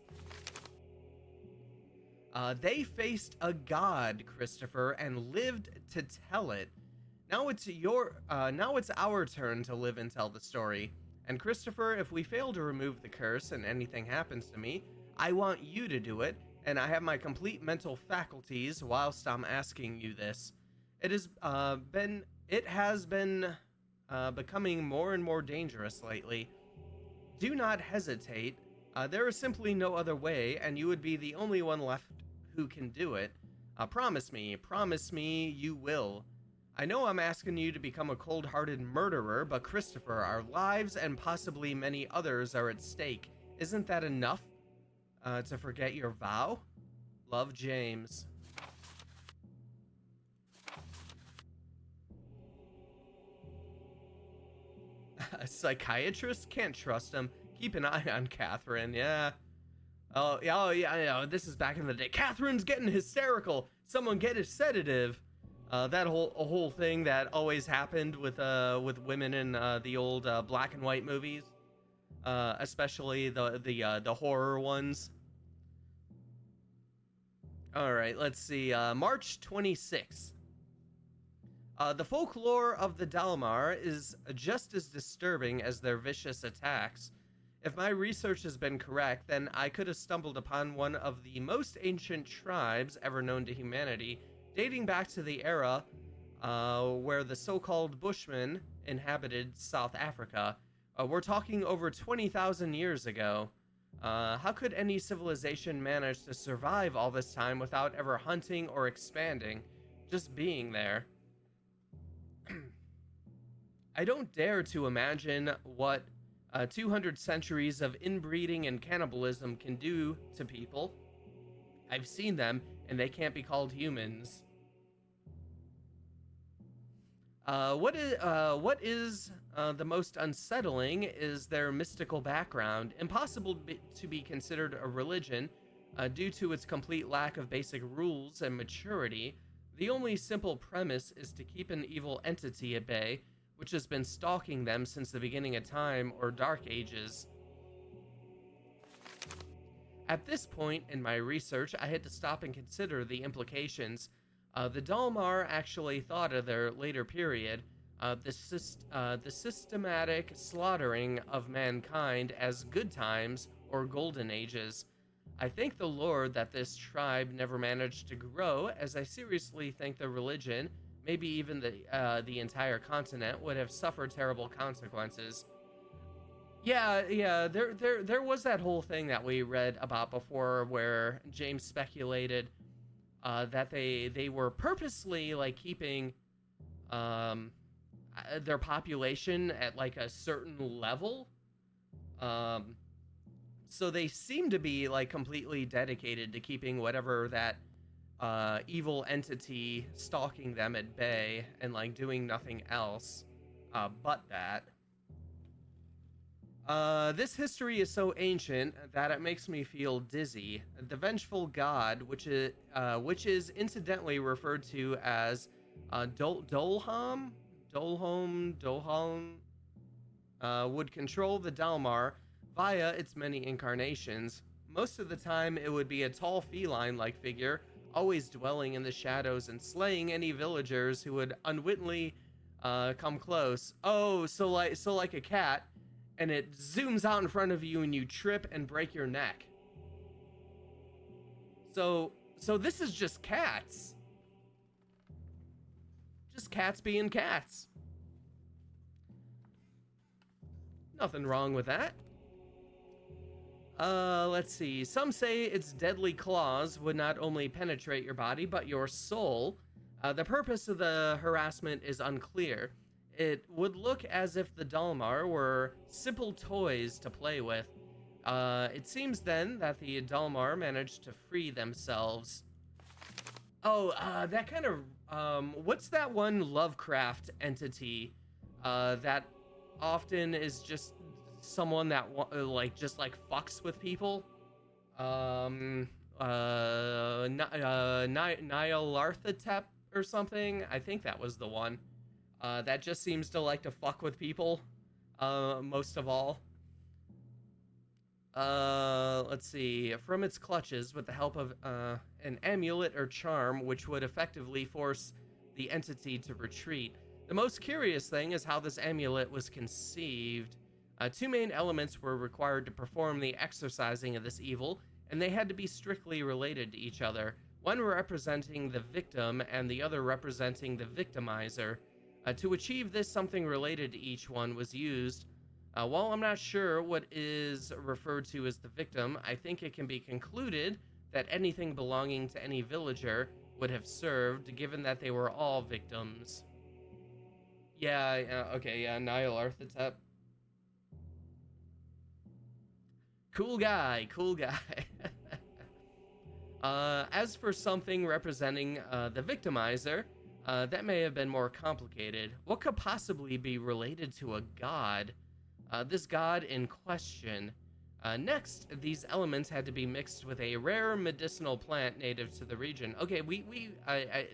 They faced a god, Christopher, and lived to tell it. Now it's our turn to live and tell the story. And Christopher, if we fail to remove the curse and anything happens to me, I want you to do it, and I have my complete mental faculties whilst I'm asking you this. It has been becoming more and more dangerous lately. Do not hesitate. There is simply no other way, and you would be the only one left who can do it. Promise me you will. I know I'm asking you to become a cold-hearted murderer, but Christopher, our lives and possibly many others are at stake. Isn't that enough to forget your vow? Love, James. A psychiatrist? Can't trust him. Keep an eye on Catherine, yeah. Oh, yeah, this is back in the day. Catherine's getting hysterical. Someone get a sedative. That whole thing that always happened with women in the old black and white movies, especially the horror ones. All right, let's see. March 26th. The folklore of the Dalmar is just as disturbing as their vicious attacks. If my research has been correct, then I could have stumbled upon one of the most ancient tribes ever known to humanity, dating back to the era where the so-called Bushmen inhabited South Africa. We're talking over 20,000 years ago. How could any civilization manage to survive all this time without ever hunting or expanding, just being there? I don't dare to imagine what 200 centuries of inbreeding and cannibalism can do to people. I've seen them, and they can't be called humans. What is the most unsettling is their mystical background, impossible to be considered a religion due to its complete lack of basic rules and maturity. The only simple premise is to keep an evil entity at bay, which has been stalking them since the beginning of time or dark ages. At this point in my research, I had to stop and consider the implications. The Dalmar actually thought of their later period, the systematic slaughtering of mankind as good times or golden ages. I thank the Lord that this tribe never managed to grow, as I seriously think the religion, maybe even the entire continent, would have suffered terrible consequences. Yeah. There was that whole thing that we read about before, where James speculated that they were purposely like keeping um, their population at like a certain level. Um, so they seem to be like completely dedicated to keeping whatever that evil entity stalking them at bay, and like doing nothing else but that. This history is so ancient that it makes me feel dizzy. The vengeful god, which is incidentally referred to as Dolholm, would control the Dalmar via its many incarnations. Most of the time, it would be a tall feline-like figure, always dwelling in the shadows and slaying any villagers who would unwittingly come close. Oh, so like a cat, and it zooms out in front of you, and you trip and break your neck. So this is just cats being cats. Nothing wrong with that. Let's see. Some say its deadly claws would not only penetrate your body, but your soul. The purpose of the harassment is unclear. It would look as if the Dalmar were simple toys to play with. It seems then that the Dalmar managed to free themselves. Oh, that kind of, what's that one Lovecraft entity, that often is just someone that just like fucks with people? Nyarlathotep or something. I think that was the one. That just seems to like to fuck with people, most of all. Let's see. From its clutches, with the help of an amulet or charm, which would effectively force the entity to retreat. The most curious thing is how this amulet was conceived. Two main elements were required to perform the exorcising of this evil, and they had to be strictly related to each other. One representing the victim, and the other representing the victimizer. To achieve this, something related to each one was used. While I'm not sure what is referred to as the victim, I think it can be concluded that anything belonging to any villager would have served, given that they were all victims. Yeah, okay, yeah, Nyarlathotep. Cool guy. As for something representing the victimizer, that may have been more complicated. What could possibly be related to a god? This god in question. Next, these elements had to be mixed with a rare medicinal plant native to the region. Okay,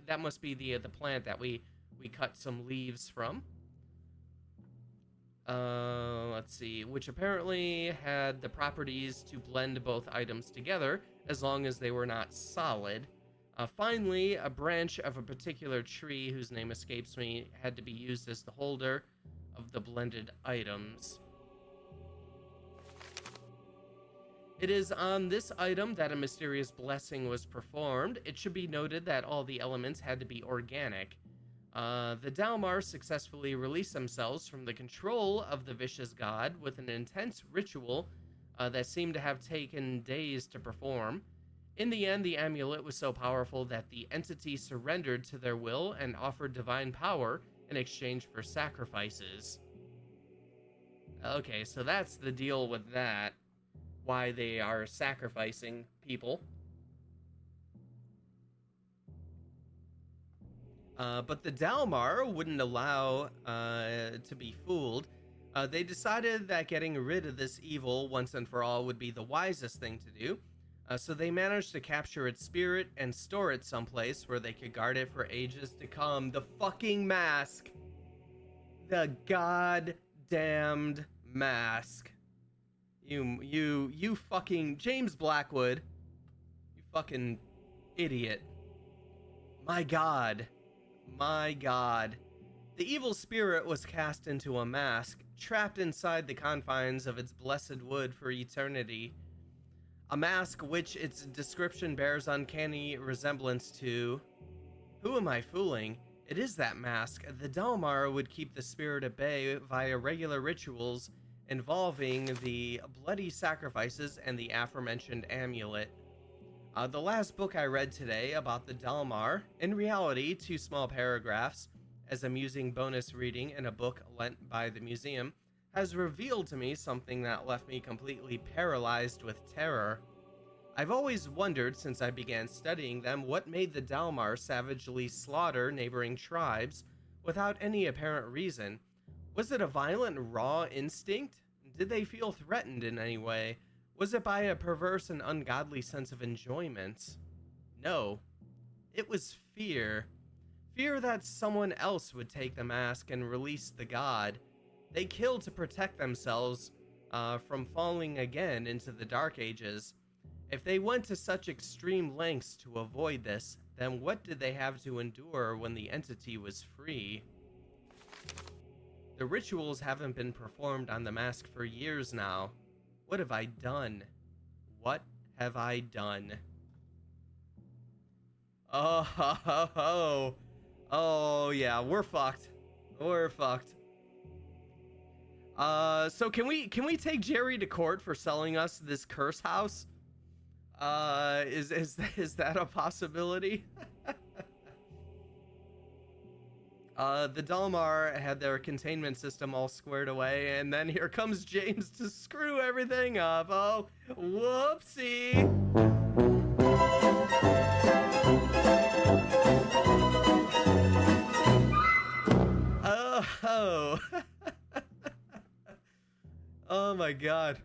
that must be the plant that we cut some leaves from. Let's see, which apparently had the properties to blend both items together as long as they were not solid. Finally, a branch of a particular tree whose name escapes me had to be used as the holder of the blended items. It is on this item that a mysterious blessing was performed. It should be noted that all the elements had to be organic. The Dalmar successfully released themselves from the control of the vicious god with an intense ritual that seemed to have taken days to perform. In the end, the amulet was so powerful that the entity surrendered to their will and offered divine power in exchange for sacrifices. Okay, so that's the deal with that. Why they are sacrificing people. But the Dalmar wouldn't allow to be fooled. They decided that getting rid of this evil once and for all would be the wisest thing to do. So they managed to capture its spirit and store it someplace where they could guard it for ages to come. The fucking mask. The goddamned mask. You fucking James Blackwood. You fucking idiot. My God. My God. The evil spirit was cast into a mask, trapped inside the confines of its blessed wood for eternity. A mask which its description bears uncanny resemblance to... Who am I fooling? It is that mask. The Dalmar would keep the spirit at bay via regular rituals involving the bloody sacrifices and the aforementioned amulet. The last book I read today about the Dalmar, in reality, 2 small paragraphs, as amusing bonus reading in a book lent by the museum, has revealed to me something that left me completely paralyzed with terror. I've always wondered since I began studying them what made the Dalmar savagely slaughter neighboring tribes without any apparent reason. Was it a violent, raw instinct? Did they feel threatened in any way? Was it by a perverse and ungodly sense of enjoyment? No. It was fear. Fear that someone else would take the mask and release the god. They killed to protect themselves from falling again into the Dark Ages. If they went to such extreme lengths to avoid this, then what did they have to endure when the entity was free? The rituals haven't been performed on the mask for years now. What have I done? What have I done? Oh, ho, ho, ho. Oh yeah, we're fucked. We're fucked. So can we take Jerry to court for selling us this curse house? Is that a possibility? The Dalmar had their containment system all squared away, and then here comes James to screw everything up. Oh, whoopsie. Oh. Oh my God.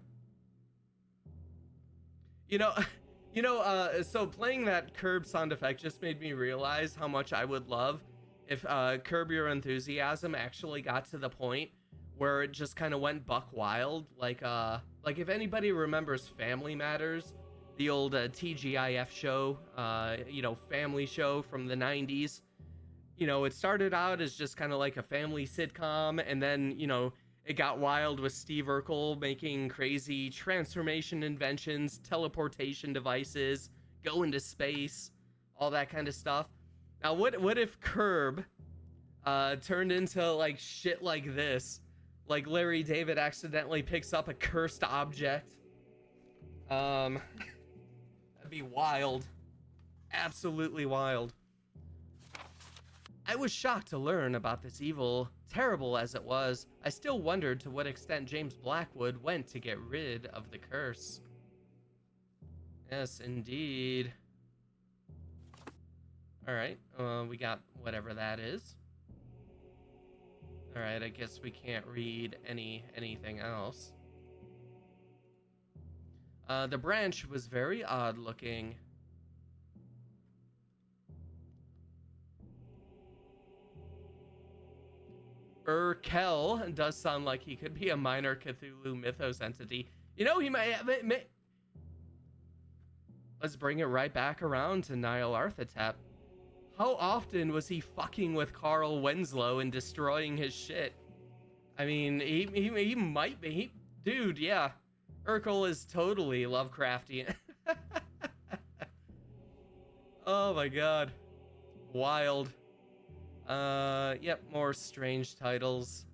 So playing that Curb sound effect just made me realize how much I would love if Curb Your Enthusiasm actually got to the point where it just kind of went buck wild. Like if anybody remembers Family Matters, the old TGIF show, family show from the 90s. It started out as just kind of like a family sitcom, and then, it got wild with Steve Urkel making crazy transformation inventions, teleportation devices, go into space, all that kind of stuff. Now, what if Curb turned into like shit like this? Like Larry David accidentally picks up a cursed object. That'd be wild. Absolutely wild. I was shocked to learn about this evil. Terrible as it was, I still wondered to what extent James Blackwood went to get rid of the curse. Yes, indeed. Alright, we got whatever that is. Alright, I guess we can't read anything else. The branch was very odd looking. Urkel does sound like he could be a minor Cthulhu mythos entity. He might have it. Let's bring it right back around to Niall Arthatep. How often was he fucking with Carl Winslow and destroying his shit? I mean, he might be. Dude, yeah. Urkel is totally Lovecraftian. Oh my God. Wild. Yep, more strange titles.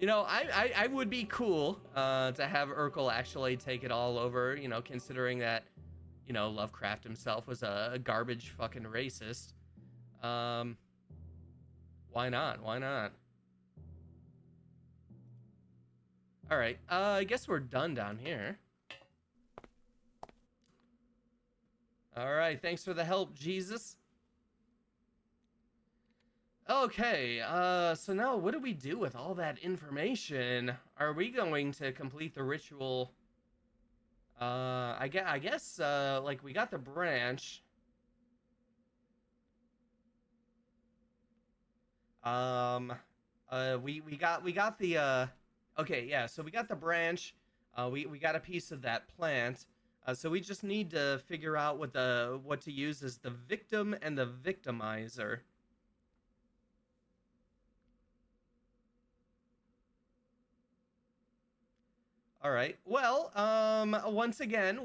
I would be cool to have Urkel actually take it all over, considering that, Lovecraft himself was a garbage fucking racist. Why not? Why not? All right, I guess we're done down here. All right, thanks for the help, Jesus. Okay, so now what do we do with all that information? Are we going to complete the ritual? I guess, like, we got the branch. Um, we got the okay, yeah. So we got the branch. We got a piece of that plant. So we just need to figure out what to use as the victim and the victimizer. All right. Well, once again,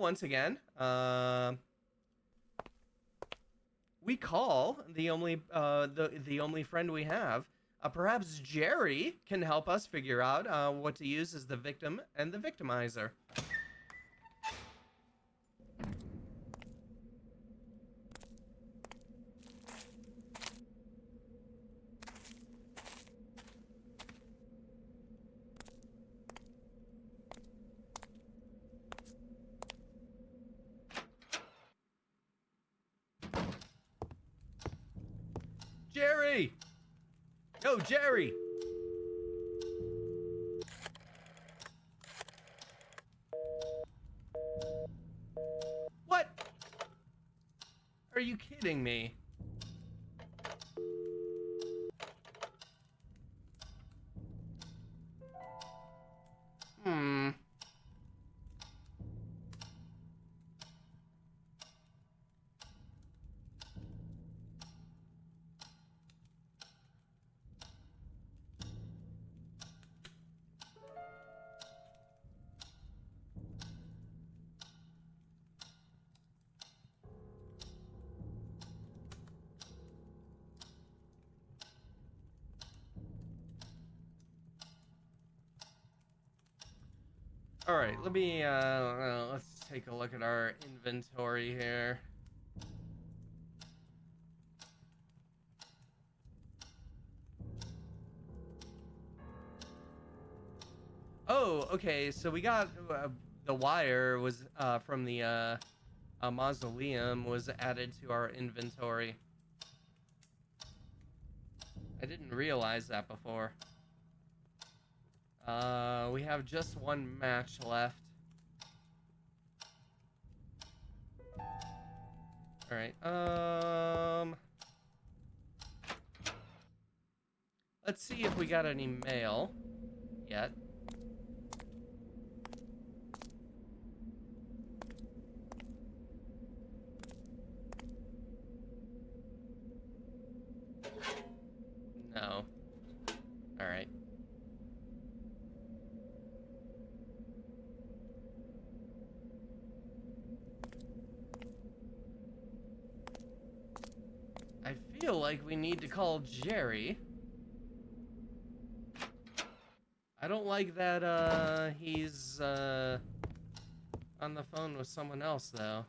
we call the only friend we have. Perhaps Jerry can help us figure out what to use as the victim and the victimizer. Jerry! Yo, Jerry! What? Are you kidding me? Hmm. All right, let's take a look at our inventory here. Oh, okay. So we got the wire was from the mausoleum was added to our inventory. I didn't realize that before. We have just one match left. All right. Let's see if we got any mail yet. No. All right. I feel like we need to call Jerry. I don't like that he's on the phone with someone else though.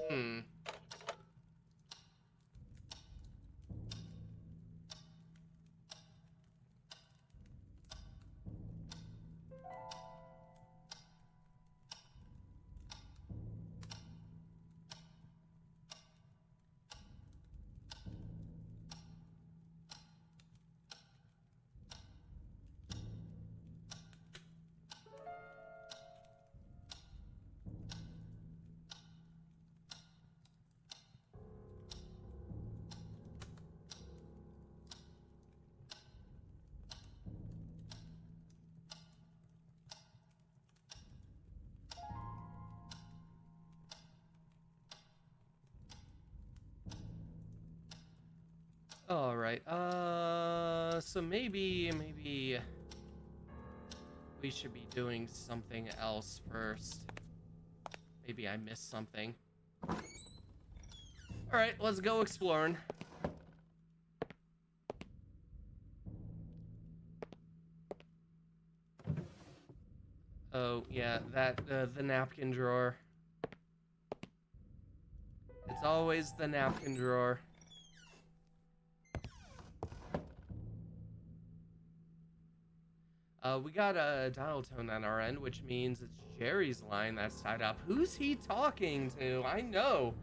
Hmm. All right. So maybe we should be doing something else first. Maybe I missed something. All right, let's go exploring. Oh, yeah, that the napkin drawer. It's always the napkin drawer. We got a dial tone on our end, which means it's Jerry's line that's tied up. Who's he talking to? I know.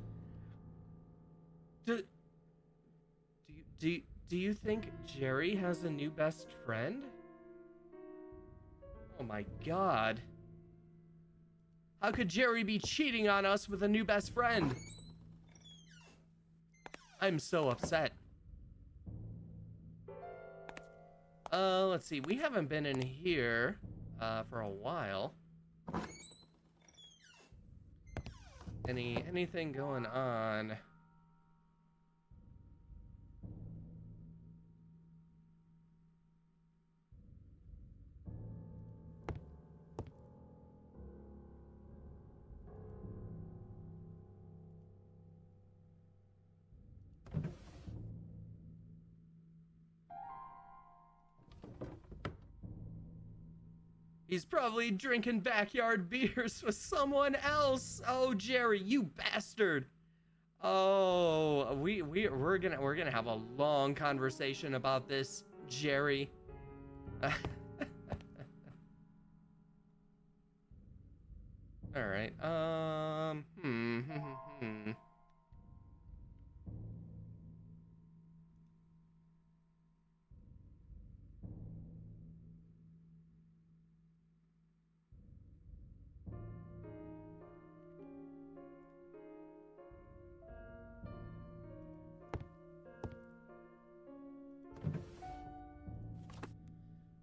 Do you think Jerry has a new best friend? Oh my god. How could Jerry be cheating on us with a new best friend? I'm so upset. Let's see. We haven't been in here for a while. Anything going on? He's probably drinking backyard beers with someone else. Oh, Jerry, you bastard. Oh, we're gonna have a long conversation about this, Jerry. All right.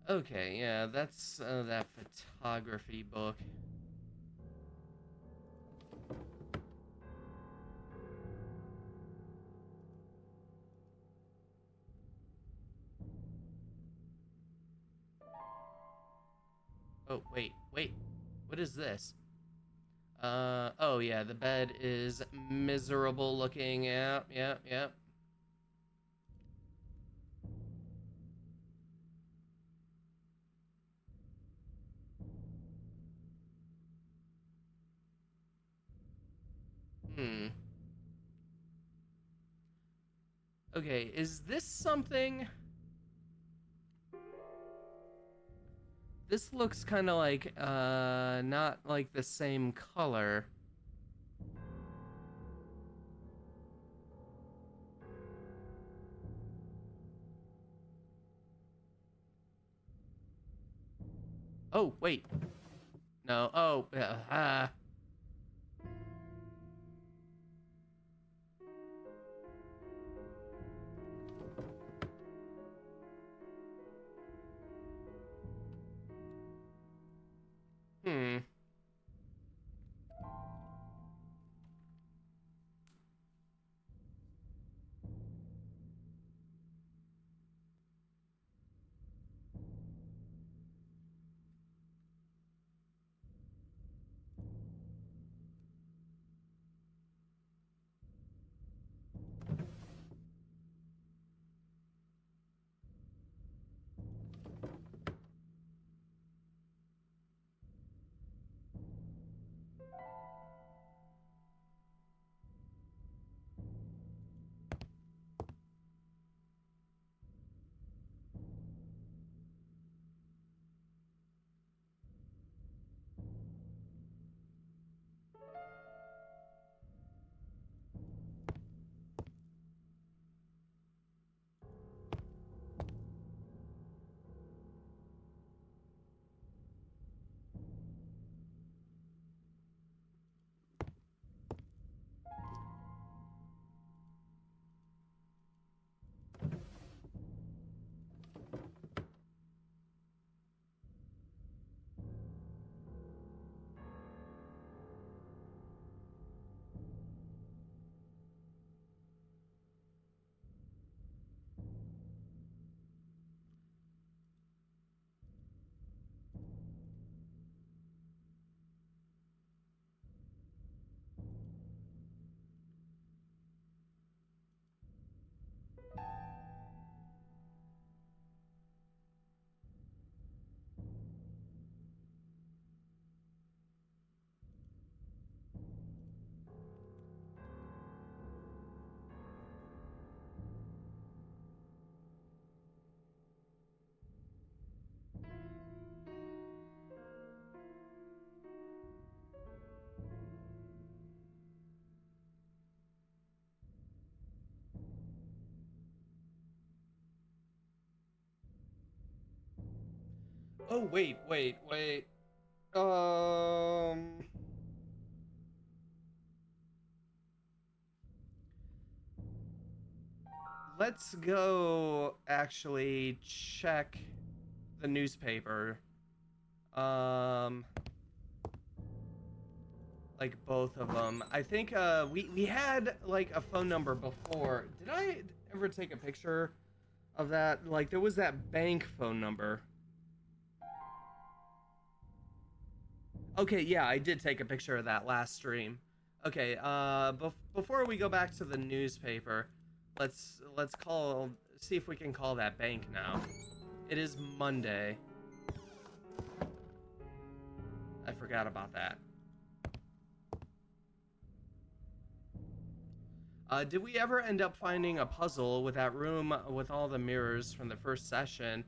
Okay, yeah, that's that photography book. Oh, wait. What is this? Oh yeah, the bed is miserable looking. Yep. Hmm. Okay, is this something? This looks kind of like, not like the same color. Oh, wait. No, oh, hmm. Oh, wait. let's go actually check the newspaper. Like both of them. I think we had like a phone number before. Did I ever take a picture of that? Like there was that bank phone number. Okay, yeah, I did take a picture of that last stream. Okay, before we go back to the newspaper, let's see if we can call that bank now. It is Monday. I forgot about that. Did we ever end up finding a puzzle with that room with all the mirrors from the first session?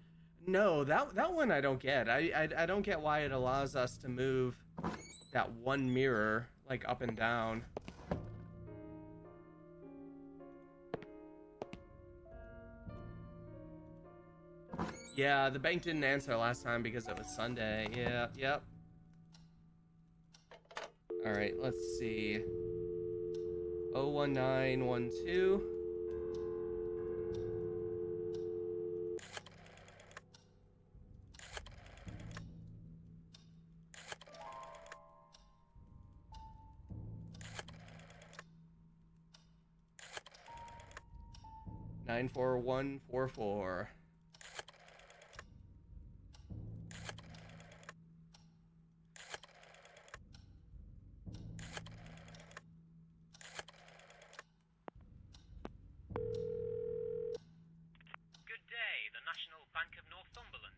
No, that one I don't get. I don't get why it allows us to move that one mirror like up and down. Yeah, the bank didn't answer last time because it was Sunday. Yeah, yep. All right, let's see. 01912. Nine 4144. Good day, the National Bank of Northumberland.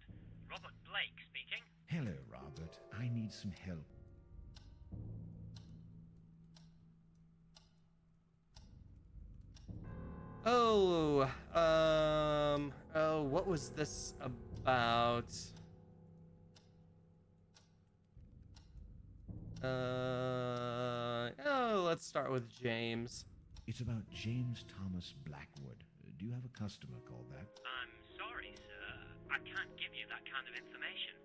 Robert Blake speaking. Hello, Robert. I need some help. Oh, what was this about? Let's start with James. It's about James Thomas Blackwood. Do you have a customer called that? I'm sorry, sir. I can't give you that kind of information.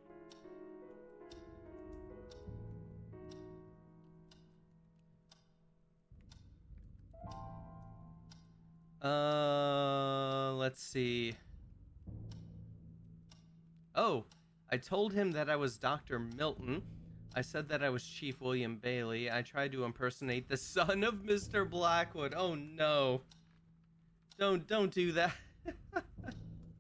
Let's see. Oh, I told him that I was Dr. Milton. I said that I was Chief William Bailey. I tried to impersonate the son of Mr. Blackwood. Oh no. Don't do that.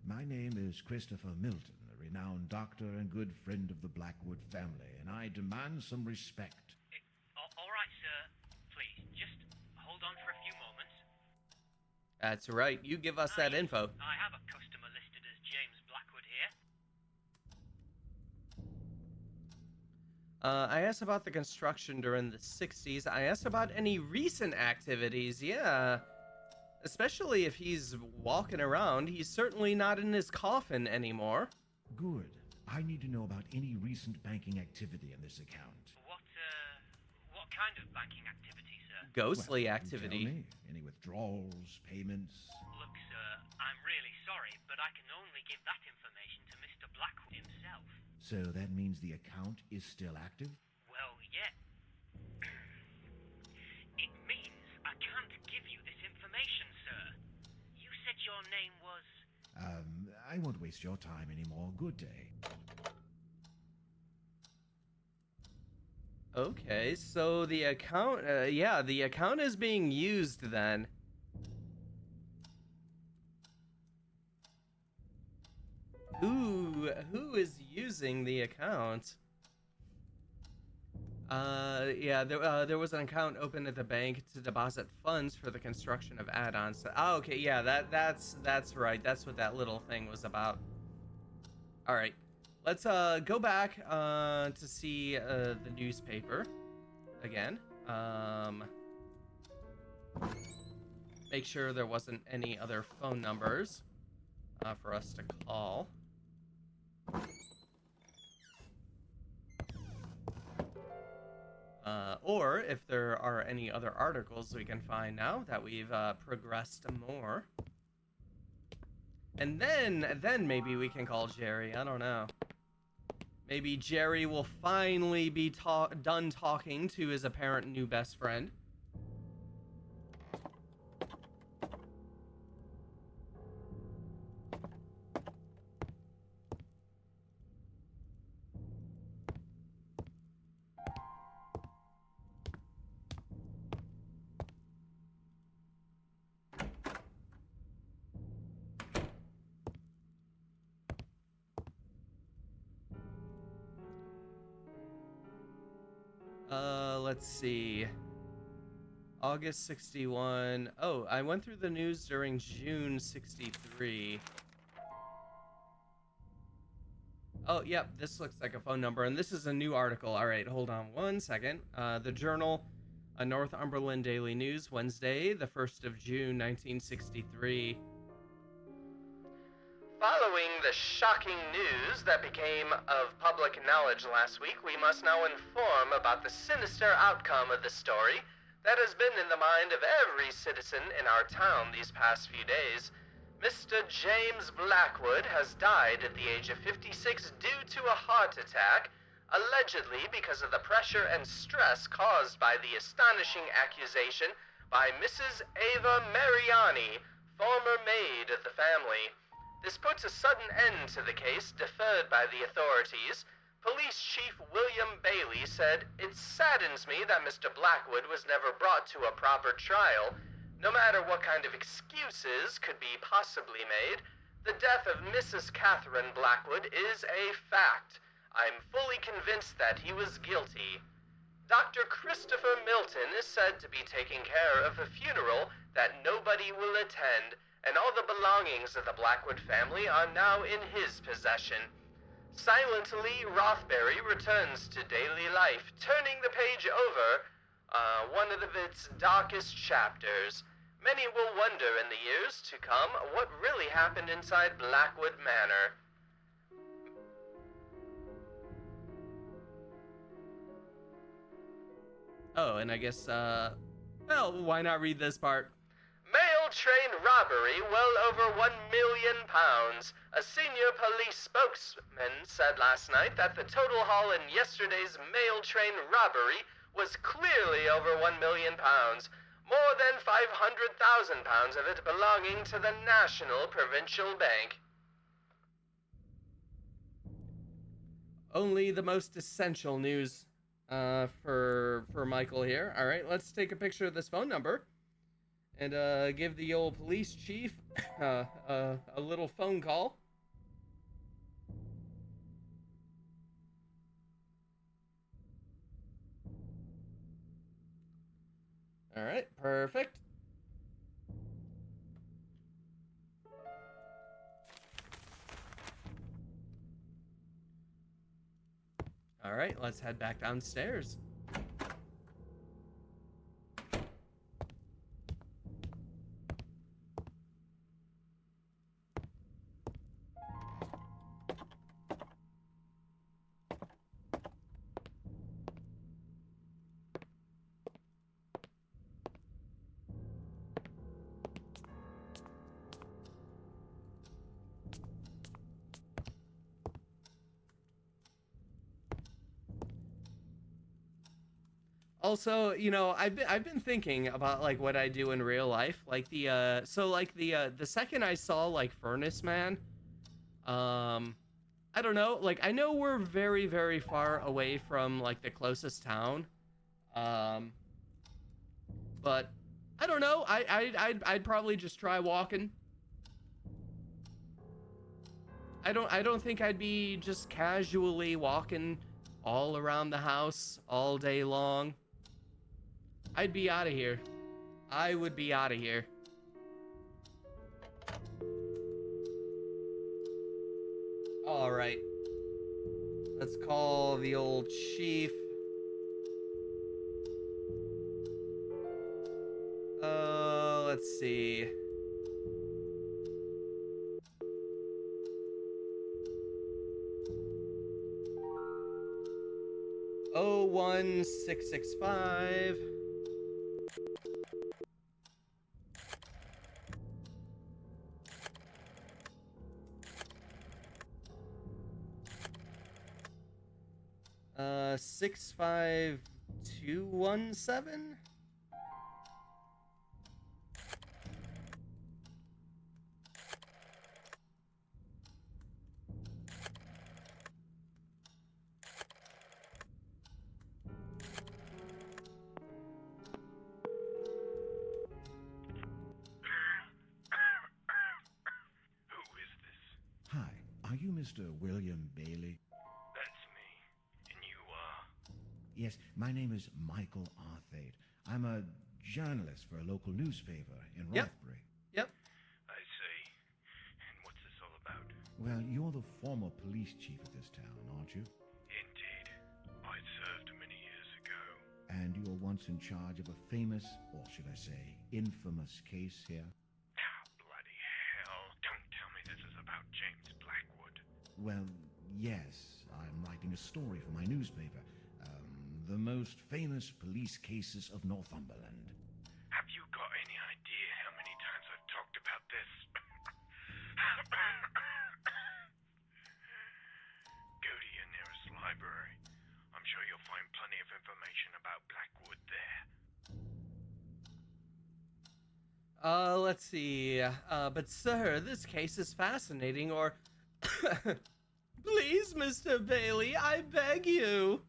My name is Christopher Milton, a renowned doctor and good friend of the Blackwood family, and I demand some respect. All right, sir. Please, just hold on for a few moments. That's right. You give us that info. I have a customer listed as James Blackwood here. I asked about the construction during the 60s. I asked about any recent activities. Yeah. Especially if he's walking around. He's certainly not in his coffin anymore. Good. I need to know about any recent banking activity in this account. What kind of banking activity, sir? Ghostly Well, you activity. tell me. Any withdrawals, payments? Look, sir, I'm really sorry, but I can only give that information to Mr. Blackwood himself. So that means the account is still active? Well, yeah. It means I can't give you this information, sir. You said your name was... I won't waste your time anymore. Good day. Okay, so the account, yeah, the account is being used then. Who is using the account? Yeah, there was an account open at the bank to deposit funds for the construction of add-ons. Oh, okay, yeah, that's right. That's what that little thing was about. All right, let's go back to see the newspaper again. Make sure there wasn't any other phone numbers for us to call. Or if there are any other articles we can find now that we've progressed more. And then maybe we can call Jerry. I don't know. Maybe Jerry will finally be done talking to his apparent new best friend. let's see. August 61. Oh, I went through the news during June 63. Oh, yep, this looks like a phone number, and this is a new article. All right, hold on one second. The Journal, a Northumberland Daily News, Wednesday, the 1st of June, 1963. Following the shocking news that became of public knowledge last week, we must now inform about the sinister outcome of the story that has been in the mind of every citizen in our town these past few days. Mr. James Blackwood has died at the age of 56 due to a heart attack, allegedly because of the pressure and stress caused by the astonishing accusation by Mrs. Ava Mariani, former maid of the family. This puts a sudden end to the case deferred by the authorities. Police Chief William Bailey said, "It saddens me that Mr. Blackwood was never brought to a proper trial. No matter what kind of excuses could be possibly made, the death of Mrs. Catherine Blackwood is a fact. I'm fully convinced that he was guilty." Dr. Christopher Milton is said to be taking care of a funeral that nobody will attend, and all the belongings of the Blackwood family are now in his possession. Silently, Rothbury returns to daily life, turning the page over one of its darkest chapters. Many will wonder in the years to come what really happened inside Blackwood Manor. Oh, and I guess, well, why not read this part? Mail train robbery well over £1 million. A senior police spokesman said last night that the total haul in yesterday's mail train robbery was clearly over £1 million. More than £500,000 of it belonging to the National Provincial Bank. Only the most essential news for Michael here. All right, let's take a picture of this phone number and give the old police chief a little phone call. All right, perfect. All right, let's head back downstairs. Also, you know, I've been thinking about like what I do in real life, like the the second I saw like Furnace Man, I don't know, like I know we're very very far away from like the closest town, but I don't know, I'd probably just try walking. I don't think I'd be just casually walking all around the house all day long. I'd be out of here. I would be out of here. All right. Let's call the old chief. Let's see. Oh, 1665. Uh, 65217. Hi, are you Mr. William Bailey? That's me. And you are? Yes, my name is Michael Arthade. I'm a journalist for a local newspaper in Yep. Rothbury. Yep. I see. And what's this all about? Well, you're the former police chief of this town, aren't you? Indeed. I served many years ago. And you were once in charge of a famous, or should I say, infamous case here? Ah, bloody hell. Don't tell me this is about James Blackwood. Well, yes, I'm writing a story for my newspaper. The most famous police cases of Northumberland. Have you got any idea how many times I've talked about this? Go to your nearest library. I'm sure you'll find plenty of information about Blackwood there. Let's see. But sir, this case is fascinating, or... Please, Mr. Bailey, I beg you.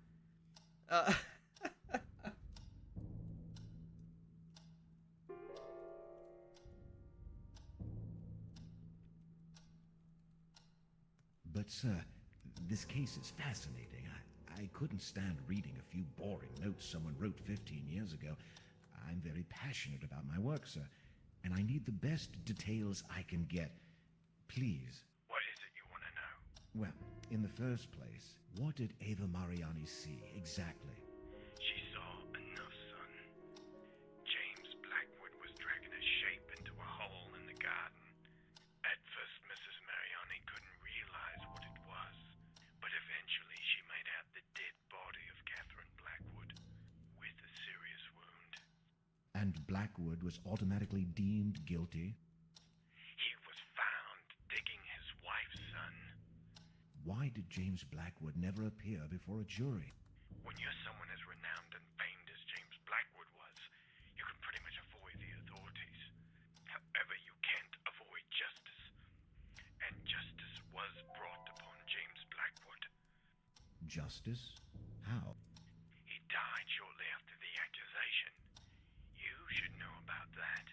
But, sir, this case is fascinating. I couldn't stand reading a few boring notes someone wrote 15 years ago. I'm very passionate about my work, sir, and I need the best details I can get. Please. What is it you want to know? Well, in the first place, what did Ava Mariani see exactly? She saw enough, son. James Blackwood was dragging a shape into a hole in the garden. At first, Mrs. Mariani couldn't realize what it was, but eventually she made out the dead body of Catherine Blackwood with a serious wound. And Blackwood was automatically deemed guilty? He was found digging his wife's son. Why did James Blackwood never appear before a jury? When you're someone as renowned and famed as James Blackwood was, you can pretty much avoid the authorities. However, you can't avoid justice. And justice was brought upon James Blackwood. Justice? How? He died shortly after the accusation. You should know about that.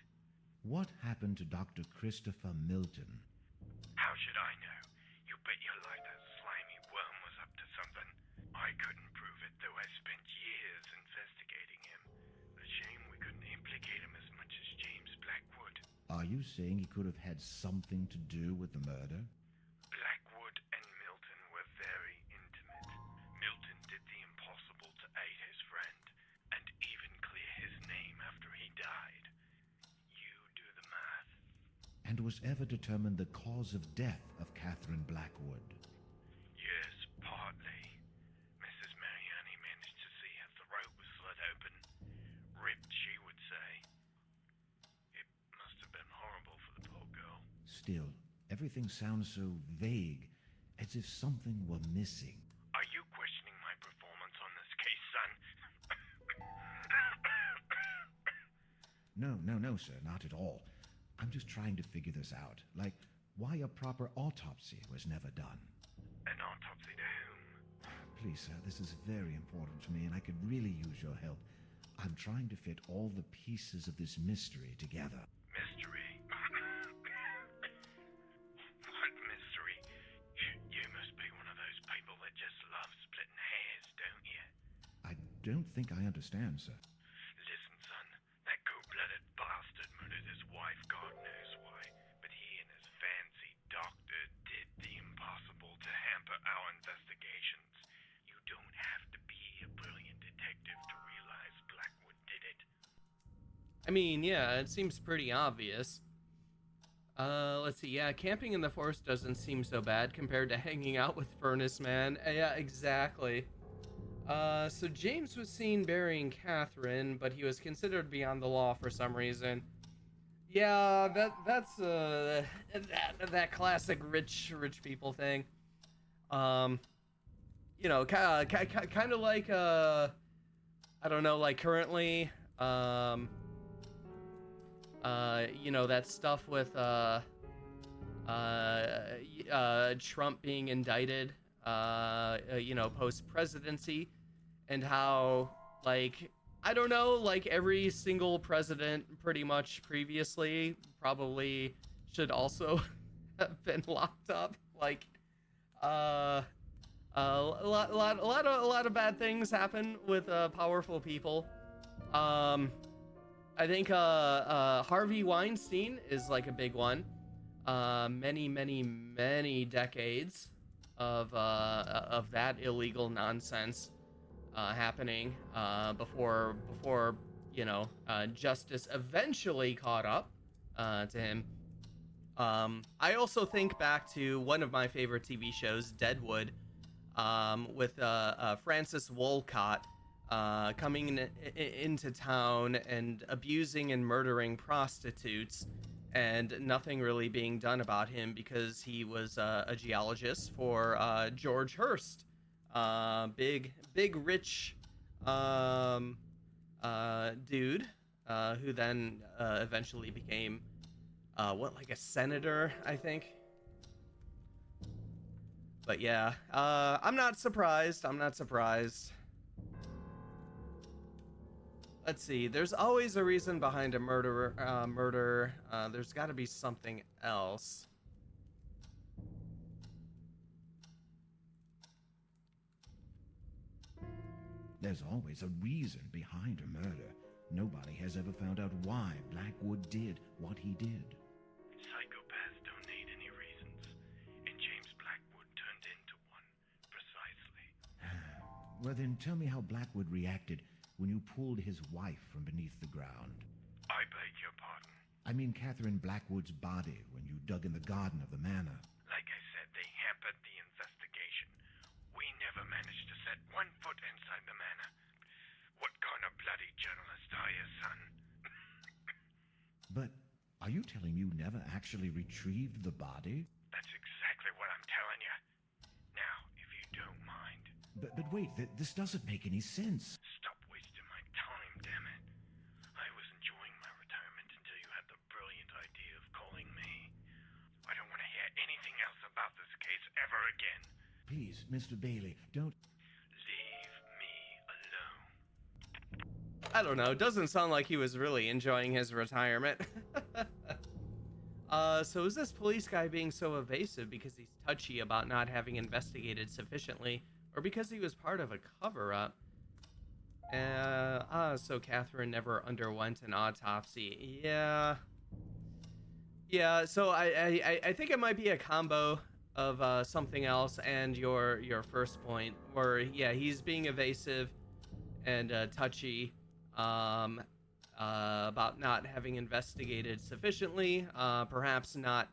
What happened to Dr. Christopher Milton? How should I know? You bet your life that slimy worm was up to something. I couldn't prove it, though I spent years investigating him. A shame we couldn't implicate him as much as James Blackwood. Are you saying he could have had something to do with the murder? Blackwood and Milton were very intimate. Milton did the impossible to aid his friend, and even clear his name after he died. You do the math. And was ever determined the cause of death of Catherine Blackwood? Yes, partly. Mrs. Mariani managed to see her throat was slit open. Ripped, she would say. It must have been horrible for the poor girl. Still, everything sounds so vague, as if something were missing. Are you questioning my performance on this case, son? No, sir, not at all. I'm just trying to figure this out. Like, why a proper autopsy was never done. An autopsy to whom? Please, sir, this is very important to me, and I could really use your help. I'm trying to fit all the pieces of this mystery together. Mystery? What mystery? You must be one of those people that just love splitting hairs, don't you? I don't think I understand, sir. Listen, son, that cold-blooded bastard murdered his wife, God knows why. But he and his fancy doctor did the impossible to hamper our investigations. You don't have to be a brilliant detective to realize Blackwood did it. I mean, yeah, it seems pretty obvious. Let's see. Yeah, camping in the forest doesn't seem so bad compared to hanging out with Furnace Man. Yeah, exactly. So James was seen burying Catherine, but he was considered beyond the law for some reason. Yeah, that's that classic rich people thing. You know, kind of like I don't know, like currently, you know, that stuff with Trump being indicted, you know, post presidency, and how, like, I don't know, like every single president pretty much previously probably should also have been locked up. Like, A lot of bad things happen with powerful people. I think Harvey Weinstein is like a big one. Many decades of that illegal nonsense happening before justice eventually caught up to him. I also think back to one of my favorite TV shows, Deadwood, with Francis Wolcott coming into town and abusing and murdering prostitutes, and nothing really being done about him because he was a geologist for George Hearst, big rich dude, who then eventually became like a senator, I think. But yeah, I'm not surprised. Let's see. There's always a reason behind a murder. There's got to be something else. There's always a reason behind a murder. Nobody has ever found out why Blackwood did what he did. Psychopaths don't need any reasons, and James Blackwood turned into one, precisely. Well then, tell me how Blackwood reacted when you pulled his wife from beneath the ground. I beg your pardon. I mean Catherine Blackwood's body when you dug in the garden of the manor. Like I said, they hampered the investigation. We never managed to set 1 foot inside the manor. What kind of bloody journalist are you, son? But are you telling me you never actually retrieved the body? That's exactly what I'm telling you. Now, if you don't mind. But wait, this doesn't make any sense. Stop wasting my time, damn it. I was enjoying my retirement until you had the brilliant idea of calling me. I don't want to hear anything else about this case ever again. Please, Mr. Bailey, don't... Leave me alone. I don't know. Doesn't sound like he was really enjoying his retirement. So is this police guy being so evasive because he's touchy about not having investigated sufficiently, or because he was part of a cover-up? So Catherine never underwent an autopsy. Yeah, so I think it might be a combo of something else and your first point, where yeah, he's being evasive and touchy about not having investigated sufficiently, perhaps not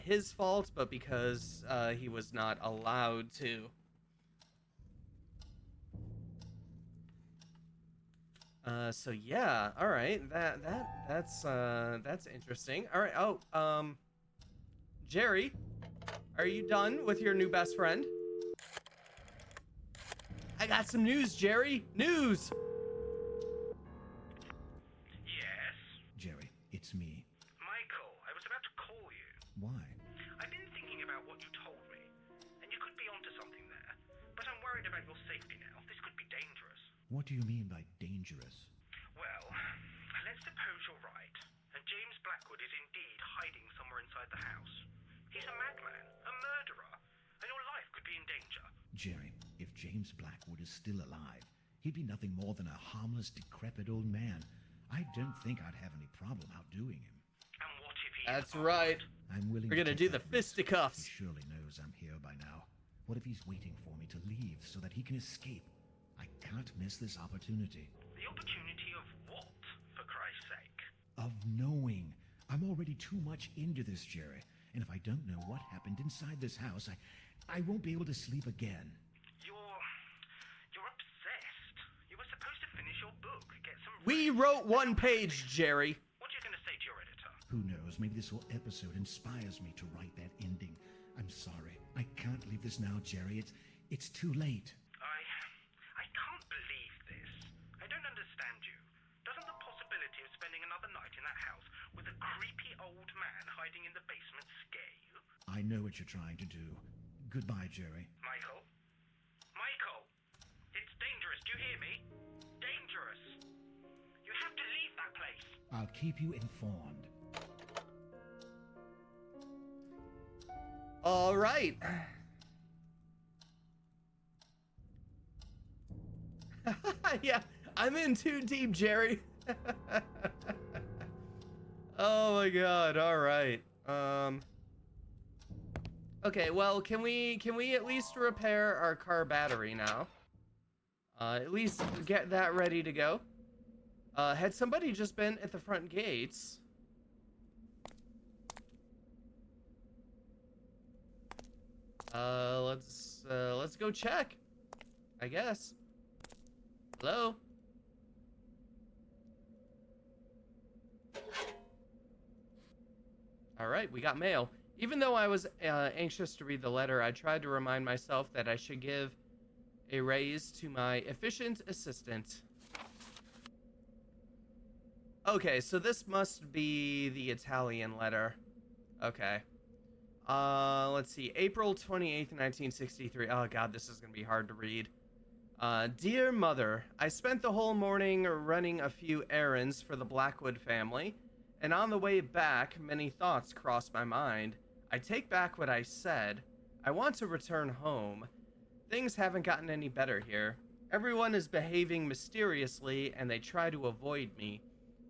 his fault, but because he was not allowed to. So yeah, all right, that's interesting. All right, Jerry, are you done with your new best friend? I got some news, Jerry. News. Yes? Jerry, it's me. Michael, I was about to call you. Why? I've been thinking about what you told me, and you could be onto something there. But I'm worried about your safety now. This could be dangerous. What do you mean by dangerous? Well, let's suppose you're right, and James Blackwood is indeed hiding somewhere inside the house. He's a madman, a murderer, and your life could be in danger. Jerry, if James Blackwood is still alive, he'd be nothing more than a harmless, decrepit old man. I don't think I'd have any problem outdoing him. And what if he That's is right. I'm willing We're to gonna take do the that risk. fisticuffs. He surely knows I'm here by now. What if he's waiting for me to leave so that he can escape? I can't miss this opportunity. The opportunity of what, for Christ's sake? Of knowing. I'm already too much into this, Jerry. And if I don't know what happened inside this house, I won't be able to sleep again. You're obsessed. You were supposed to finish your book, get some We rest. wrote one page, Jerry. What are you going to say to your editor? Who knows, maybe this whole episode inspires me to write that ending. I'm sorry. I can't leave this now, Jerry. It's too late. I can't believe this. I don't understand you. Doesn't the possibility of spending another night in that house with a creepy old man hiding in the basement scare you? I know what you're trying to do. Goodbye, Jerry. Michael? Michael! It's dangerous, do you hear me? Dangerous! You have to leave that place! I'll keep you informed. All right. Yeah, I'm in too deep, Jerry. Oh my god. All right. Okay, well, can we at least repair our car battery now? At least get that ready to go. Had somebody just been at the front gates? Let's go check, I guess. Hello? All right, we got mail. Even though I was anxious to read the letter, I tried to remind myself that I should give a raise to my efficient assistant. Okay, so this must be the Italian letter. Okay. Let's see. April 28th, 1963. Oh god, this is gonna be hard to read. Dear Mother, I spent the whole morning running a few errands for the Blackwood family, and on the way back, many thoughts crossed my mind. I take back what I said. I want to return home. Things haven't gotten any better here. Everyone is behaving mysteriously, and they try to avoid me.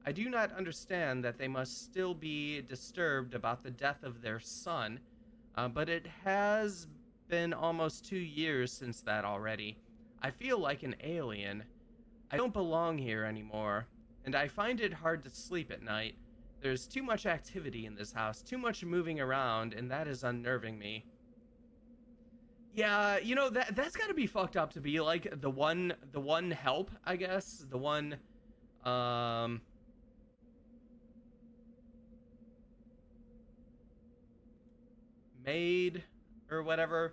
I do not understand that they must still be disturbed about the death of their son, but it has been almost 2 years since that already. I feel like an alien. I don't belong here anymore, and I find it hard to sleep at night. There's too much activity in this house, too much moving around, and that is unnerving me. Yeah, you know, that's got to be fucked up to be like the one help, I guess, the one um maid or whatever,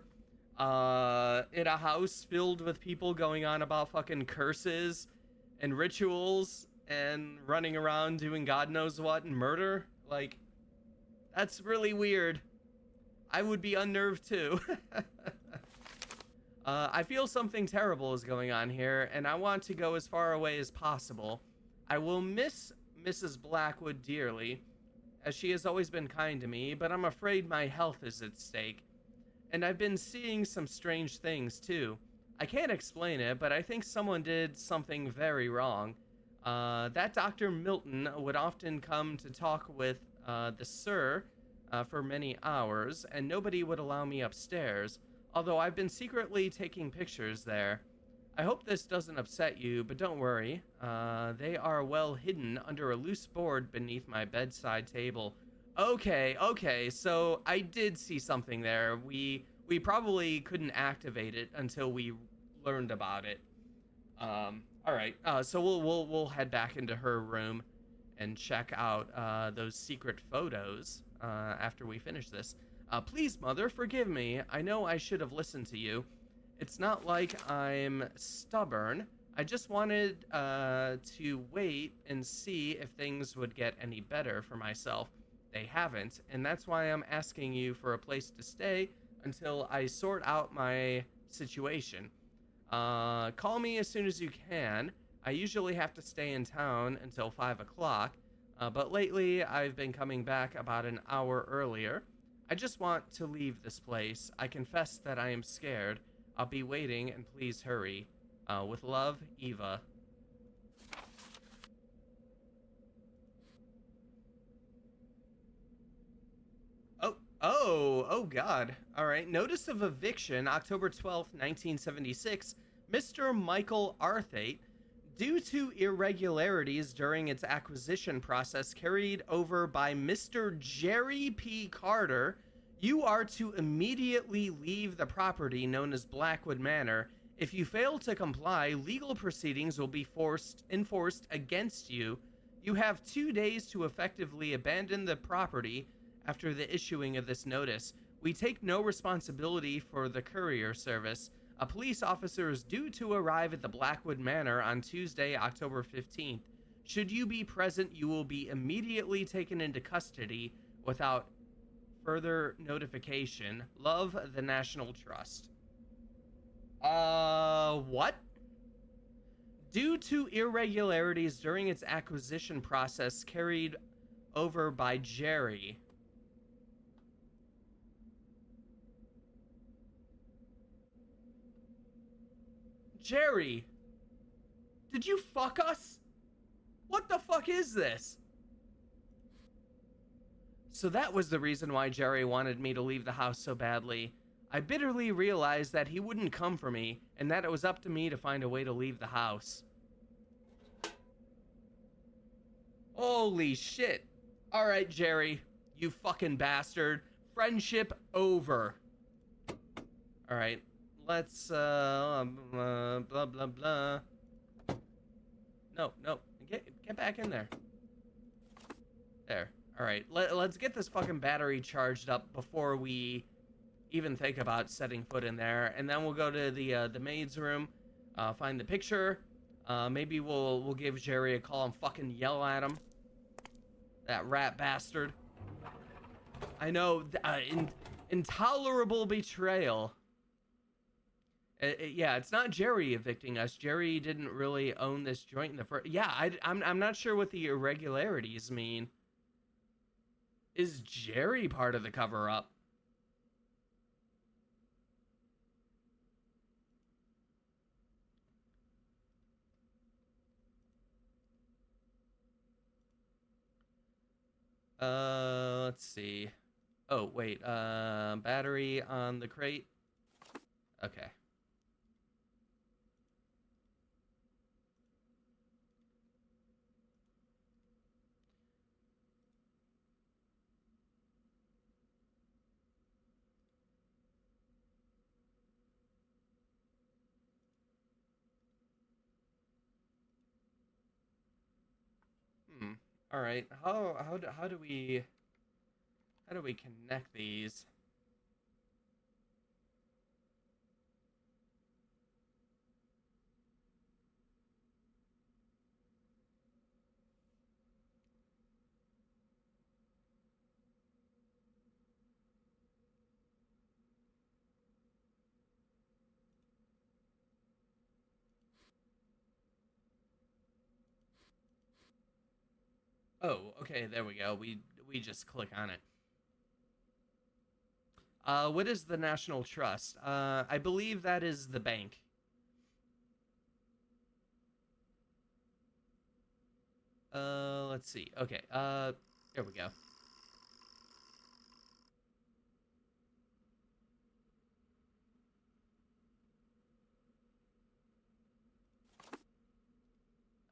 in a house filled with people going on about fucking curses and rituals and running around doing god knows what and murder. Like, that's really weird. I would be unnerved too. I feel something terrible is going on here, and I want to go as far away as possible. I will miss Mrs. Blackwood dearly, as she has always been kind to me, but I'm afraid my health is at stake. And I've been seeing some strange things too. I can't explain it, but I think someone did something very wrong. That Dr. Milton would often come to talk with the Sir for many hours, and nobody would allow me upstairs, although I've been secretly taking pictures there. I hope this doesn't upset you, but don't worry. They are well hidden under a loose board beneath my bedside table. Okay, so I did see something there. We probably couldn't activate it until we learned about it. All right. So we'll head back into her room and check out those secret photos after we finish this. Please, Mother, forgive me. I know I should have listened to you. It's not like I'm stubborn. I just wanted to wait and see if things would get any better for myself. They haven't, and that's why I'm asking you for a place to stay until I sort out my situation. Call me as soon as you can. I usually have to stay in town until 5 o'clock, but lately I've been coming back about an hour earlier. I just want to leave this place. I confess that I am scared. I'll be waiting, and please hurry. With love, Eva. Oh God. All right. Notice of eviction, October 12th, 1976. Mr. Michael Arthate, due to irregularities during its acquisition process carried over by Mr. Jerry P. Carter, you are to immediately leave the property known as Blackwood Manor. If you fail to comply, legal proceedings will be enforced against you. You have 2 days to effectively abandon the property after the issuing of this notice. We take no responsibility for the courier service. A police officer is due to arrive at the Blackwood Manor on Tuesday, October 15th. Should you be present, you will be immediately taken into custody without further notification. Love, the National Trust. What? Due to irregularities during its acquisition process carried over by Jerry. Jerry! Did you fuck us? What the fuck is this? So that was the reason why Jerry wanted me to leave the house so badly. I bitterly realized that he wouldn't come for me, and that it was up to me to find a way to leave the house. Holy shit. Alright, Jerry, you fucking bastard. Friendship over. Alright, let's, blah, blah, blah. No, get back in there. There. Alright, let's get this fucking battery charged up before we even think about setting foot in there, and then we'll go to the maid's room, find the picture. Maybe we'll give Jerry a call and fucking yell at him. That rat bastard. I know, intolerable betrayal. Yeah, it's not Jerry evicting us. Jerry didn't really own this joint in the first. Yeah, I'm not sure what the irregularities mean. Is Jerry part of the cover-up? Let's see. Oh, wait, battery on the crate. Okay. All right. How do we connect these? Oh, okay, there we go. We just click on it. What is the National Trust? I believe that is the bank. Let's see. Okay, there we go.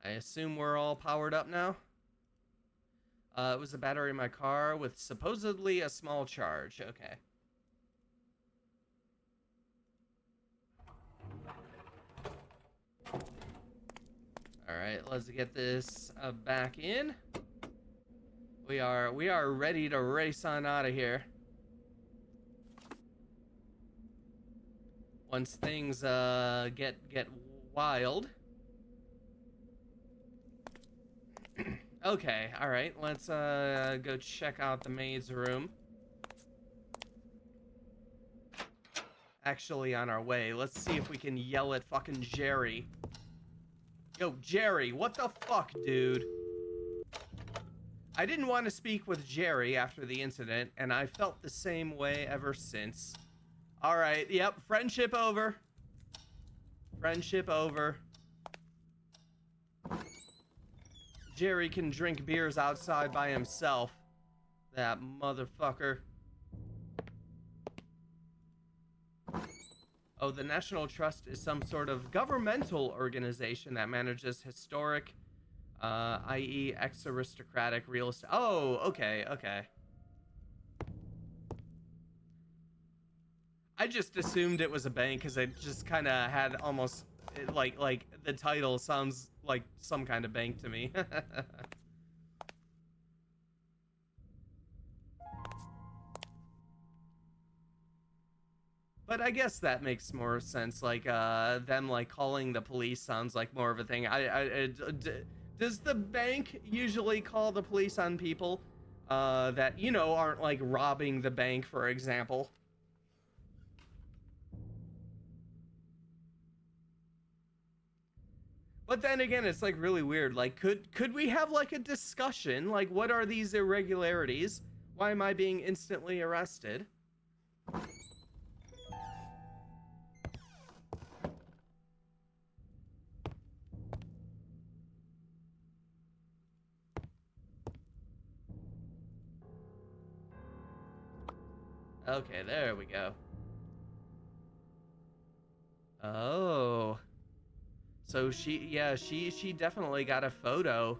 I assume we're all powered up now? It was the battery in my car with supposedly a small charge. Okay. Alright, let's get this back in. We are ready to race on out of here. Once things get wild. Okay, alright, let's go check out the maid's room. Actually on our way, let's see if we can yell at fucking Jerry. Yo, Jerry, what the fuck, dude? I didn't want to speak with Jerry after the incident, and I felt the same way ever since. Alright, yep, friendship over. Friendship over. Jerry can drink beers outside by himself. That motherfucker. Oh, the National Trust is some sort of governmental organization that manages historic, i.e. ex-aristocratic real estate. Oh, okay. I just assumed it was a bank because it just kind of had almost, like the title sounds like some kind of bank to me. But I guess that makes more sense. Like, them like calling the police sounds like more of a thing. Does the bank usually call the police on people that, you know, aren't like robbing the bank, for example? But then again, it's like really weird. Like, could we have like a discussion? Like, what are these irregularities? Why am I being instantly arrested? Okay, there we go. Oh. So she definitely got a photo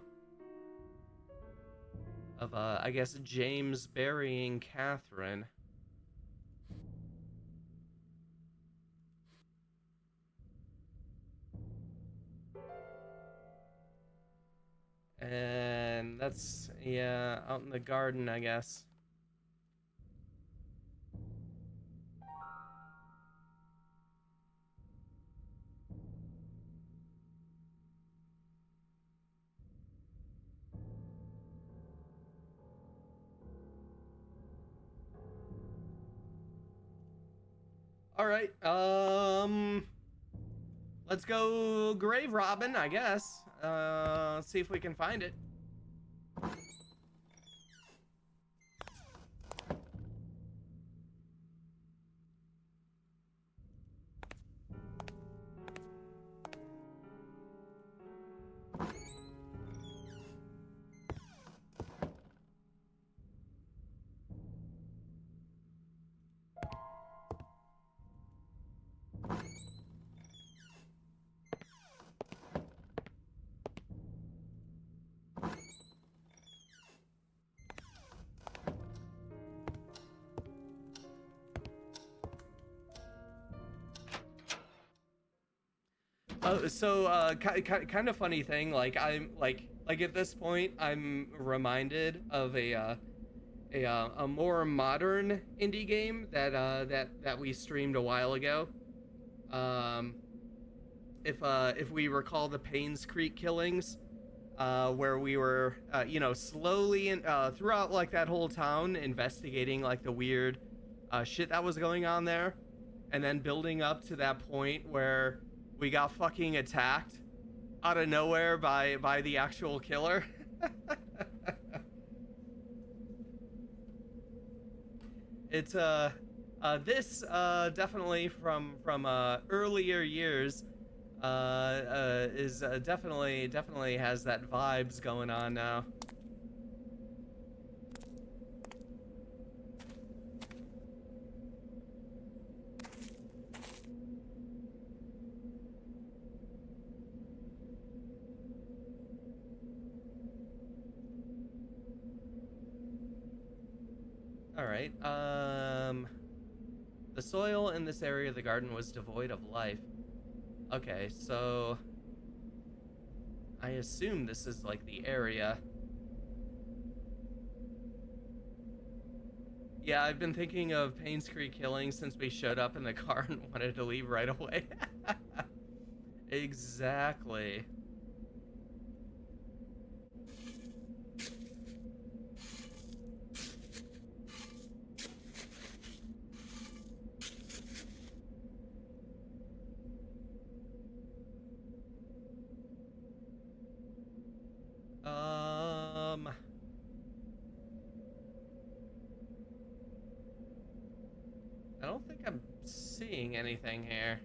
of, I guess, James burying Catherine. And that's, yeah, out in the garden, I guess. All right, let's go grave robbing, I guess. See if we can find it. So kind of funny thing. Like I'm like at this point, I'm reminded of a more modern indie game that we streamed a while ago. Um, if we recall the Paynes Creek killings, where we were slowly and throughout like that whole town investigating like the weird shit that was going on there, and then building up to that point where we got fucking attacked out of nowhere by the actual killer. It's this definitely from earlier years is definitely has that vibes going on now. All right. The soil in this area of the garden was devoid of life. Okay, so I assume this is like the area. Yeah, I've been thinking of Paynes Creek killing since we showed up in the car and wanted to leave right away. Exactly. Um, I don't think I'm seeing anything here.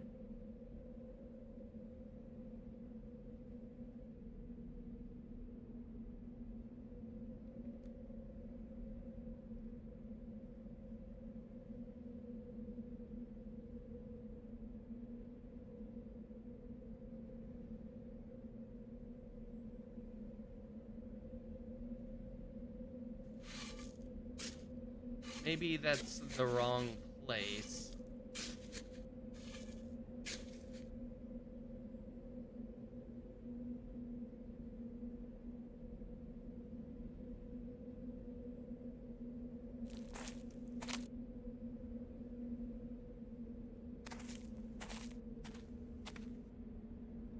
Maybe that's the wrong place.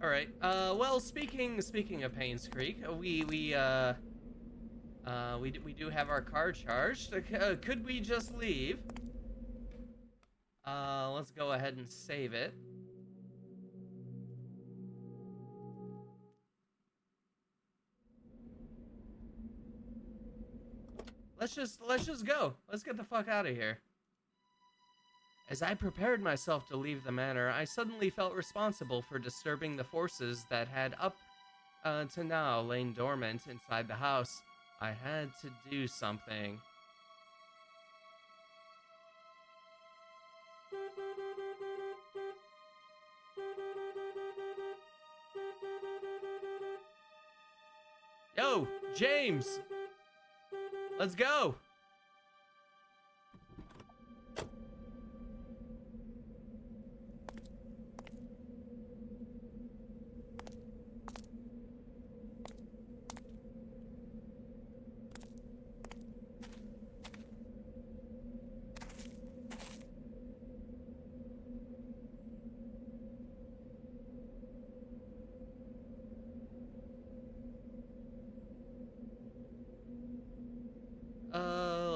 All right. Well, speaking of Paynes Creek, we do have our car charged. Could we just leave? Let's go ahead and save it. Let's just go. Let's get the fuck out of here. As I prepared myself to leave the manor, I suddenly felt responsible for disturbing the forces that had up to now lain dormant inside the house. I had to do something. Yo, James! Let's go!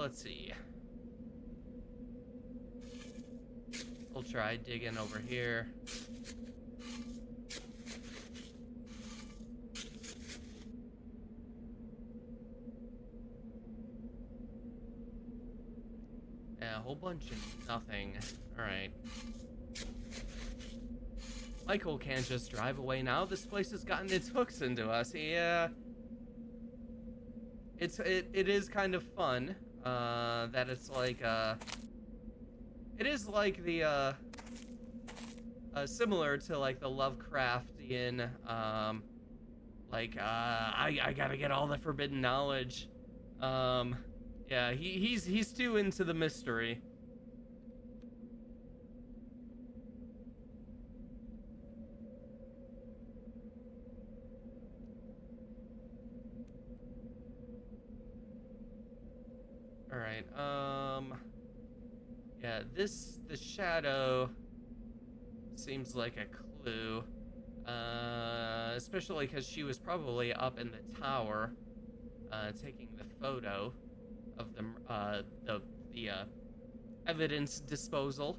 Let's see. We'll try digging over here. Yeah, a whole bunch of nothing. Alright. Michael can't just drive away now. This place has gotten its hooks into us. Yeah. It is kind of fun. That it's like, it is like the, similar to like the Lovecraftian, I gotta get all the forbidden knowledge. Yeah, he's too into the mystery. All right. Yeah, the shadow seems like a clue. Especially because she was probably up in the tower, taking the photo of the evidence disposal.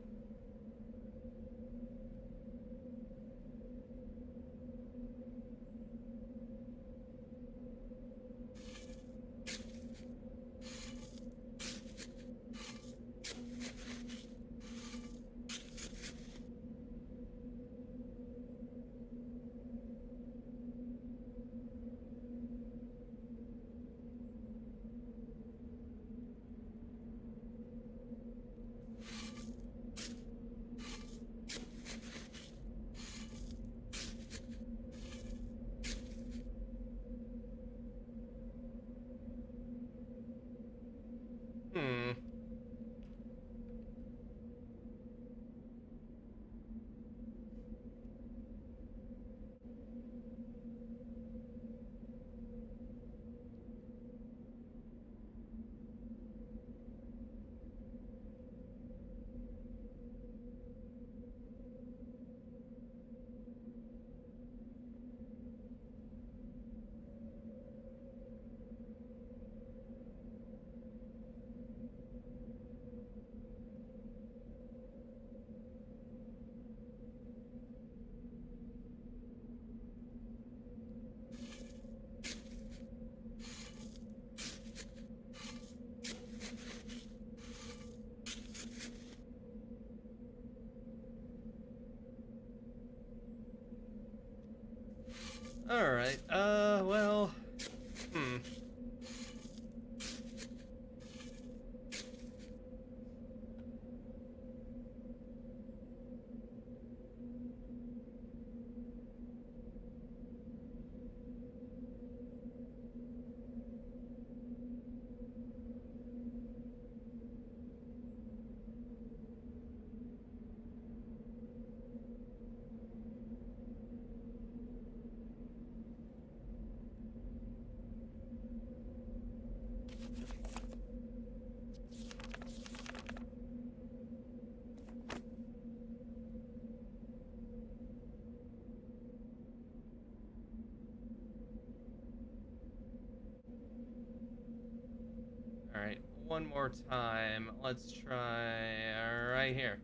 Hmm. All right. Well. Hmm. All right. One more time. Let's try right here.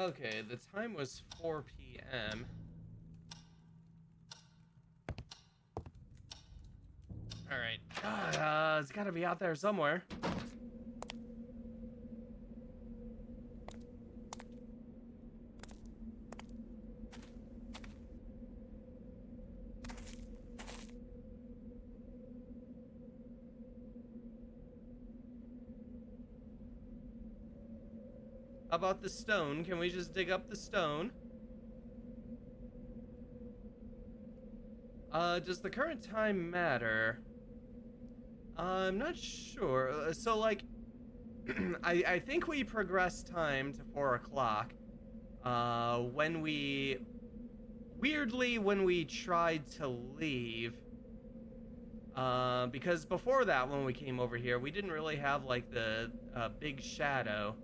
Okay, the time was 4 p.m. Alright. It's gotta be out there somewhere. How about the stone? Can we just dig up the stone? Does the current time matter? I'm not sure. So, like, I think we progressed time to 4 o'clock. When we... Weirdly, when we tried to leave. Because before that, when we came over here, we didn't really have, like, the big shadow.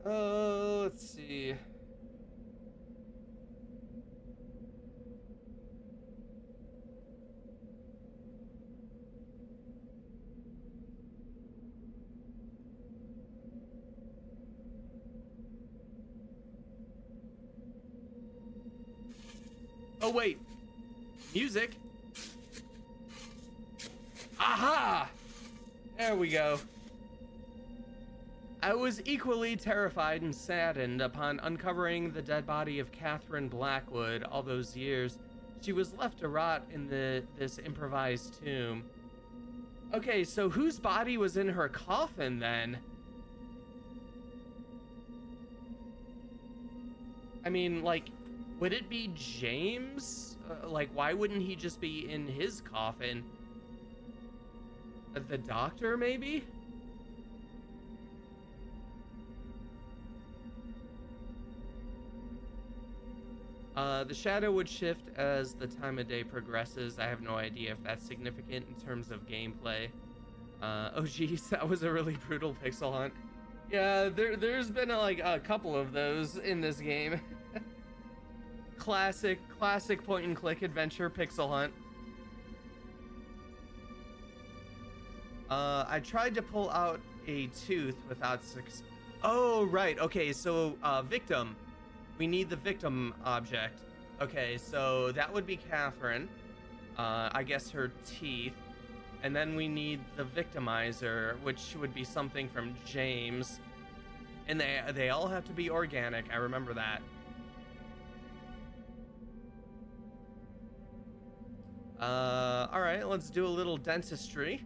Let's see. Oh, wait. Music? Aha! There we go. I was equally terrified and saddened upon uncovering the dead body of Catherine Blackwood all those years. She was left to rot in this improvised tomb. Okay, so whose body was in her coffin then? I mean, like, would it be James? Like, why wouldn't he just be in his coffin? The doctor, maybe? The shadow would shift as the time of day progresses. I have no idea if that's significant in terms of gameplay. Oh geez, that was a really brutal pixel hunt. Yeah, there's been like a couple of those in this game. classic point and click adventure pixel hunt. I tried to pull out a tooth without success. Oh, right. Okay, so victim. We need the victim object. Okay, so that would be Catherine. I guess her teeth. And then we need the victimizer, which would be something from James. And they all have to be organic. I remember that. All right, let's do a little dentistry.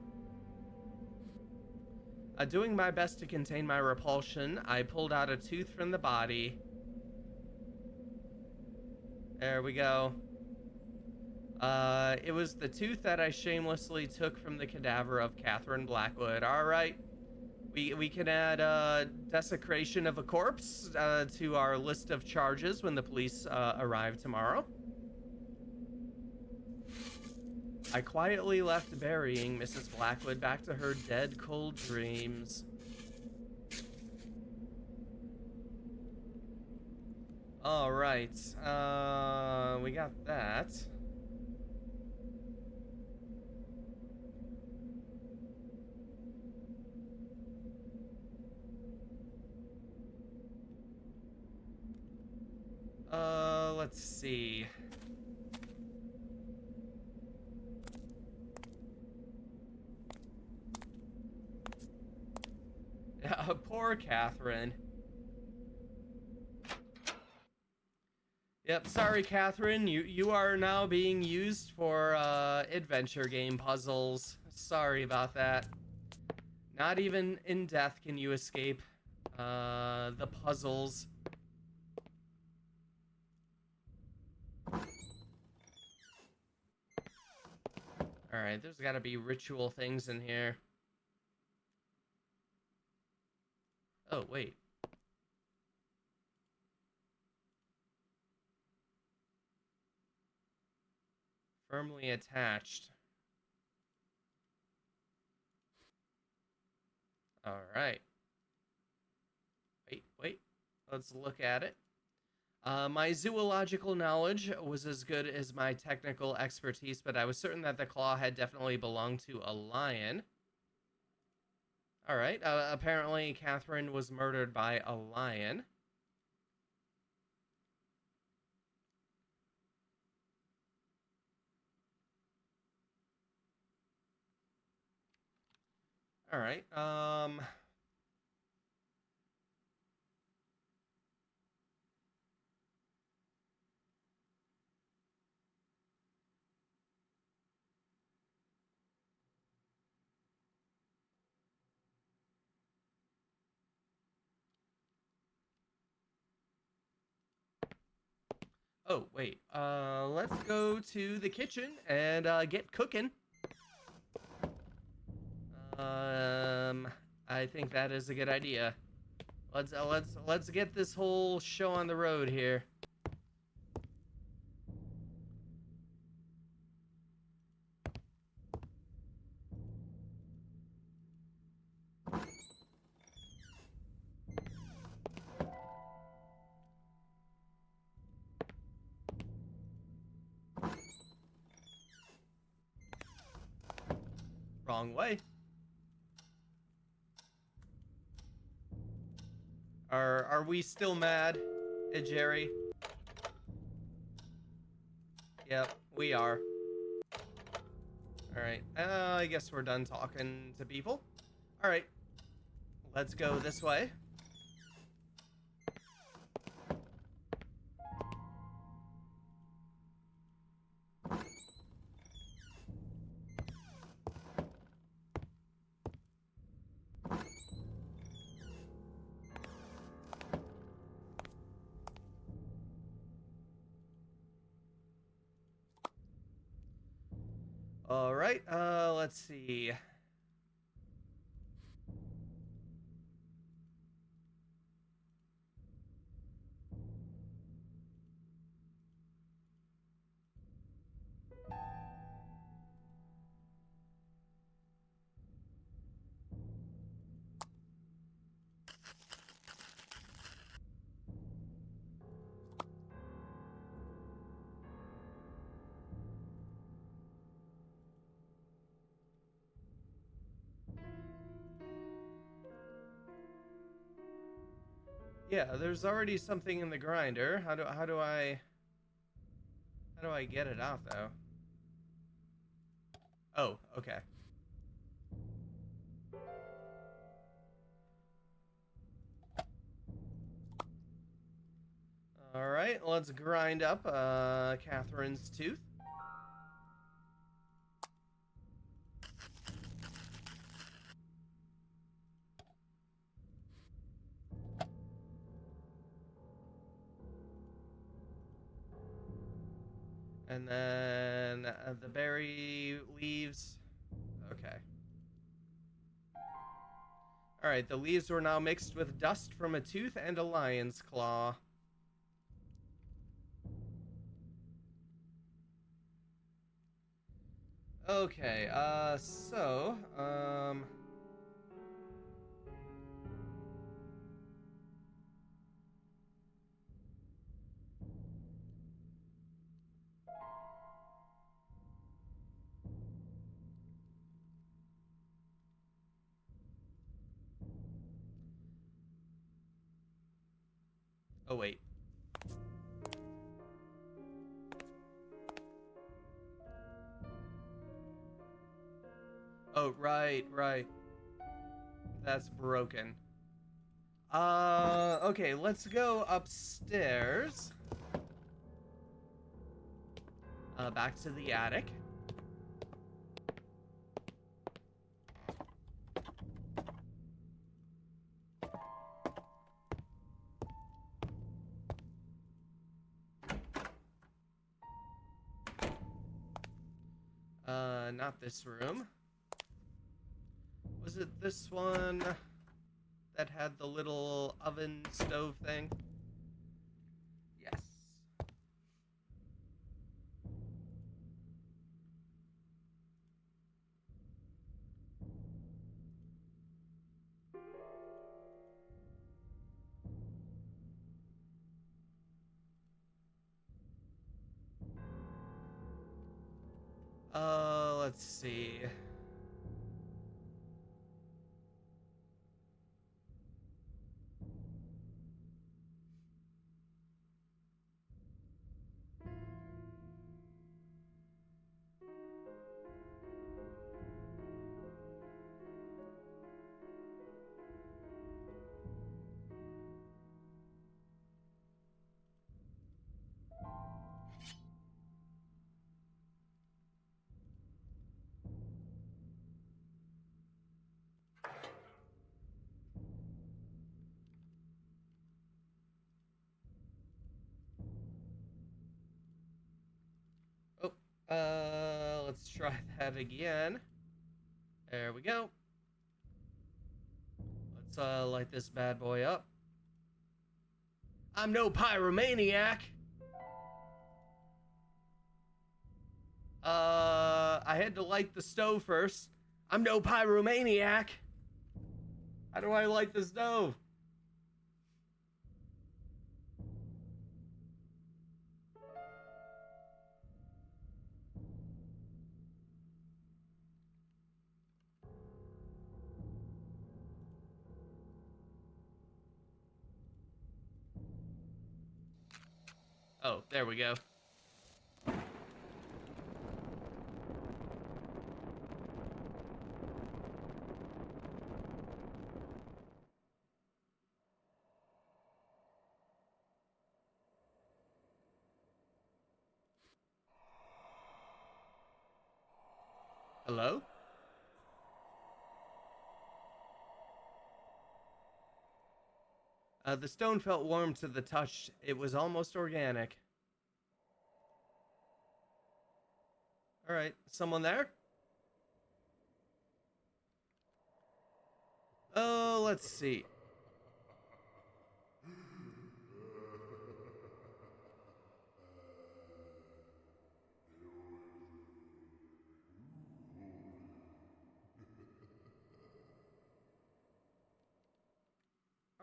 Doing my best to contain my repulsion, I pulled out a tooth from the body. There we go. It was the tooth that I shamelessly took from the cadaver of Catherine Blackwood. All right. We can add desecration of a corpse to our list of charges when the police arrive tomorrow. I quietly left burying Mrs. Blackwood back to her dead, cold dreams. All right. We got that. Let's see. Poor Catherine. Yep, sorry, Catherine. You are now being used for adventure game puzzles. Sorry about that. Not even in death can you escape the puzzles. Alright, there's gotta be ritual things in here. Oh, wait. Firmly attached. Alright. Wait. Let's look at it. My zoological knowledge was as good as my technical expertise, but I was certain that the claw had definitely belonged to a lion. Alright, apparently Catherine was murdered by a lion. Alright, oh, wait. Let's go to the kitchen and get cooking. I think that is a good idea. Let's get this whole show on the road here. Wrong way. Are we still mad at Jerry? Yep, we are. Alright, I guess we're done talking to people. Alright, let's go this way. Alright, let's see. Yeah, there's already something in the grinder. How do I get it out though? Oh, okay. All right, let's grind up Catherine's tooth. And then the berry leaves. Okay. All right, the leaves were now mixed with dust from a tooth and a lion's claw. Okay, oh wait. Oh, right. That's broken. Okay, let's go upstairs. Back to the attic. Not this room. Was it this one that had the little oven stove thing? Yes. Let's see. Oh, let's try that again. There we go. Let's light this bad boy up. I'm no pyromaniac. I had to light the stove first. I'm no pyromaniac. How do I light the stove? Oh, there we go. Hello? The stone felt warm to the touch. It was almost organic. All right, someone there? Oh, let's see.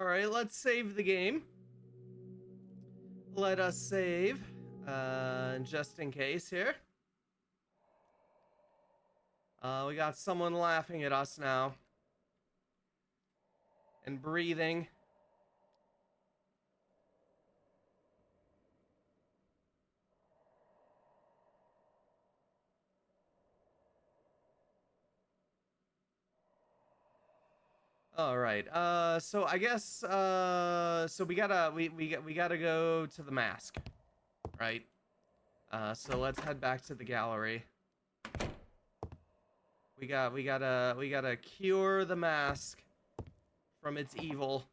All right, let's save the game. Let us save, just in case here. We got someone laughing at us now. And breathing. All right. So I guess so we gotta go to the mask, right? So let's head back to the gallery. We gotta cure the mask from its evil.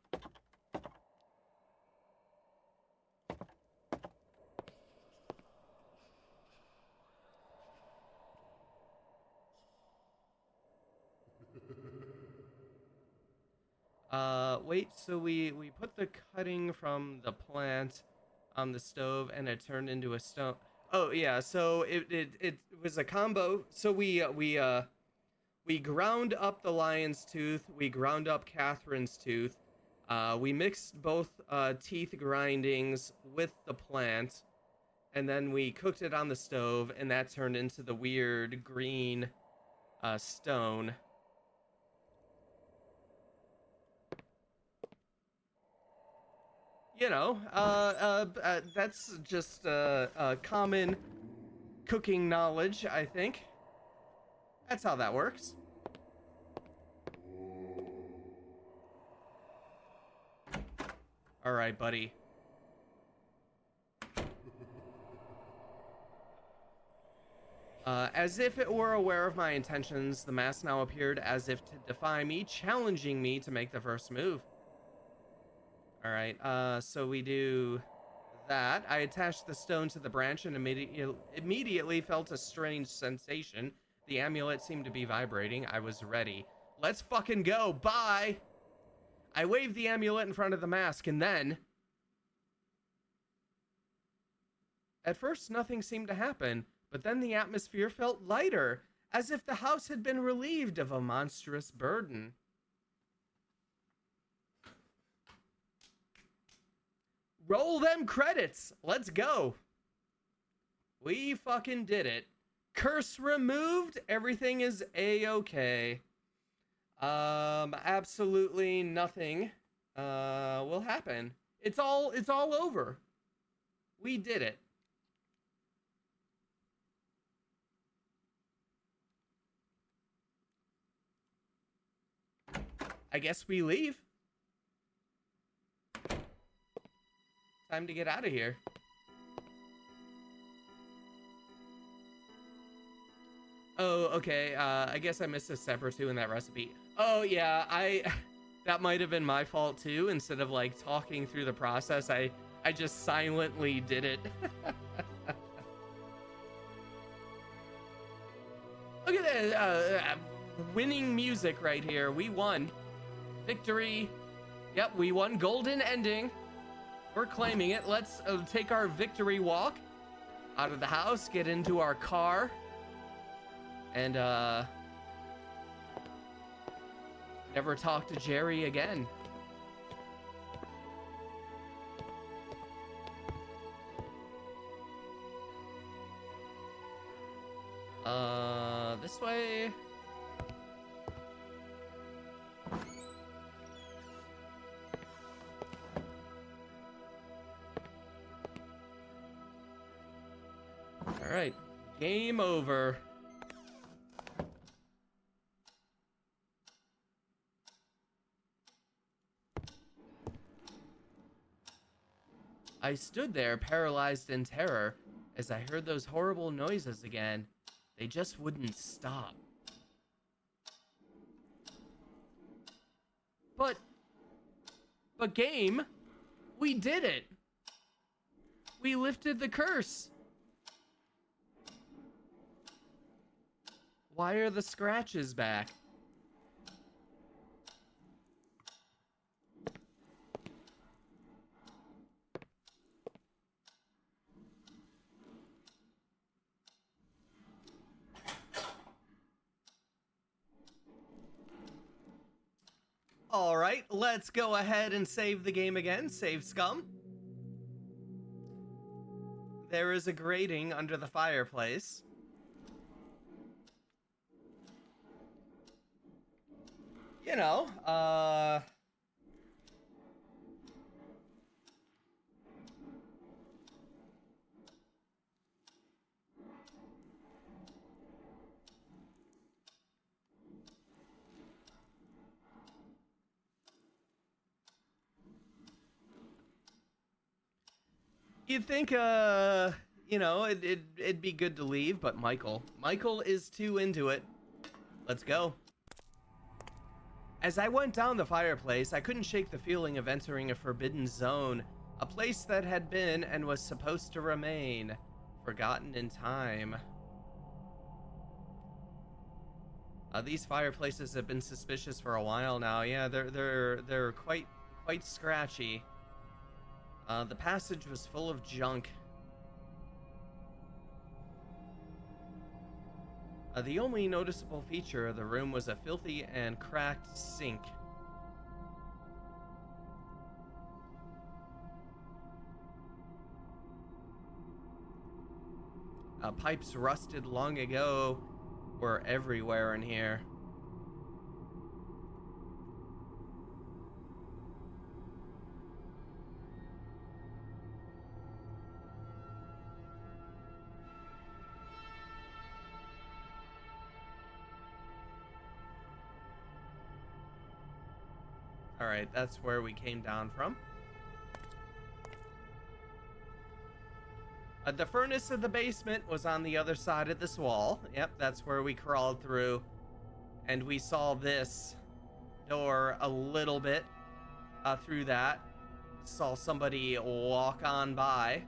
Wait, so we put the cutting from the plant on the stove and it turned into a stone. Oh yeah, so it was a combo. So we ground up the lion's tooth, we ground up Catherine's tooth. We mixed both teeth grindings with the plant, and then we cooked it on the stove, and that turned into the weird green stone. You know, that's just common cooking knowledge, I think. That's how that works. All right, buddy. As if it were aware of my intentions, the mask now appeared as if to defy me, challenging me to make the first move. All right, so we do that. I attached the stone to the branch and immediately felt a strange sensation. The amulet seemed to be vibrating. I was ready. Let's fucking go. Bye. I waved the amulet in front of the mask, and then... At first, nothing seemed to happen, but then the atmosphere felt lighter, as if the house had been relieved of a monstrous burden. Roll them credits. Let's go. We fucking did it. Curse removed. Everything is a-okay. Absolutely nothing will happen. It's all over. We did it. I guess we leave. Time to get out of here. Oh, okay. I guess I missed a step or two in that recipe. Oh, yeah. That might have been my fault too. Instead of like talking through the process, I just silently did it. Look at that. Winning music right here. We won. Victory. Yep, we won. Golden ending. We're claiming it. Let's take our victory walk out of the house, get into our car, and never talk to Jerry again. This way. All right, game over. I stood there, paralyzed in terror, as I heard those horrible noises again. They just wouldn't stop. But game, we did it. We lifted the curse. Why are the scratches back? All right, let's go ahead and save the game again. Save scum. There is a grating under the fireplace. You know, you'd think, you know, it'd be good to leave, but Michael is too into it. Let's go. As I went down the fireplace, I couldn't shake the feeling of entering a forbidden zone, a place that had been and was supposed to remain forgotten in time. These fireplaces have been suspicious for a while now. Yeah, they're quite scratchy. The passage was full of junk. The only noticeable feature of the room was a filthy and cracked sink. Pipes rusted long ago were everywhere in here. All right, that's where we came down from. The furnace of the basement was on the other side of this wall. Yep, that's where we crawled through. And we saw this door a little bit through that. Saw somebody walk on by.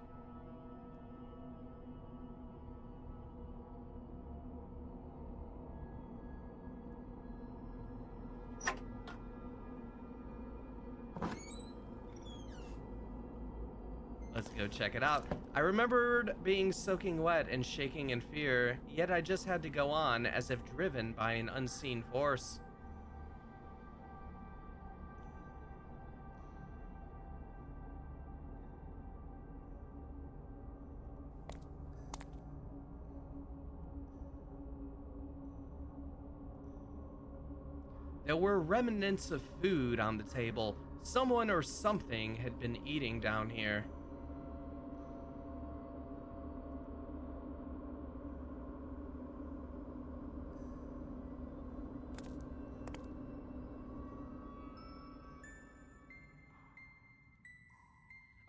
Let's go check it out. I remembered being soaking wet and shaking in fear, yet I just had to go on as if driven by an unseen force. There were remnants of food on the table. Someone or something had been eating down here.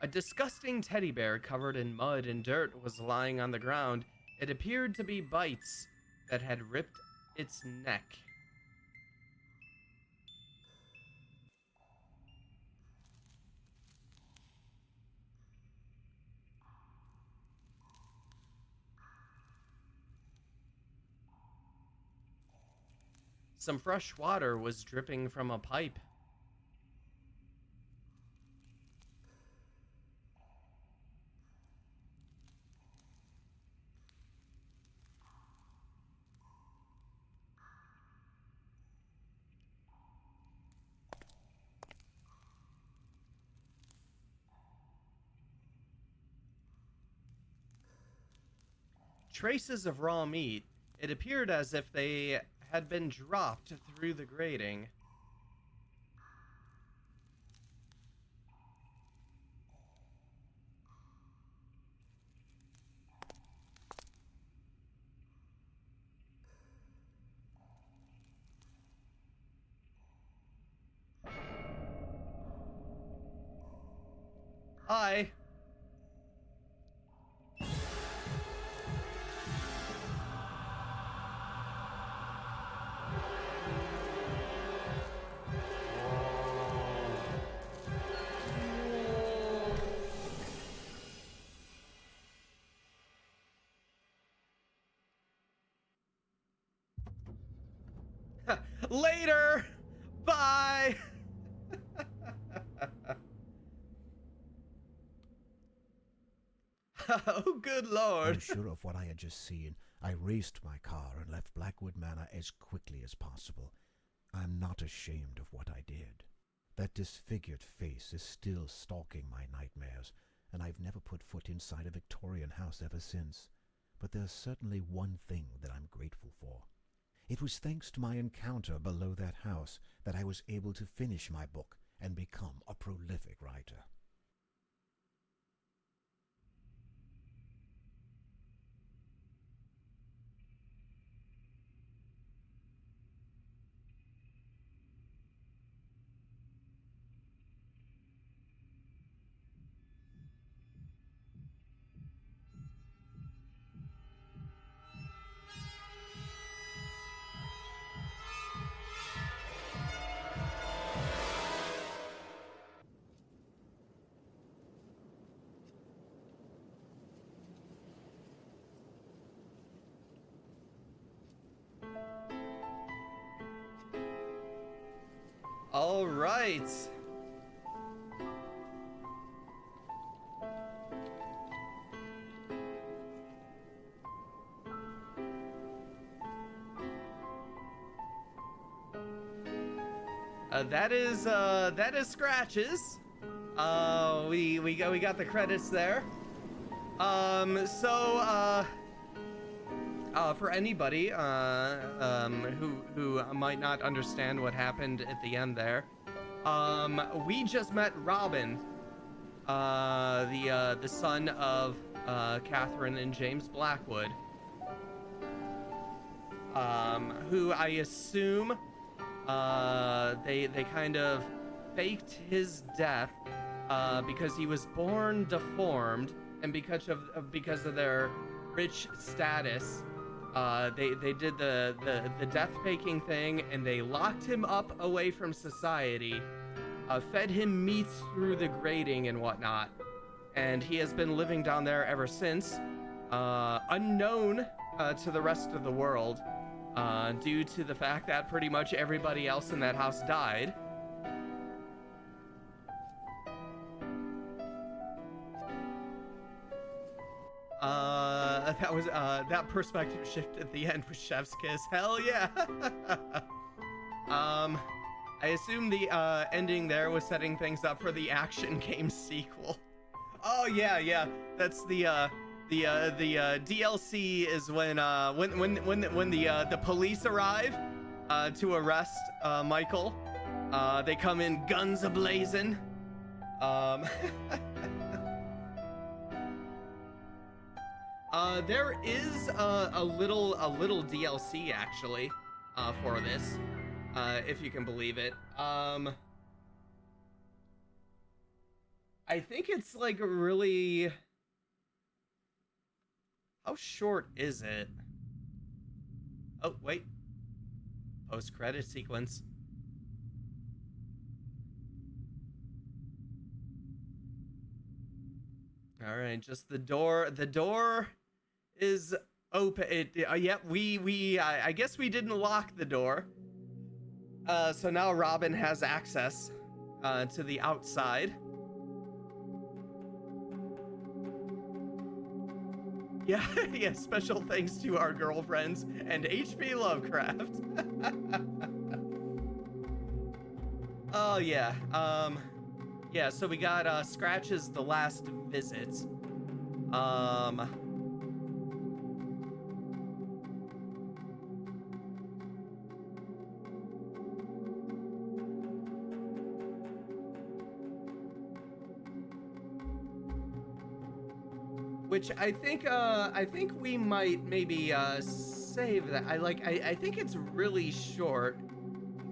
A disgusting teddy bear covered in mud and dirt was lying on the ground. It appeared to be bites that had ripped its neck. Some fresh water was dripping from a pipe. Traces of raw meat. It appeared as if they had been dropped through the grating. Hi. Later. Bye. Oh, good lord. Unsure of what I had just seen, I raced my car and left Blackwood Manor as quickly as possible. I'm not ashamed of what I did. That disfigured face is still stalking my nightmares, and I've never put foot inside a Victorian house ever since. But there's certainly one thing that I'm grateful for. It was thanks to my encounter below that house that I was able to finish my book and become a prolific writer. All right. That is Scratches. We got the credits there. For anybody who might not understand what happened at the end there, we just met Robin, the son of Catherine and James Blackwood, who I assume they kind of faked his death because he was born deformed and because of their rich status, they did the death faking thing, and they locked him up away from society, fed him meats through the grating and whatnot, and he has been living down there ever since, unknown to the rest of the world, due to the fact that pretty much everybody else in that house died. That was that perspective shift at the end was Chef's Kiss. Hell yeah. I assume the ending there was setting things up for the action game sequel. Oh yeah. That's the DLC is when the police arrive to arrest Michael. They come in guns a-blazing. There is a little DLC actually for this, if you can believe it. I think it's like really. How short is it? Oh wait, post-credit sequence. All right, just the door. The door is open. Yep, I guess we didn't lock the door. So now Robin has access to the outside. Yeah, yeah. Special thanks to our girlfriends and H.P. Lovecraft. Oh yeah. Yeah. So we got Scratch's The Last Visit. Which I think we might maybe save that. I think it's really short,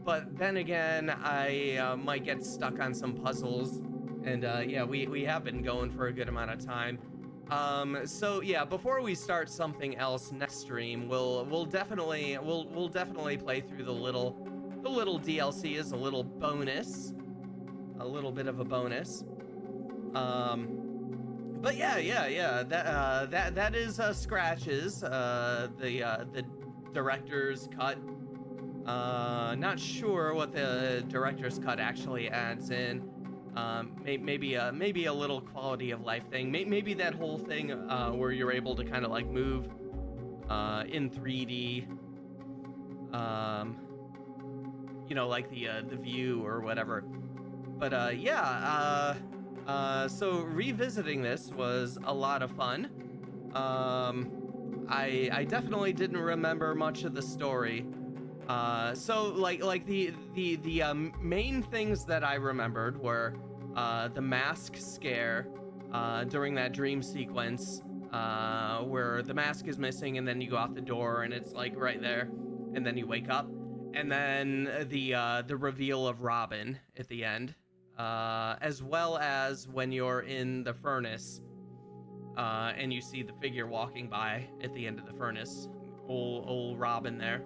but then again, I might get stuck on some puzzles, and yeah, we have been going for a good amount of time. So yeah, before we start something else next stream, we'll definitely play through the little DLC as a little bonus, a little bit of a bonus. But yeah. That is Scratch's the director's cut. Not sure what the director's cut actually adds in. Maybe a little quality of life thing. Maybe that whole thing where you're able to kind of like move in 3D. You know, like the view or whatever. But yeah. So revisiting this was a lot of fun. I definitely didn't remember much of the story. So like the main things that I remembered were the mask scare during that dream sequence where the mask is missing and then you go out the door and it's like right there and then you wake up, and then the reveal of Robin at the end. As well as when you're in the furnace and you see the figure walking by at the end of the furnace, old Robin there.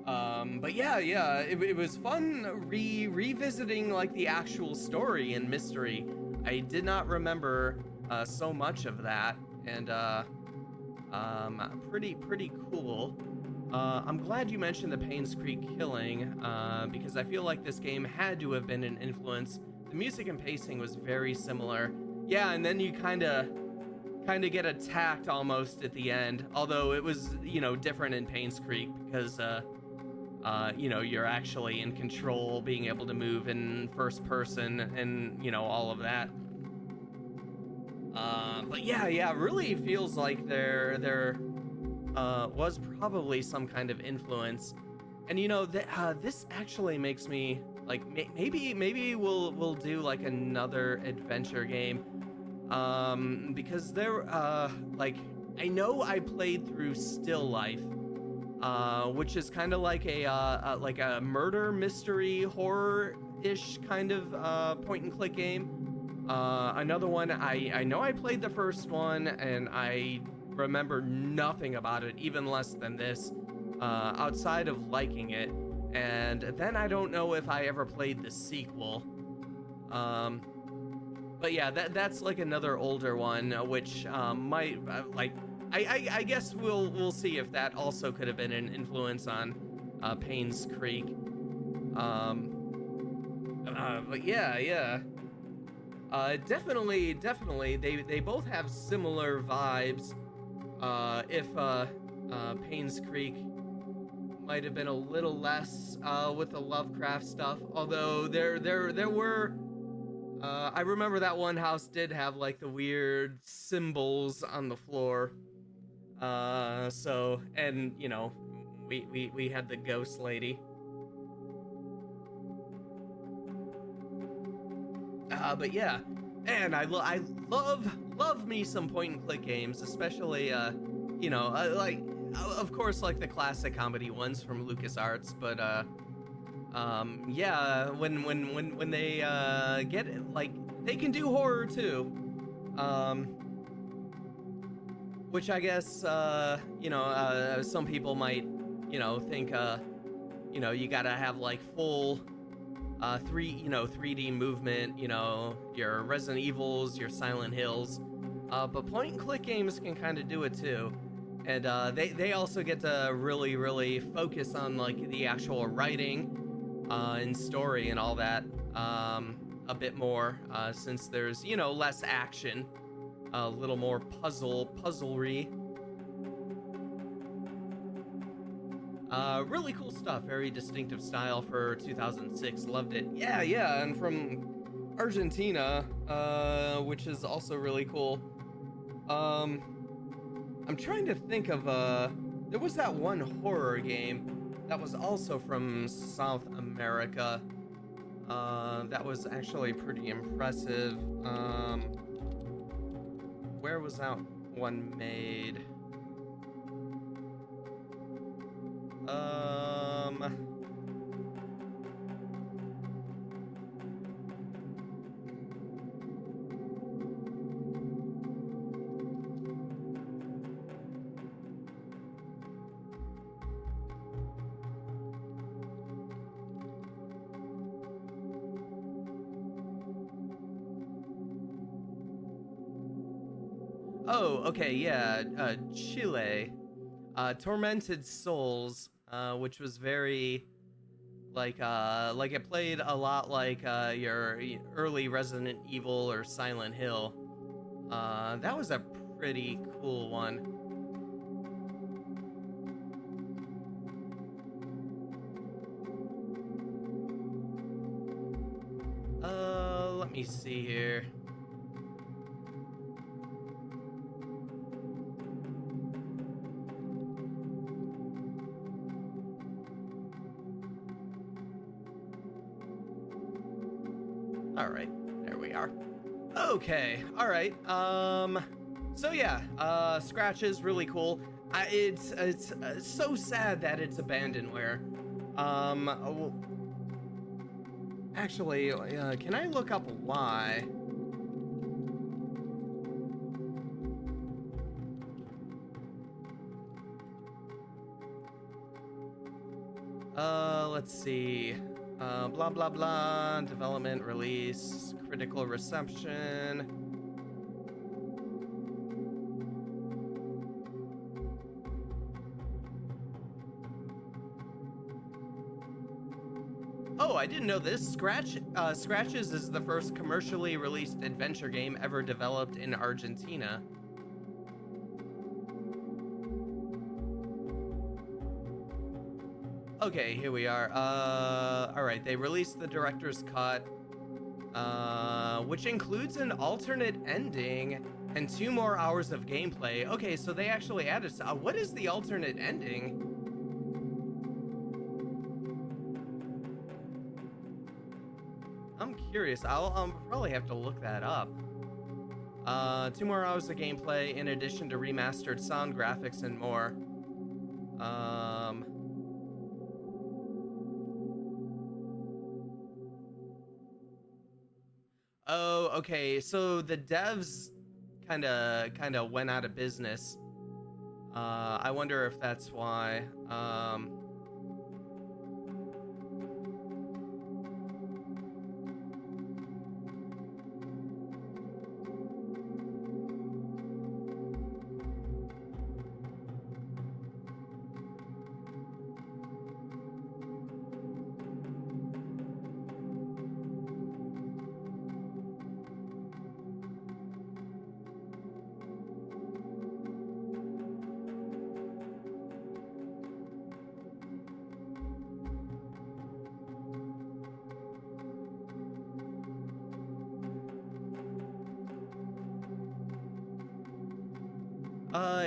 But yeah, it was fun revisiting like the actual story and mystery. I did not remember so much of that, and pretty cool. I'm glad you mentioned the Paynes Creek killing, because I feel like this game had to have been an influence. The music and pacing was very similar. Yeah, and then you kind of get attacked almost at the end, although it was, you know, different in Paynes Creek because, you know, you're actually in control, being able to move in first person and, you know, all of that. But yeah, it really feels like there was probably some kind of influence, and you know this actually makes me like maybe we'll do like another adventure game, because there like I know I played through Still Life, which is kind of like a murder mystery horror-ish kind of point and click game. Another one, I know I played the first one, and I remember nothing about it, even less than this, outside of liking it. And then I don't know if I ever played the sequel. But yeah, that's like another older one, which might like I guess we'll see if that also could have been an influence on Payne's Creek. But yeah. Definitely, they both have similar vibes. If Payne's Creek might have been a little less with the Lovecraft stuff, although there were. I remember that one house did have like the weird symbols on the floor. So, and you know, we had the ghost lady. But yeah, and I love me some point and click games, especially you know, like of course like the classic comedy ones from LucasArts, but yeah, when they get it, like they can do horror too. Um, which I guess you know, some people might, you know, think you know, you gotta have like full 3D movement, you know, your Resident Evils, your Silent Hills, but point and click games can kind of do it too. And they also get to really focus on like the actual writing and story and all that a bit more, since there's, you know, less action, a little more puzzlery. Really cool stuff. Very distinctive style for 2006. Loved it. Yeah, and from Argentina, which is also really cool. I'm trying to think of there was that one horror game that was also from South America. That was actually pretty impressive. Where was that one made? Oh, okay, yeah, Chile, Tormented Souls, which was very like it played a lot like your early Resident Evil or Silent Hill. That was a pretty cool one. Let me see here. All right, there we are. Okay, all right. So yeah, Scratch is really cool. It's so sad that it's abandonware. Well, actually, can I look up why? Let's see. Blah blah blah. Development, release, critical reception. Oh, I didn't know this. Scratches is the first commercially released adventure game ever developed in Argentina. Okay, here we are. All right, they released the director's cut, which includes an alternate ending and 2 more hours of gameplay. Okay, so they actually added. What is the alternate ending? I'm curious. I'll probably have to look that up. 2 more hours of gameplay in addition to remastered sound, graphics, and more. Oh, okay. So the devs kind of went out of business. I wonder if that's why.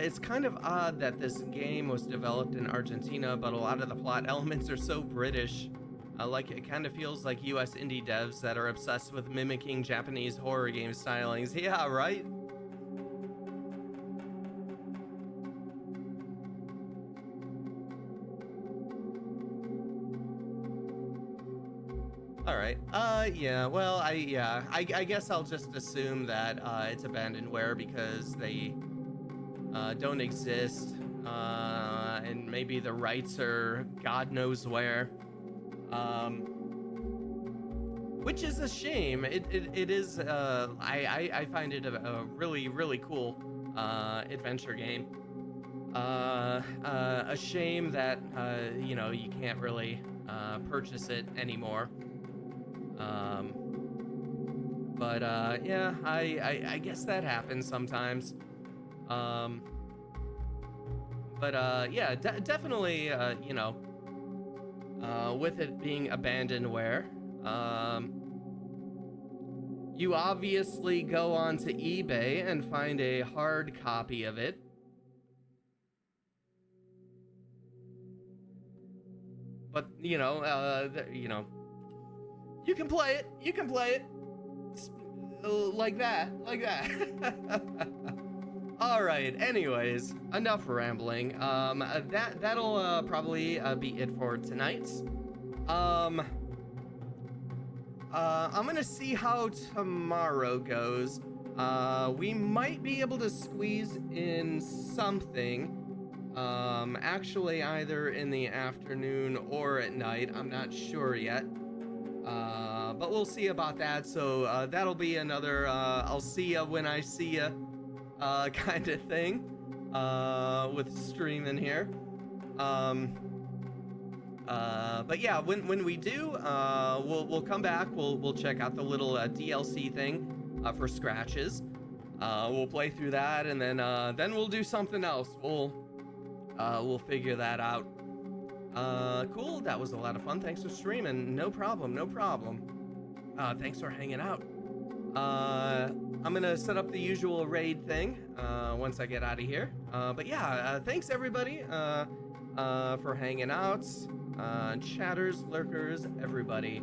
It's kind of odd that this game was developed in Argentina, but a lot of the plot elements are so British. Like, it kind of feels like US indie devs that are obsessed with mimicking Japanese horror game stylings. Yeah, right? All right. Yeah. Well, I guess I'll just assume that it's abandonware because they don't exist, and maybe the rights are God knows where. Which is a shame. It is. I find it a really cool adventure game. A shame that you can't really purchase it anymore. Um, but yeah, I guess that happens sometimes. Um, but yeah, definitely, with it being abandonware, you obviously go onto eBay and find a hard copy of it. But you can play it. You can play it like that, like that. All right. Anyways, enough rambling. That'll probably be it for tonight. I'm gonna see how tomorrow goes. We might be able to squeeze in something. Actually, either in the afternoon or at night. I'm not sure yet. But we'll see about that. So that'll be another I'll see ya when I see ya kind of thing with streaming here. But yeah, when we do, we'll come back. We'll check out the little DLC thing for scratches. We'll play through that, and then we'll do something else. We'll figure that out. Cool. That was a lot of fun. Thanks for streaming. No problem. No problem. Thanks for hanging out. I'm gonna set up the usual raid thing once I get out of here. But yeah, thanks everybody for hanging out. Chatters, lurkers, everybody.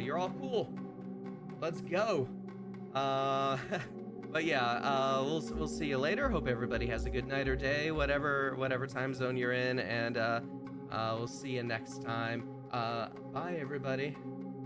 You're all cool. Let's go. But yeah, we'll see you later. Hope everybody has a good night or day, whatever time zone you're in, and we'll see you next time. Bye everybody.